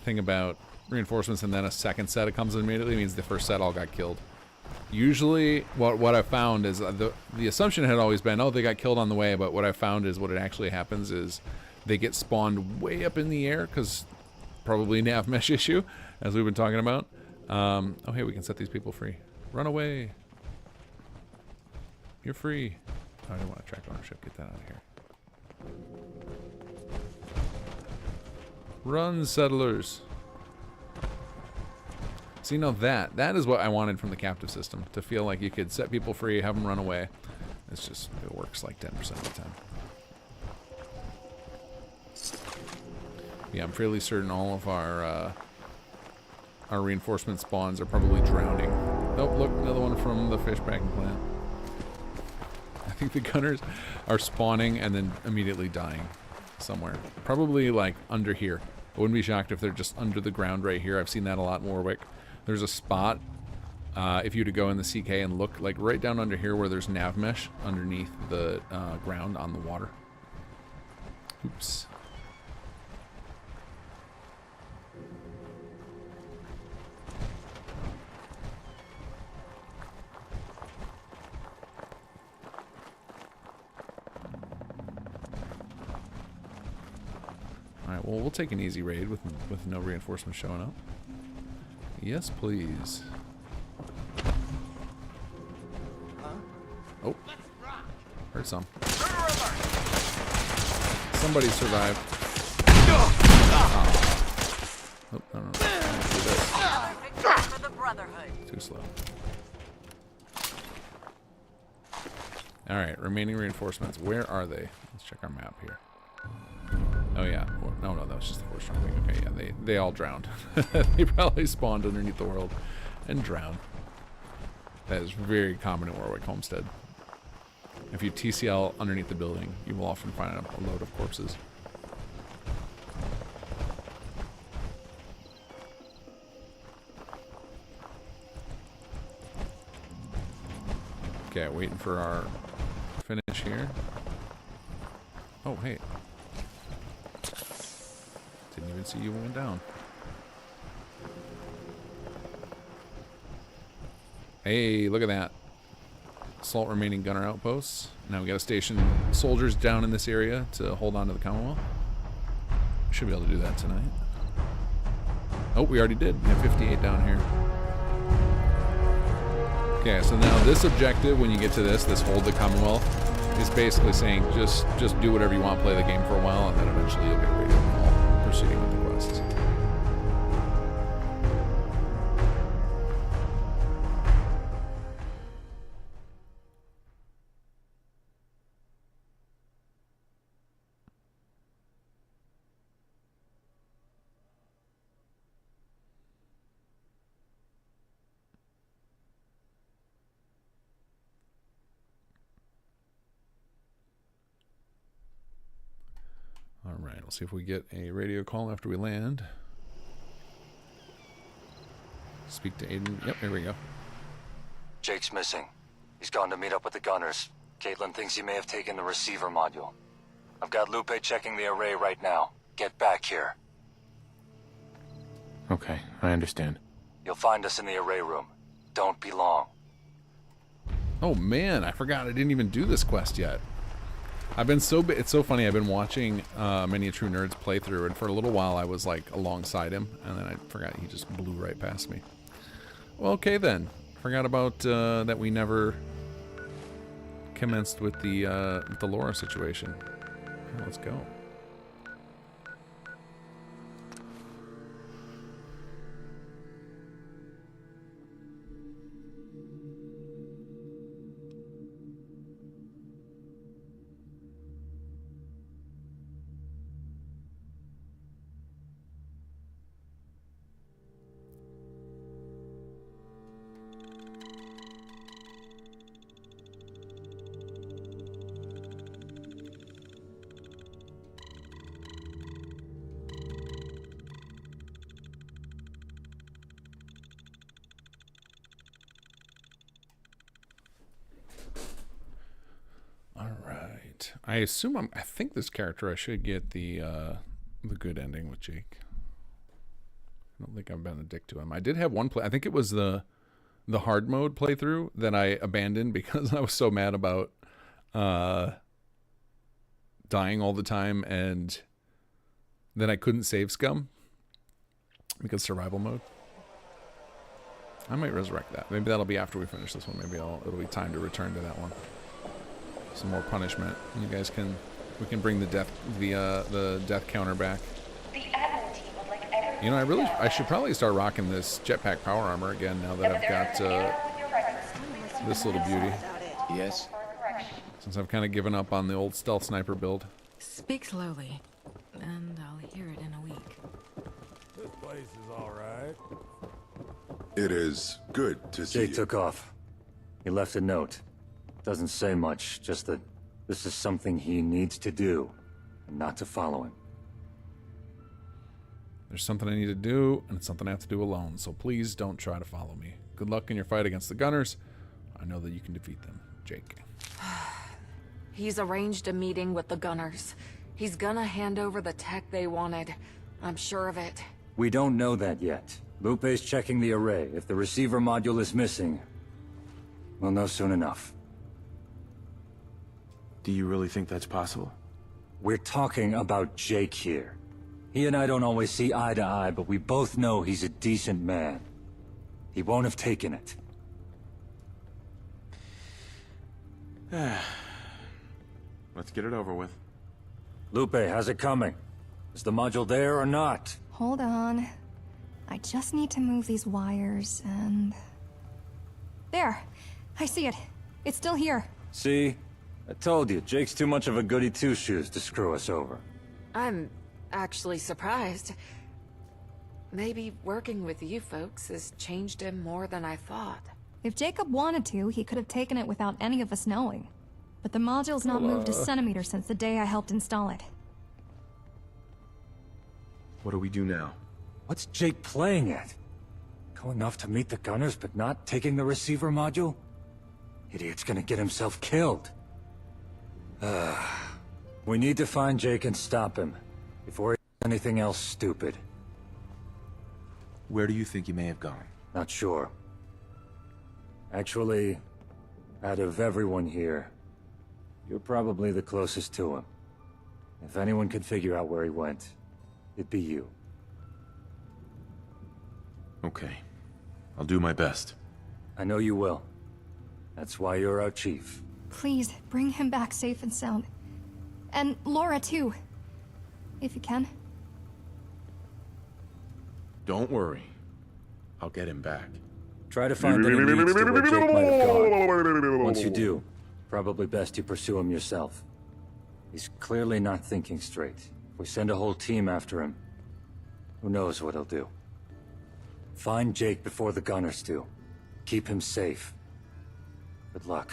thing about reinforcements and then a second set it comes immediately, it means the first set all got killed. Usually, what I found is the assumption had always been, oh, they got killed on the way, but what I found is what it actually happens is they get spawned way up in the air, because probably nav mesh issue, as we've been talking about. Oh, hey, we can set these people free. Run away. You're free. Oh, I don't want to track ownership. Get that out of here. Run, settlers. See, now that is what I wanted from the captive system, to feel like you could set people free, have them run away. It's just, it works like 10% of the time. Yeah, I'm fairly certain all of our our reinforcement spawns are probably drowning. Oh, look, another one from the fish packing plant. I think the gunners are spawning and then immediately dying somewhere. Probably like under here. I wouldn't be shocked if they're just under the ground right here. I've seen that a lot in Warwick. There's a spot, if you were to go in the CK and look, like right down under here where there's nav mesh underneath the ground on the water. Oops. Alright, well, we'll take an easy raid with no reinforcements showing up. Yes, please. Oh. Heard some. Somebody survived. Oh, no, no, no. Too slow. Alright, remaining reinforcements. Where are they? Let's check our map here. Oh yeah. No, that was just the force strong thing. Okay, yeah, they all drowned. They probably spawned underneath the world and drowned. That is very common in Warwick Homestead. If you TCL underneath the building, you will often find a load of corpses. Okay, waiting for our finish here. Oh, hey. Didn't even see you went down. Hey, look at that. Assault remaining gunner outposts. Now we gotta station soldiers down in this area to hold on to the Commonwealth. Should be able to do that tonight. Oh, we already did. We have 58 down here. Okay, so now this objective, when you get to this hold the Commonwealth, is basically saying just do whatever you want, play the game for a while, and then eventually you'll get a radio call proceeding with the quests. Alright, we'll see if we get a radio call after we land. Speak to Aiden. Yep, here we go. Jake's missing. He's gone to meet up with the gunners. Caitlin thinks he may have taken the receiver module. I've got Lupe checking the array right now. Get back here. Okay, I understand. You'll find us in the array room. Don't be long. Oh man, I forgot I didn't even do this quest yet. I've been it's so funny. I've been watching Many a True Nerd's playthrough, and for a little while I was like alongside him, and then I forgot he just blew right past me. Well, okay then. Forgot about that we never commenced with the Laura situation. Well, let's go. I assume I think this character I should get the good ending with Jake. I don't think I've been a dick to him. I did have one play. I think it was the hard mode playthrough that I abandoned because I was so mad about dying all the time, and then I couldn't save scum because survival mode. I might resurrect that. Maybe that'll be after we finish this one. Maybe it'll be time to return to that one. Some more punishment. We can bring the death counter back. You know, I should probably start rocking this jetpack power armor again now that I've got this little beauty. Yes. Since I've kind of given up on the old stealth sniper build. Speak slowly, and I'll hear it in a week. This place is all right. It is good to see Jake you. took off. He left a note. Doesn't say much, just that this is something he needs to do, and not to follow him. There's something I need to do, and it's something I have to do alone, so please don't try to follow me. Good luck in your fight against the Gunners. I know that you can defeat them, Jake. He's arranged a meeting with the Gunners. He's gonna hand over the tech they wanted. I'm sure of it. We don't know that yet. Lupe's checking the array. If the receiver module is missing, we'll know soon enough. Do you really think that's possible? We're talking about Jake here. He and I don't always see eye to eye, but we both know he's a decent man. He won't have taken it. Let's get it over with. Lupe, how's it coming? Is the module there or not? Hold on. I just need to move these wires and... There! I see it. It's still here. See? I told you, Jake's too much of a goody two-shoes to screw us over. I'm actually surprised. Maybe working with you folks has changed him more than I thought. If Jacob wanted to, he could have taken it without any of us knowing. But the module's not moved a centimeter since the day I helped install it. What do we do now? What's Jake playing at? Going off to meet the Gunners, but not taking the receiver module? Idiot's gonna get himself killed. We need to find Jake and stop him, before he does anything else stupid. Where do you think he may have gone? Not sure. Actually, out of everyone here, you're probably the closest to him. If anyone could figure out where he went, it'd be you. Okay. I'll do my best. I know you will. That's why you're our chief. Please, bring him back safe and sound. And Laura, too. If you can. Don't worry. I'll get him back. Try to find any leads to where Jake might have gone. Once you do, probably best you pursue him yourself. He's clearly not thinking straight. If we send a whole team after him, who knows what he'll do. Find Jake before the Gunners do. Keep him safe. Good luck.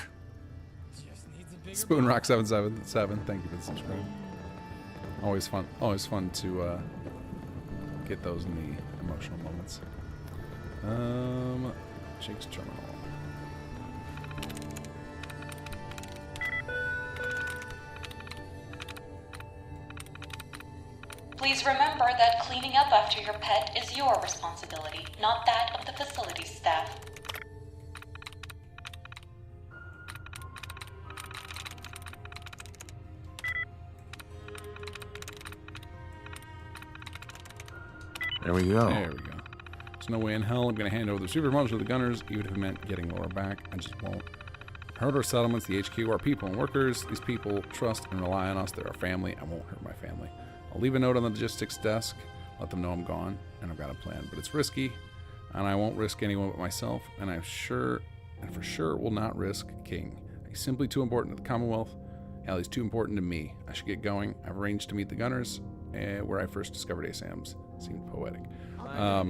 Spoonrock777, thank you for the subscribe. Always fun to get those in the emotional moments. Jake's terminal. Please remember that cleaning up after your pet is your responsibility, not that of the facilities staff. There we go. There we go. There's no way in hell I'm going to hand over the super module to the Gunners, even if it meant getting Laura back. I just won't. Hurt our settlements, the HQ, our people and workers. These people trust and rely on us. They're our family. I won't hurt my family. I'll leave a note on the logistics desk, let them know I'm gone, and I've got a plan. But it's risky, and I won't risk anyone but myself, and for sure will not risk King. He's simply too important to the Commonwealth. Hell, he's too important to me. I should get going. I've arranged to meet the Gunners, where I first discovered ASAMs. Seemed poetic. I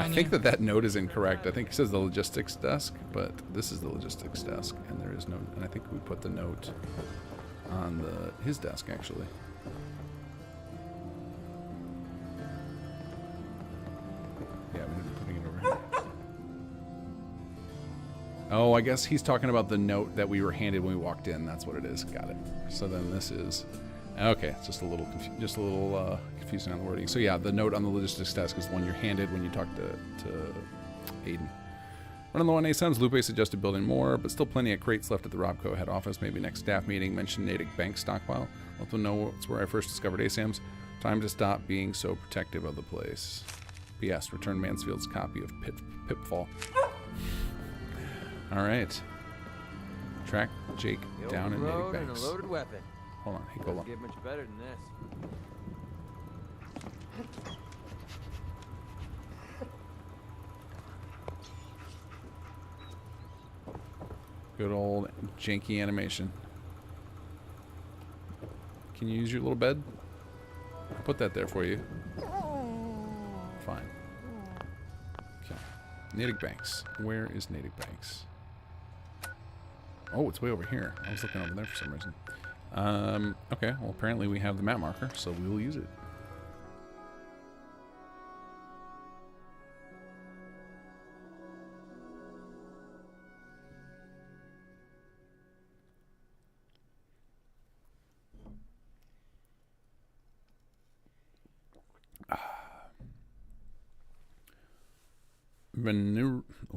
think that note is incorrect. I think it says the logistics desk, but this is the logistics desk, and there is no. And I think we put the note on his desk actually. Yeah, we need to putting it over here. Oh, I guess he's talking about the note that we were handed when we walked in. That's what it is. Got it. So then this is. Okay, it's just a little confusing on the wording. So yeah, the note on the logistics desk is the one you're handed when you talk to Aiden. Running low on ASAMs, Lupe suggested building more, but still plenty of crates left at the Robco head office. Maybe next staff meeting, mention Natick Bank stockpile. Let them know it's where I first discovered ASAMs. Time to stop being so protective of the place. P.S. Return Mansfield's copy of Pitfall. All right. Track Jake down in Natick Banks. And a loaded weapon. Hold on, hey, go on. Get much better than this. Good old janky animation. Can you use your little bed? I'll put that there for you. Fine. Okay. Natick Banks. Where is Natick Banks? Oh, it's way over here. I was looking over there for some reason. Okay, well, apparently we have the map marker, so we will use it.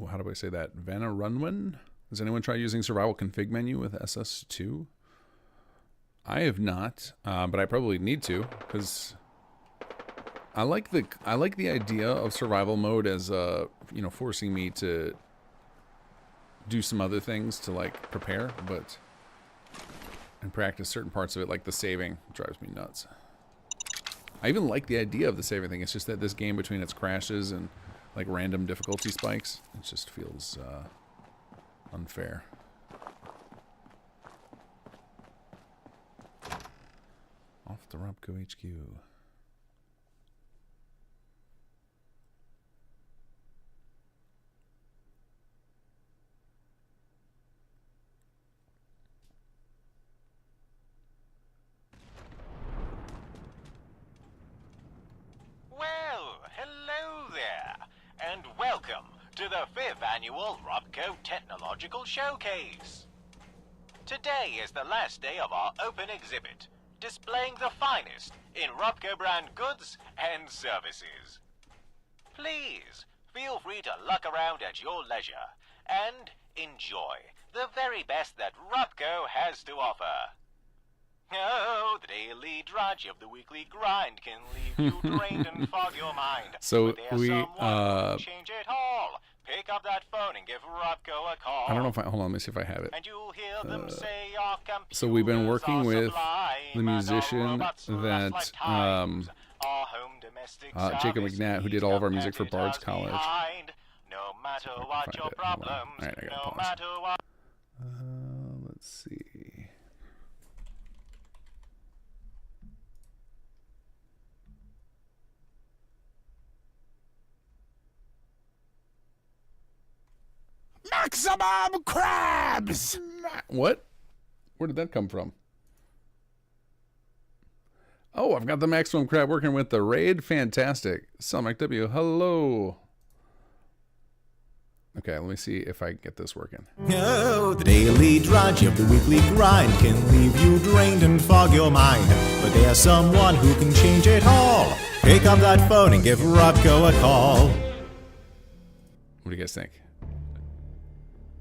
How do I say that? Vanarunwan? Has anyone tried using survival config menu with SS2? I have not, but I probably need to, because I like the idea of survival mode as you know, forcing me to do some other things to like prepare, but and practice certain parts of it, like the saving drives me nuts. I even like the idea of the saving thing. It's just that this game, between its crashes and like random difficulty spikes, it just feels unfair. Off the Robco HQ. Well, hello there, and welcome to the 5th annual Robco Technological Showcase. Today is the last day of our open exhibit, displaying the finest in Robco brand goods and services. Please feel free to look around at your leisure and enjoy the very best that Robco has to offer. Oh, the daily drudge of the weekly grind can leave you drained and fog your mind. So but there's we someone who can change it all. Pick up that phone and give Robco a call. I don't know if I hold on, let me see if I have it. And you'll hear them say your So we've been working with the sublime, musician and our robots that rust like times. Our home domestic Jacob service McNatt, who did leaves all of our no music for Bard's competitors College. behind. No matter what your problems, Alright, I gotta no pause. matter what. Let's see. Maximum crabs! What? Where did that come from? Oh, I've got the maximum crab working with the raid. Fantastic. Sonic W, hello. Okay, let me see if I can get this working. Oh, the daily drudge of the weekly grind can leave you drained and fog your mind. But there's someone who can change it all. Pick up that phone and give Robco a call. What do you guys think?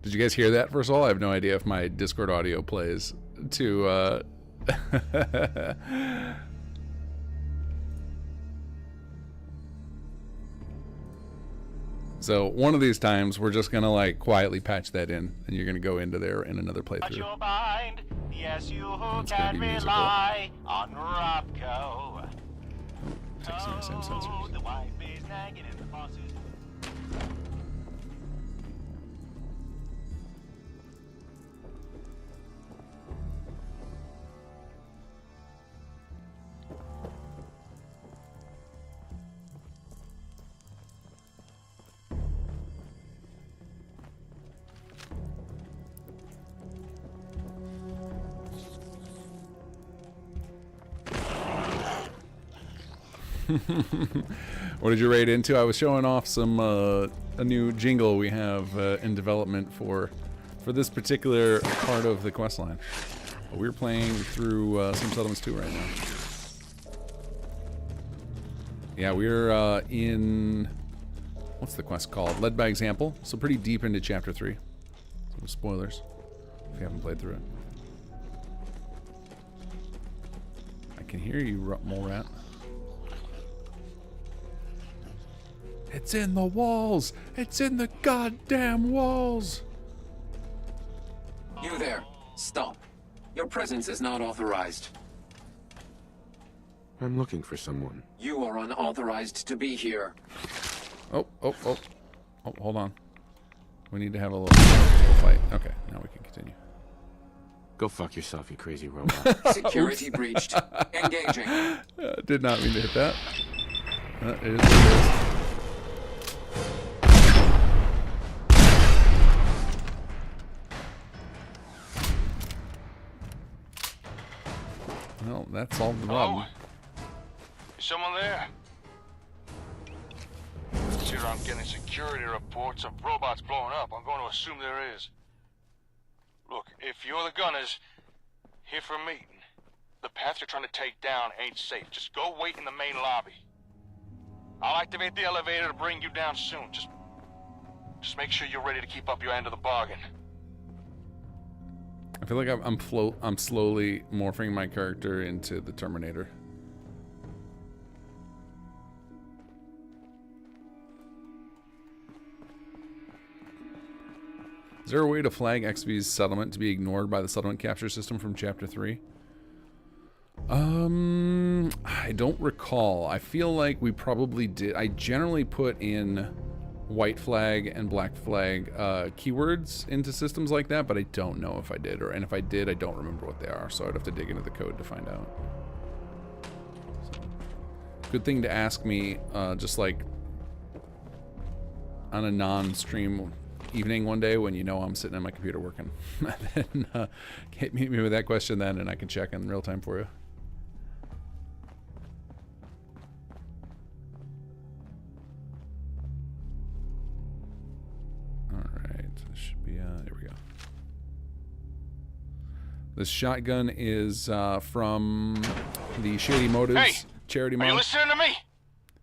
Did you guys hear that? First of all, I have no idea if my Discord audio plays to So one of these times we're just gonna like quietly patch that in, and you're gonna go into there in another playthrough. Your mind. Yes, you It's can gonna be musical. rely on Robco. Texting the same sensors. The wife is nagging and the boss is... What did you raid into? I was showing off some a new jingle we have in development for this particular part of the quest line. We're playing through some settlements 2 right now. Yeah, we're in, what's the quest called? Led by Example. So pretty deep into chapter 3. Some spoilers if you haven't played through it. I can hear you, mole rat. It's in the walls! It's in the goddamn walls! You there. Stop. Your presence is not authorized. I'm looking for someone. You are unauthorized to be here. Oh, hold on. We need to have a little fight. Okay, now we can continue. Go fuck yourself, you crazy robot. Security breached. Engaging. Did not mean to hit that. It is what it is. Well, that solved the problem. Is someone there? Here I'm getting security reports of robots blowing up. I'm going to assume there is. Look, if you're the gunners, here for a meeting. The path you're trying to take down ain't safe. Just go wait in the main lobby. I'll activate the elevator to bring you down soon. Just make sure you're ready to keep up your end of the bargain. I feel like I'm slowly morphing my character into the Terminator. Is there a way to flag XV's settlement to be ignored by the settlement capture system from Chapter 3? I don't recall. I feel like we probably did. I generally put in white flag and black flag keywords into systems like that, but I don't know if I did, and if I did, I don't remember what they are, so I'd have to dig into the code to find out. So, good thing to ask me, just like on a non-stream evening one day when you know I'm sitting at my computer working. Then meet me with that question then, and I can check in real time for you. There we go. This shotgun is from the Shady Motives charity mod. Are you listening to me?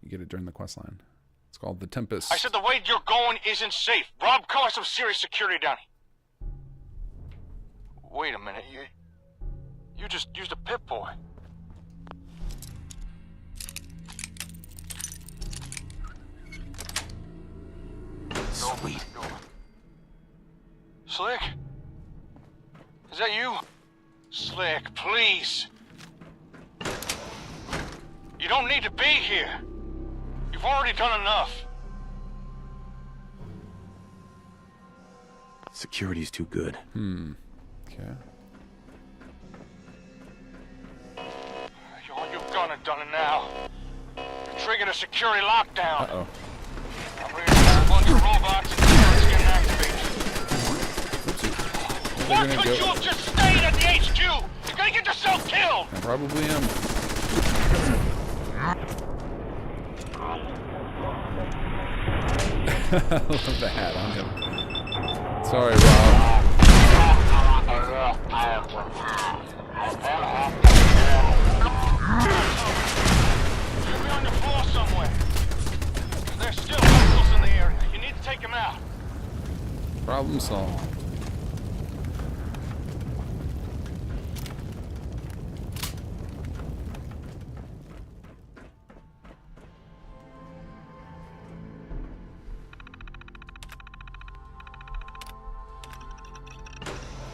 You get it during the quest line. It's called The Tempest. I said the way you're going isn't safe. Rob caused some serious security down here. Wait a minute. You just used a Pip-Boy. Sweet. Slick? Is that you? Slick, please. You don't need to be here. You've already done enough. Security's too good. Okay. You've done it now. You triggered a security lockdown. Uh-oh. I'm bringing a bunch of robots and it's getting activated. Why could you have just stayed at the HQ? You're gonna get yourself killed! I probably am. I love the hat on him. Sorry, Rob. Should be on the floor somewhere. There's still hostiles in the area. You need to take them out. Problem solved.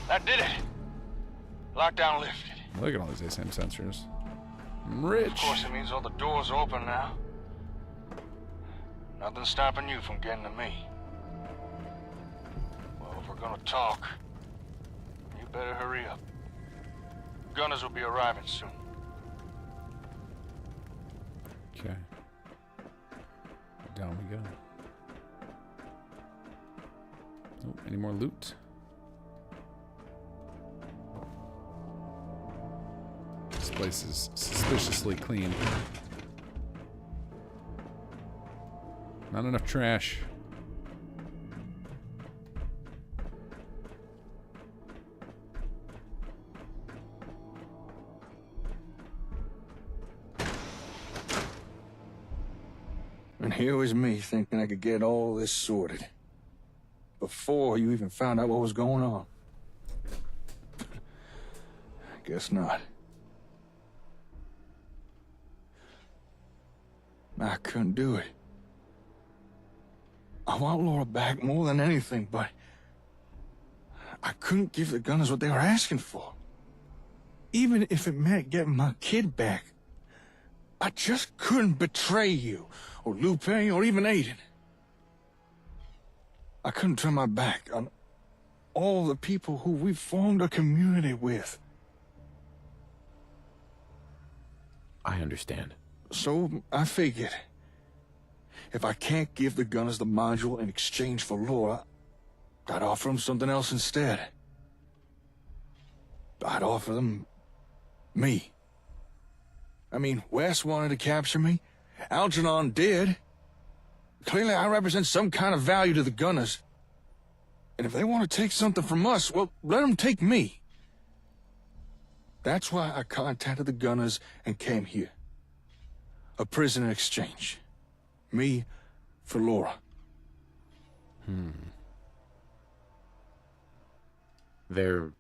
That did it. Lockdown lifted. Look at all these ASAM sensors. I'm rich. Of course, it means all the doors are open now. Nothing's stopping you from getting to me. Well, if we're gonna talk, you better hurry up. Gunners will be arriving soon. Okay. Down we go. Oh, any more loot? This place is suspiciously clean. Not enough trash. And here was me thinking I could get all this sorted before you even found out what was going on. Guess not. I couldn't do it. I want Laura back more than anything, but I couldn't give the Gunners what they were asking for. Even if it meant getting my kid back. I just couldn't betray you, or Lupe, or even Aiden. I couldn't turn my back on all the people who we formed a community with. I understand. So I figured, if I can't give the Gunners the module in exchange for Laura, I'd offer them something else instead. I'd offer them me. I mean, Wes wanted to capture me. Algernon did. Clearly, I represent some kind of value to the Gunners. And if they want to take something from us, well, let them take me. That's why I contacted the Gunners and came here. A prisoner exchange. Me for Laura. They're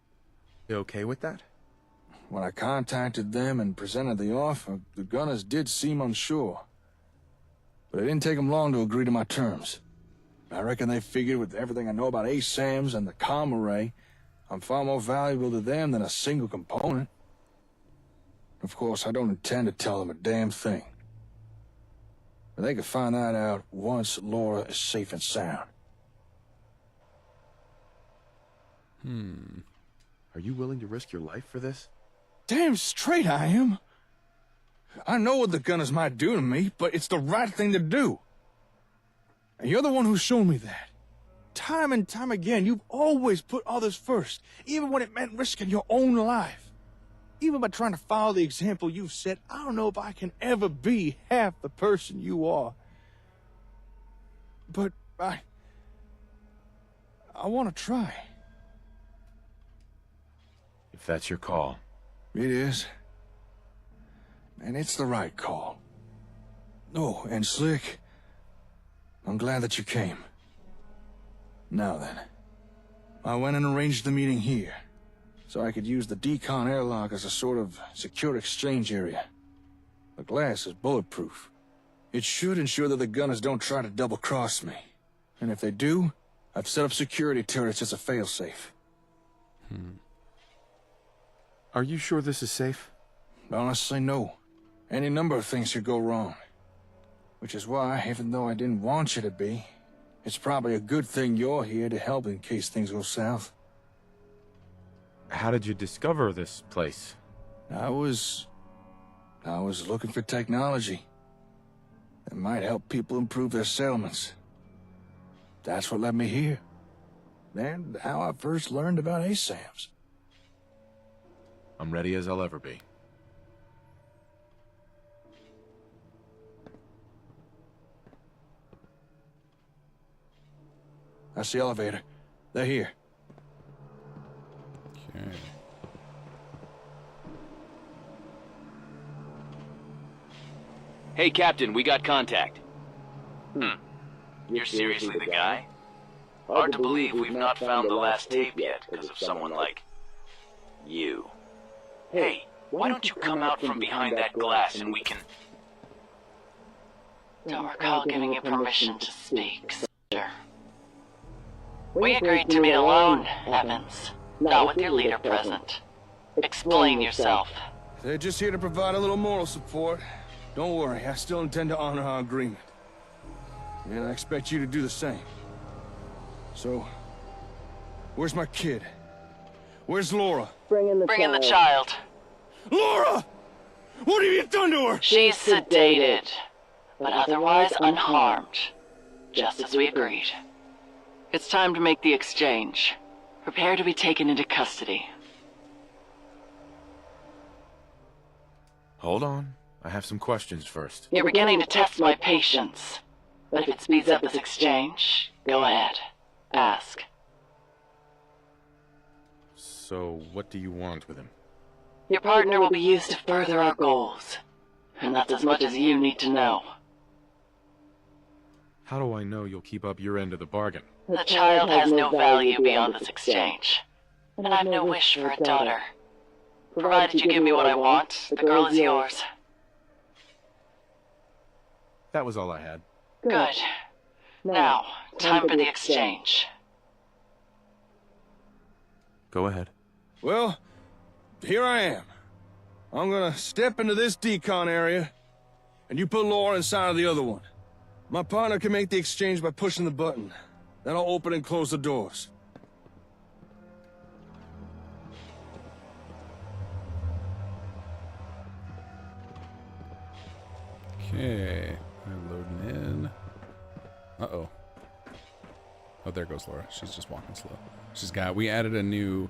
okay with that? When I contacted them and presented the offer, the Gunners did seem unsure. But it didn't take them long to agree to my terms. I reckon they figured with everything I know about ASAMs and the comm array, I'm far more valuable to them than a single component. Of course, I don't intend to tell them a damn thing. But they can find that out once Laura is safe and sound. Are you willing to risk your life for this? Damn straight I am. I know what the Gunners might do to me, but it's the right thing to do. And you're the one who's shown me that. Time and time again, you've always put others first, even when it meant risking your own life. Even by trying to follow the example you've set, I don't know if I can ever be half the person you are. But I want to try. If that's your call. It is. And it's the right call. Oh, and Slick, I'm glad that you came. Now then, I went and arranged the meeting here, so I could use the decon airlock as a sort of secure exchange area. The glass is bulletproof. It should ensure that the Gunners don't try to double-cross me. And if they do, I've set up security turrets as a failsafe. Are you sure this is safe? Honestly, no. Any number of things could go wrong. Which is why, even though I didn't want you to be, it's probably a good thing you're here to help in case things go south. How did you discover this place? I was looking for technology that might help people improve their settlements. That's what led me here. And how I first learned about ASAMs. I'm ready as I'll ever be. That's the elevator. They're here. Okay. Hey, Captain, we got contact. You're seriously the guy? Hard to believe we've not found the last tape yet because of someone like you. Hey, why don't you come out from behind that glass and we can... Don't recall giving you permission to speak, sir. We agreed to meet alone, Evans, not with your leader present. Explain yourself. They're just here to provide a little moral support. Don't worry, I still intend to honor our agreement. And I expect you to do the same. So, where's my kid? Where's Laura? Bring in the child. Laura! What have you done to her? She's sedated, but otherwise unharmed, just as we agreed. It's time to make the exchange. Prepare to be taken into custody. Hold on. I have some questions first. You're beginning to test my patience. But if it speeds up this exchange, go ahead. Ask. So, what do you want with him? Your partner will be used to further our goals. And that's as much as you need to know. How do I know you'll keep up your end of the bargain? The child has no value beyond this exchange. And I have no wish for a daughter. Provided you give me what I want, the girl is yours. That was all I had. Good. Now, time for the exchange. Go ahead. Well, here I am. I'm gonna step into this decon area, and you put Laura inside of the other one. My partner can make the exchange by pushing the button. Then I'll open and close the doors. Okay. I'm loading in. Uh-oh. Oh, there goes Laura. She's just walking slow. We added a new,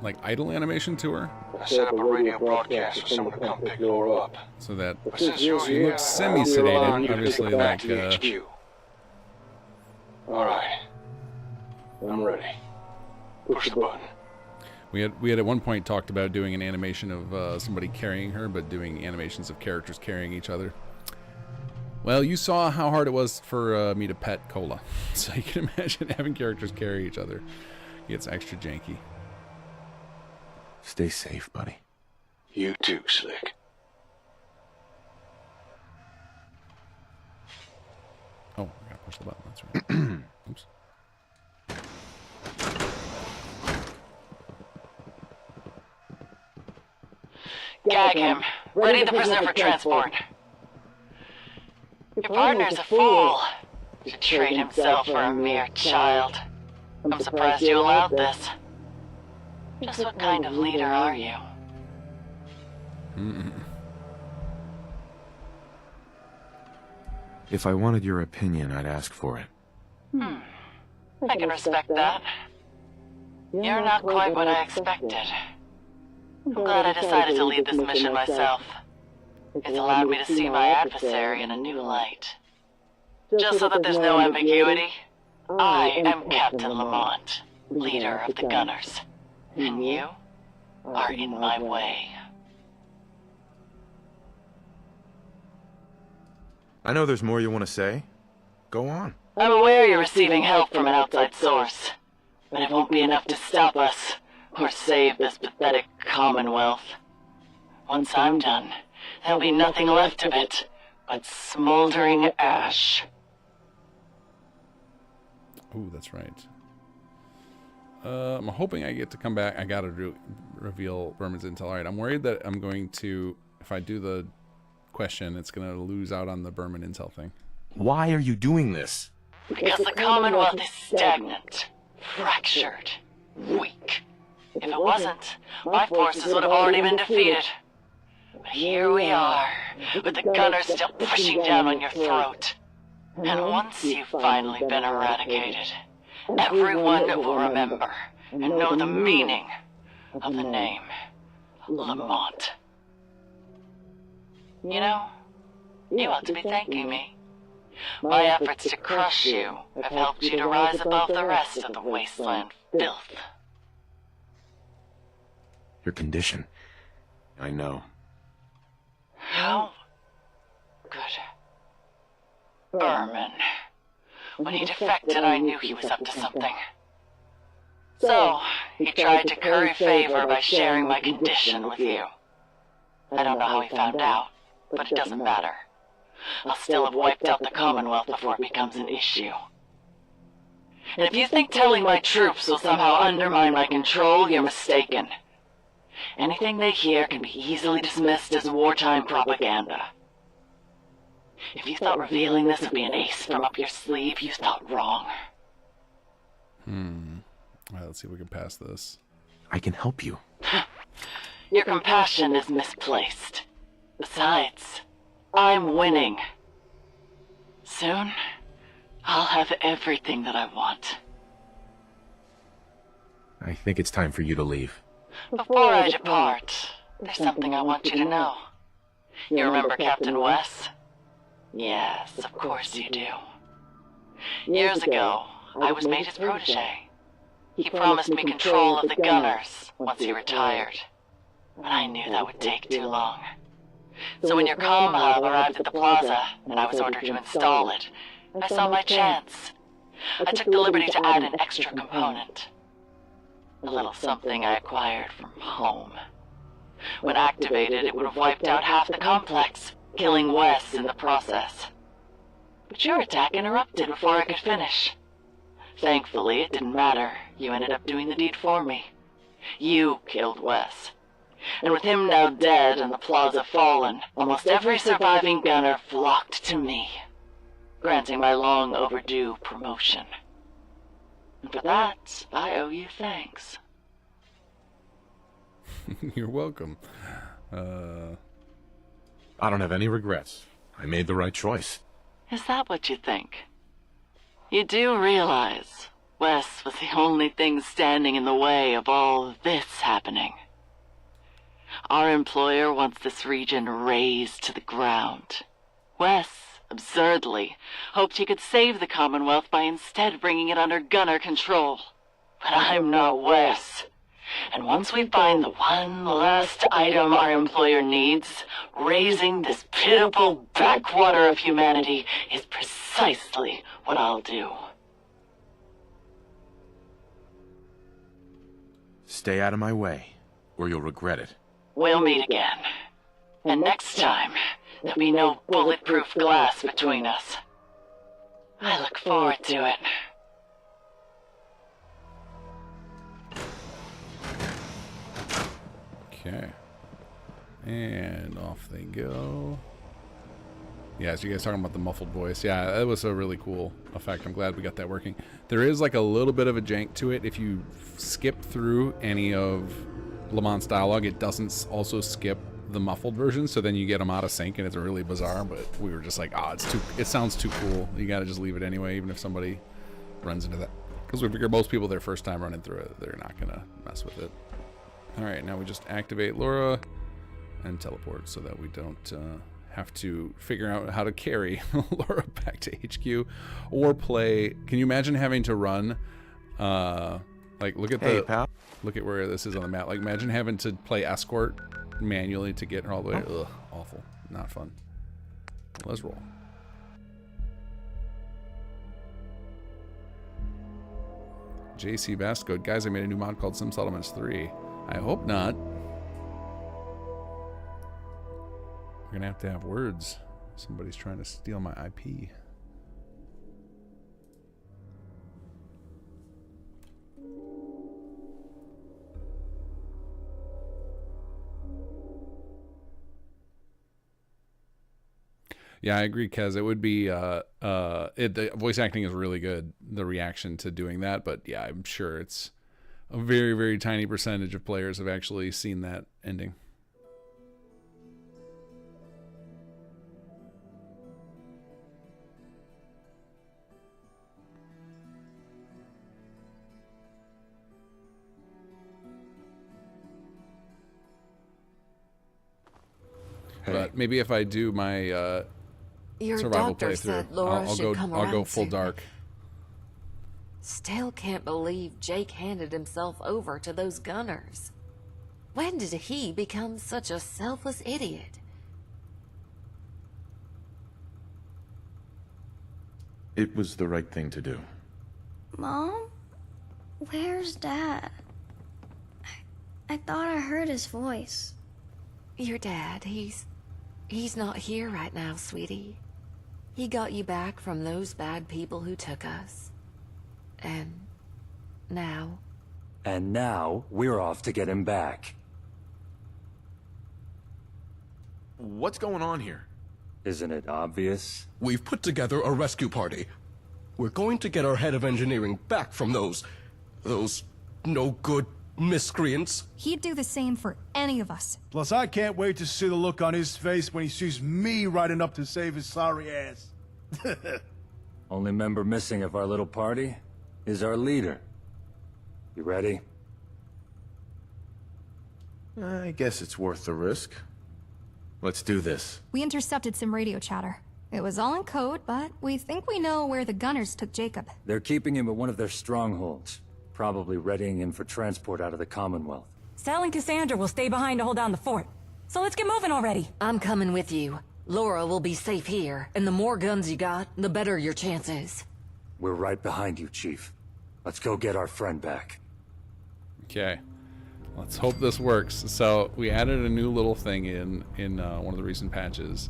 like, idle animation to her. I set up a radio broadcast for someone to come pick Laura up. So that But since you're she here, looks semi-sedated, you obviously, take her back like, to the HQ. All right. I'm ready. Push the button. We had at one point talked about doing an animation of somebody carrying her, but doing animations of characters carrying each other. Well, you saw how hard it was for me to pet Cola, so you can imagine having characters carry each other. It gets extra janky. Stay safe, buddy. You too, Slick. Oh, I gotta push the button. That's right. Oops. Gag him. Ready the prisoner for transport. Your partner's a fool to trade himself for a mere child. I'm surprised you allowed this. Just what kind of leader are you? If I wanted your opinion, I'd ask for it. I can respect that. You're not quite what I expected. I'm glad I decided to lead this mission myself. It's allowed me to see my adversary in a new light. Just so that there's no ambiguity, I am Captain Lamont, leader of the Gunners. And you are in my way. I know there's more you want to say. Go on. I'm aware you're receiving help from an outside source, but it won't be enough to stop us or save this pathetic Commonwealth. Once I'm done, there'll be nothing left of it but smoldering ash. Ooh, that's right. I'm hoping I get to come back. I gotta reveal Berman's intel. Alright, I'm worried that I'm going to, if I do the question, it's gonna lose out on the Berman intel thing. Why are you doing this? Because the Commonwealth is stagnant, fractured, weak. If it wasn't, my forces would have already been defeated. But here we are, with the Gunners still pushing down on your throat. And once you've finally been eradicated, everyone will remember and know the meaning of the name Lamont. You know, you ought to be thanking me. My efforts to crush you have helped you to rise above the rest of the wasteland filth. Your condition. I know. How? Good. Berman. When he defected, I knew he was up to something. So, he tried to curry favor by sharing my condition with you. I don't know how he found out, but it doesn't matter. I'll still have wiped out the Commonwealth before it becomes an issue. And if you think telling my troops will somehow undermine my control, you're mistaken. Anything they hear can be easily dismissed as wartime propaganda. If you thought revealing this would be an ace from up your sleeve, you thought wrong. Alright, let's see if we can pass this. I can help you. Your compassion is misplaced. Besides, I'm winning. Soon, I'll have everything that I want. I think it's time for you to leave. Before I depart, there's something I want you to know. You remember Captain Wes? Yes, of course you do. Years ago, I was made his protege. He promised me control of the Gunners once he retired. But I knew that would take too long. So when your comm hub arrived at the plaza, and I was ordered to install it, I saw my chance. I took the liberty to add an extra component. A little something I acquired from home. When activated, it would have wiped out half the complex, killing Wes in the process. But your attack interrupted before I could finish. Thankfully, it didn't matter. You ended up doing the deed for me. You killed Wes. And with him now dead and the plaza fallen, almost every surviving gunner flocked to me, granting my long overdue promotion. And for that, I owe you thanks. You're welcome. I don't have any regrets. I made the right choice. Is that what you think? You do realize Wes was the only thing standing in the way of all this happening. Our employer wants this region razed to the ground. Wes, absurdly, hoped he could save the Commonwealth by instead bringing it under gunner control. But I'm not Wes. And once we find the one last item our employer needs, raising this pitiful backwater of humanity is precisely what I'll do. Stay out of my way, or you'll regret it. We'll meet again. And next time, there'll be no bulletproof glass between us. I look forward to it. Okay. And off they go. Yeah, so you guys talking about the muffled voice. Yeah, that was a really cool effect. I'm glad we got that working. There is like a little bit of a jank to it. If you skip through any of Lamont's dialogue, it doesn't also skip the muffled version, so then you get them out of sync and it's really bizarre, but we were just like, it sounds too cool. You gotta just leave it anyway, even if somebody runs into that. Because we figure most people their first time running through it, they're not gonna mess with it. Alright, now we just activate Laura and teleport so that we don't have to figure out how to carry Laura back to HQ or play. Can you imagine having to run like look at look at where this is on the map. Like imagine having to play escort manually to get her all the way. Ugh, awful. Not fun. Let's roll. JC Bastcode. Guys, I made a new mod called Sim Settlements 3. I hope not. We're gonna have to have words. Somebody's trying to steal my IP. Yeah, I agree, Kez. It would be the voice acting is really good, the reaction to doing that, but yeah, I'm sure it's a very, very tiny percentage of players have actually seen that ending. But maybe if I do my Your survival doctor playthrough, said Laura should come I'll go around full soon. dark. Still can't believe Jake handed himself over to those gunners. When did he become such a selfless idiot? It was the right thing to do. Mom? Where's Dad? I thought I heard his voice. Your dad, he's not here right now, sweetie. He got you back from those bad people who took us. And now... And now, we're off to get him back. What's going on here? Isn't it obvious? We've put together a rescue party. We're going to get our head of engineering back from those no-good miscreants. He'd do the same for any of us. Plus, I can't wait to see the look on his face when he sees me riding up to save his sorry ass. Only member missing of our little party is our leader. You ready? I guess it's worth the risk. Let's do this. We intercepted some radio chatter. It was all in code, but we think we know where the gunners took Jacob. They're keeping him at one of their strongholds, probably readying him for transport out of the Commonwealth. Sal and Cassandra will stay behind to hold down the fort. So let's get moving already. I'm coming with you. Laura will be safe here, and the more guns you got, the better your chances. We're right behind you, Chief. Let's go get our friend back. Okay. Let's hope this works. So we added a new little thing in one of the recent patches,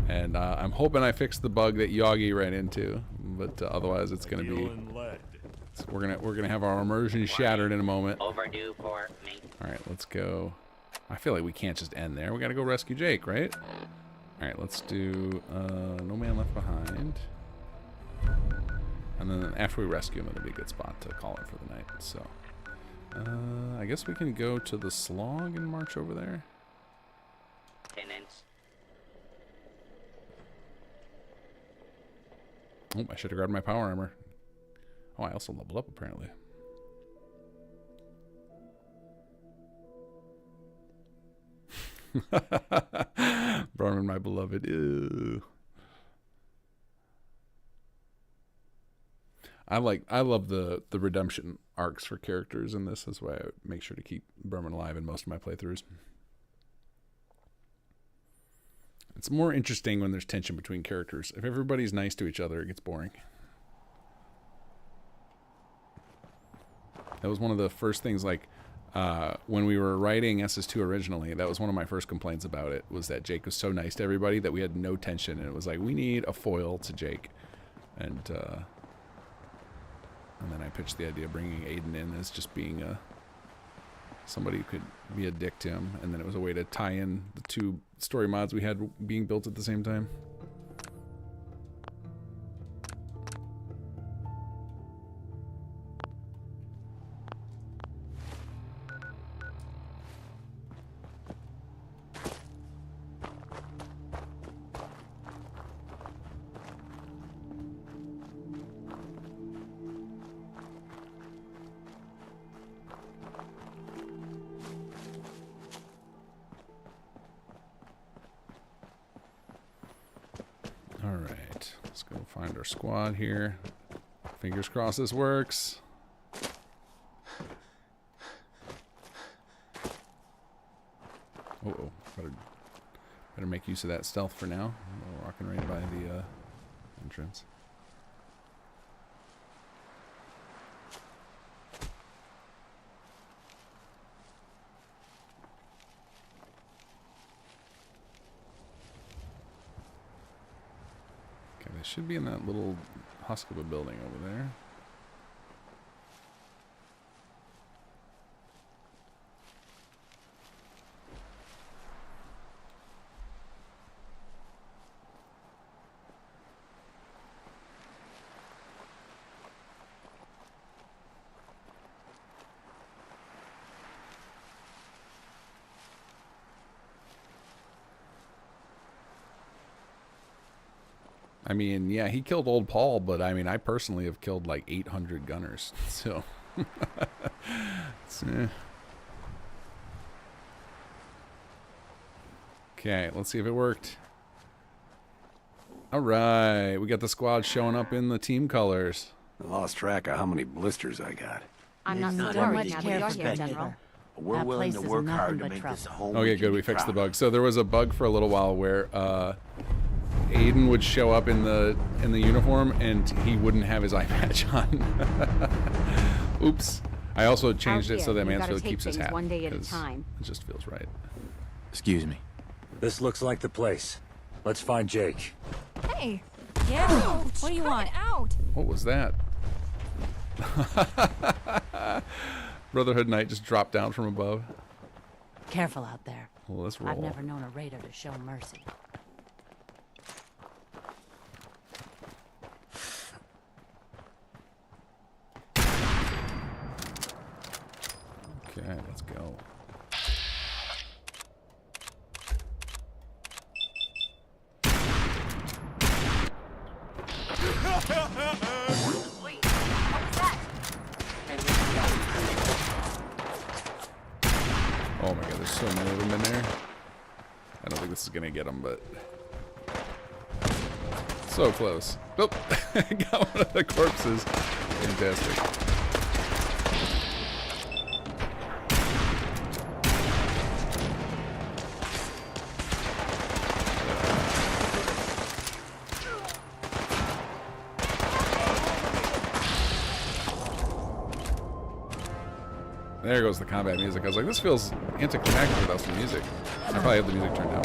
and I'm hoping I fixed the bug that Yagi ran into, but otherwise it's gonna be. We're gonna have our immersion shattered in a moment. Overdue for me. All right, let's go. I feel like we can't just end there. We gotta go rescue Jake, right? All right, let's do No Man Left Behind, and then after we rescue him, it'll be a good spot to call it for the night. So. I guess we can go to the slog and march over there. Oh, I should have grabbed my power armor. Oh, I also leveled up apparently. Barman, my beloved. Ew. I love the redemption arcs for characters in this. That's why I make sure to keep Berman alive in most of my playthroughs. It's more interesting when there's tension between characters. If everybody's nice to each other, it gets boring. That was one of the first things, like, when we were writing SS2 originally, that was one of my first complaints about it, was that Jake was so nice to everybody that we had no tension, and it was like, we need a foil to Jake. And then I pitched the idea of bringing Aiden in as just being somebody who could be a dick to him, and then it was a way to tie in the two story mods we had being built at the same time. Alright, let's go find our squad here. Fingers crossed this works. Uh-oh, better make use of that stealth for now. We're walking right by the entrance. Should be in that little hospital building over there. I mean, yeah, he killed old Paul, but I mean, I personally have killed like 800 gunners, so. Okay, let's see if it worked. All right, we got the squad showing up in the team colors. I lost track of how many blisters I got. I'm not so much care for you, General. We're willing to work hard to make this a home. Okay, good. We fixed the bug. So there was a bug for a little while where Aiden would show up in the uniform and he wouldn't have his eye patch on. Oops. I also changed it so that Mansfield keeps his hat. One day at a time. It just feels right. Excuse me. This looks like the place. Let's find Jake. Hey. Yeah. What do you want? Out. What was that? Brotherhood Knight just dropped down from above. Careful out there. Well, let's roll. I've never known a raider to show mercy. Okay, let's go. Wait, what was that? Oh my god, there's so many of them in there. I don't think this is gonna get them, but so close. Nope, got one of the corpses. Fantastic. There goes the combat music. I was like, this feels anticlimactic without some music. I probably have the music turned down.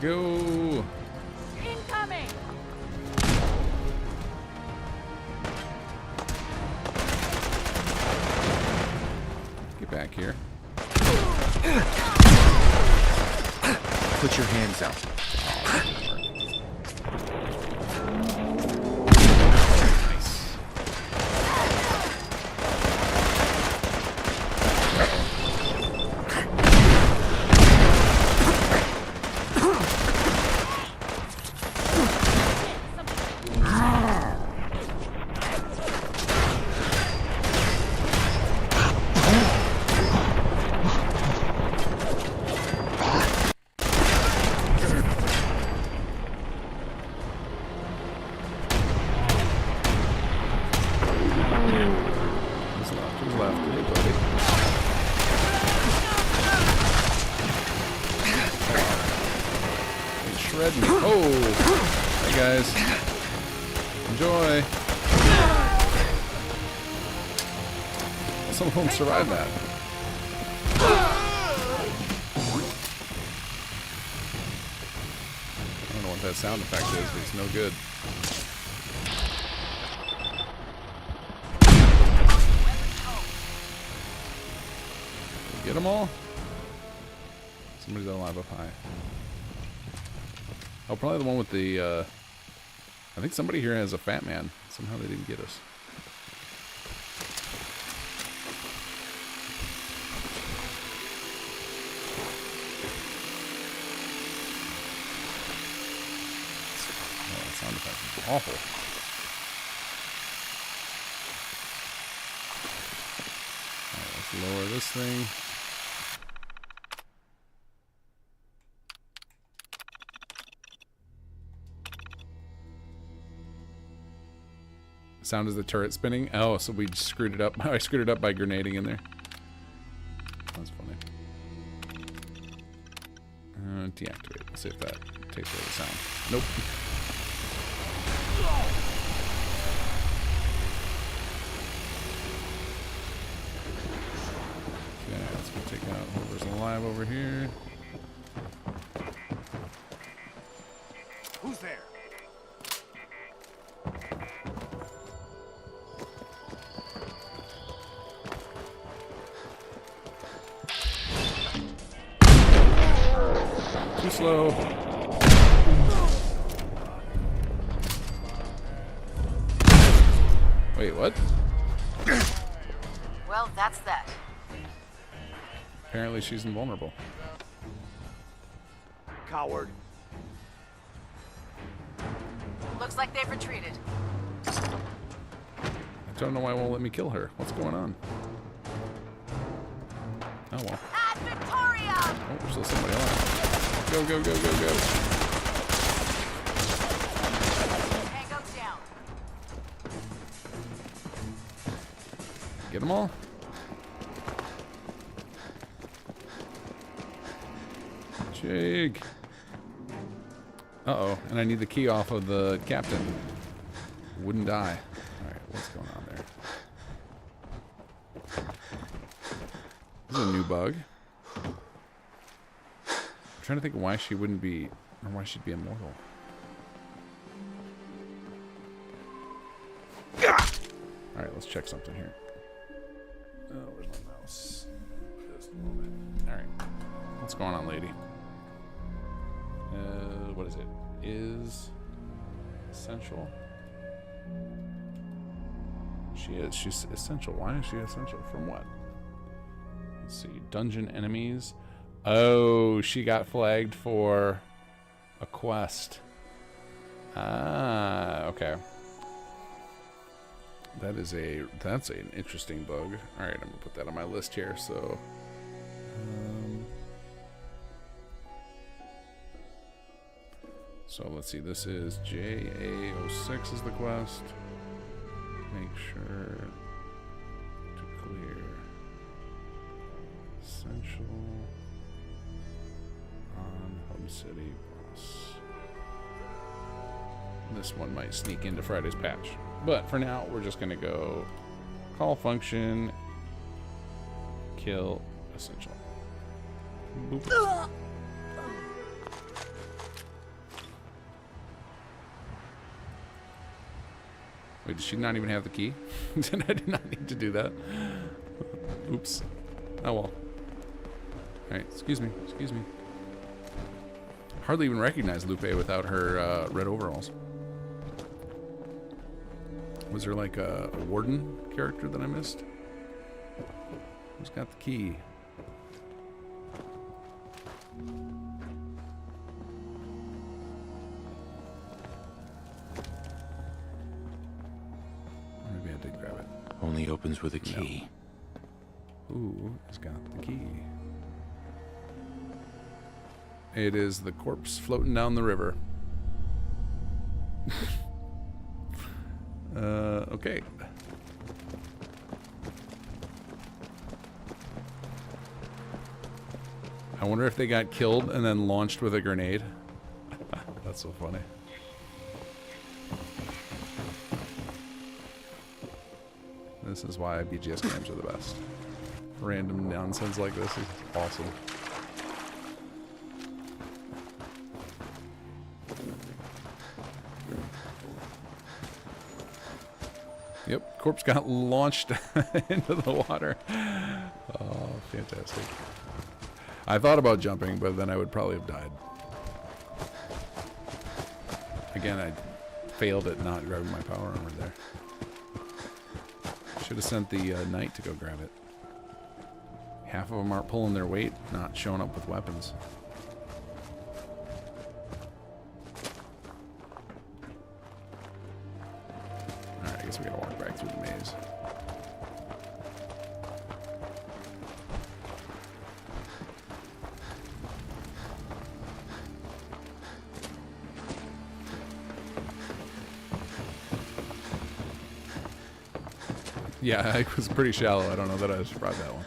Go. Incoming. Get back here. Put your hands out. Some of them survive that. I don't know what that sound effect is, but it's no good. Get them all? Somebody's alive up high. Oh, probably the one with the, I think somebody here has a fat man. Somehow they didn't get us. Sound effect is awful. Alright, let's lower this thing. Sound is the turret spinning. Oh, so we screwed it up. I screwed it up by grenading in there. That's funny. Deactivate. Let's see if that takes away the sound. Nope. Okay, let's go take out whoever's alive over here. Who's there? Too slow. Wait, what? Well, that's that. Apparently she's invulnerable. Coward. Looks like they've retreated. I don't know why it won't let me kill her. What's going on? Oh well. Ad Victoria! Oh, there's still somebody alive. Go, go, go, go, go. Tango's down. Get them all? Jake. Uh-oh, and I need the key off of the captain. Wouldn't die. Alright, what's going on there? This is a new bug. I'm trying to think why she wouldn't be, or why she'd be immortal. Alright, let's check something here. Oh, where's my mouse? Just a moment. Alright. What's going on, lady? What is it? Is essential. She is. She's essential. Why is she essential? From what? Let's see. Dungeon enemies. Oh, she got flagged for a quest. Ah, okay. That's an interesting bug. All right, I'm gonna put that on my list here. So. So let's see, this is JA06 is the quest. Make sure to clear essential on Hub City boss. This one might sneak into Friday's patch. But for now, we're just gonna go call function, kill essential. Boop. Wait, does she not even have the key? I did not need to do that. Oops. Oh well. Alright, excuse me, excuse me. hardly even recognize Lupe without her red overalls. Was there like a warden character that I missed? Who's got the key? Maybe I did grab it. Only opens with a key. No. Who has got the key? It is the corpse floating down the river. Okay. I wonder if they got killed and then launched with a grenade. That's so funny. This is why BGS games are the best. Random nonsense like this is awesome. Yep, corpse got launched into the water. Oh, fantastic. I thought about jumping, but then I would probably have died. Again, I failed at not grabbing my power armor there. Should have sent the knight to go grab it. Half of them aren't pulling their weight, not showing up with weapons. Alright, I guess we gotta walk back through the maze. Yeah, it was pretty shallow. I don't know that I survived that one.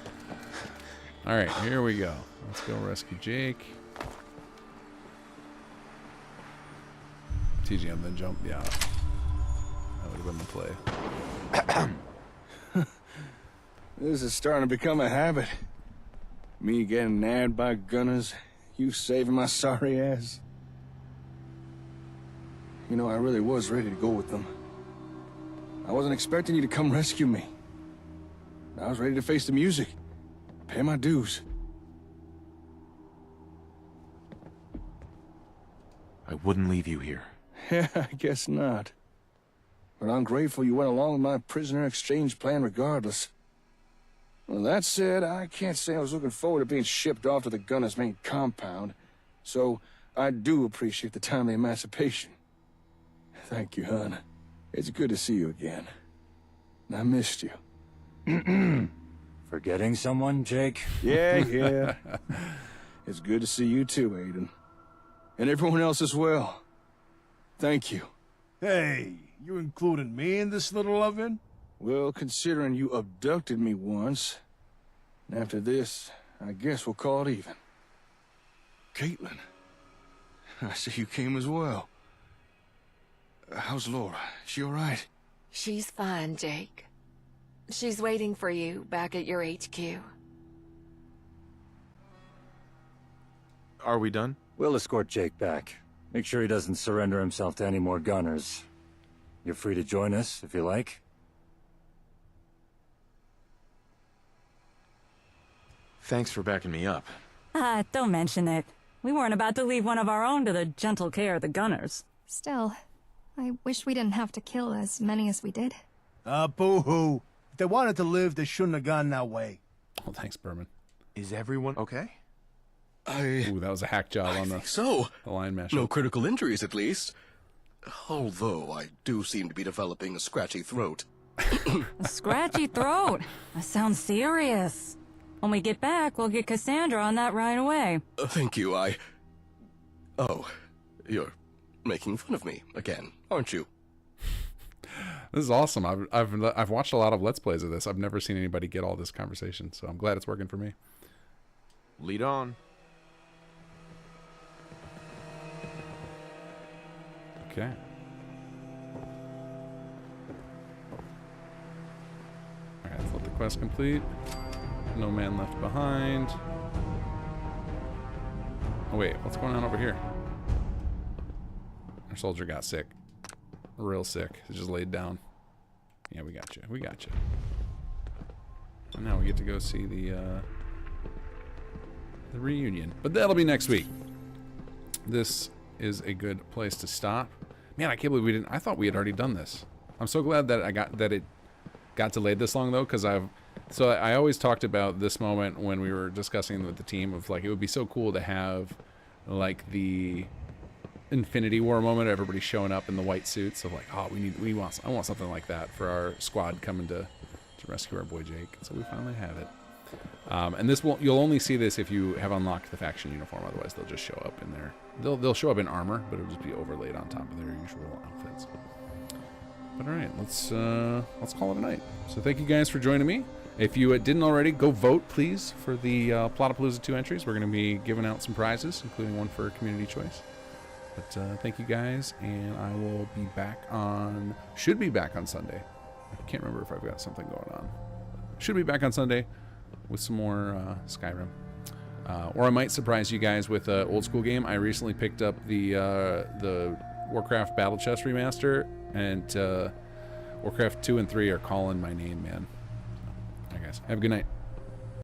Alright, here we go. Let's go rescue Jake. TGM, then jump. Yeah. That would have been the play. This is starting to become a habit. Me getting nabbed by gunners, you saving my sorry ass. You know, I really was ready to go with them. I wasn't expecting you to come rescue me. I was ready to face the music, pay my dues. I wouldn't leave you here. Yeah, I guess not. But I'm grateful you went along with my prisoner exchange plan regardless. Well, that said, I can't say I was looking forward to being shipped off to the gunner's main compound, so I do appreciate the timely emancipation. Thank you, hon. It's good to see you again. I missed you. Forgetting someone, Jake? Yeah. It's good to see you too, Aiden. And everyone else as well. Thank you. Hey, you including me in this little oven? Well, considering you abducted me once, and after this, I guess we'll call it even. Caitlin, I see you came as well. How's Laura? She all right? She's fine, Jake. She's waiting for you back at your HQ. Are we done? We'll escort Jake back. Make sure he doesn't surrender himself to any more gunners. You're free to join us, if you like. Thanks for backing me up. Don't mention it. We weren't about to leave one of our own to the gentle care of the gunners. Still, I wish we didn't have to kill as many as we did. Boo-hoo. If they wanted to live, they shouldn't have gone that way. Well, thanks, Berman. Is everyone okay? Ooh, that was a hack job on the line mashup. No critical injuries, at least. Although I do seem to be developing a scratchy throat. A scratchy throat? That sounds serious. When we get back, we'll get Cassandra on that right away. Thank you, Oh, you're making fun of me again, aren't you? This is awesome. I've watched a lot of Let's Plays of this. I've never seen anybody get all this conversation, so I'm glad it's working for me. Lead on. Okay. Alright, let's let the quest complete. No man left behind. Oh wait, what's going on over here? Our soldier got sick. Real sick. He just laid down. Yeah, we got you. We got you. And now we get to go see the reunion. But that'll be next week. this is a good place to stop. Man, I can't believe we didn't. I thought we had already done this. I'm so glad that it got delayed this long though, because I always talked about this moment when we were discussing with the team of like it would be so cool to have like the Infinity War moment, everybody showing up in the white suits of like, oh, I want something like that for our squad coming to rescue our boy Jake. So we finally have it. And this you'll only see this if you have unlocked the faction uniform. Otherwise, they'll just show up in their they'll show up in armor, but it'll just be overlaid on top of their usual outfits. But all right, let's call it a night. So thank you guys for joining me. If you didn't already, go vote please for the Platapalooza 2 entries. We're going to be giving out some prizes, including one for community choice. But thank you guys, and I will be back should be back on Sunday. I can't remember if I've got something going on. Should be back on Sunday with some more Skyrim. Or I might surprise you guys with an old school game. I recently picked up the Warcraft Battle Chest remaster, and Warcraft 2 and 3 are calling my name, man. All right, guys. Have a good night.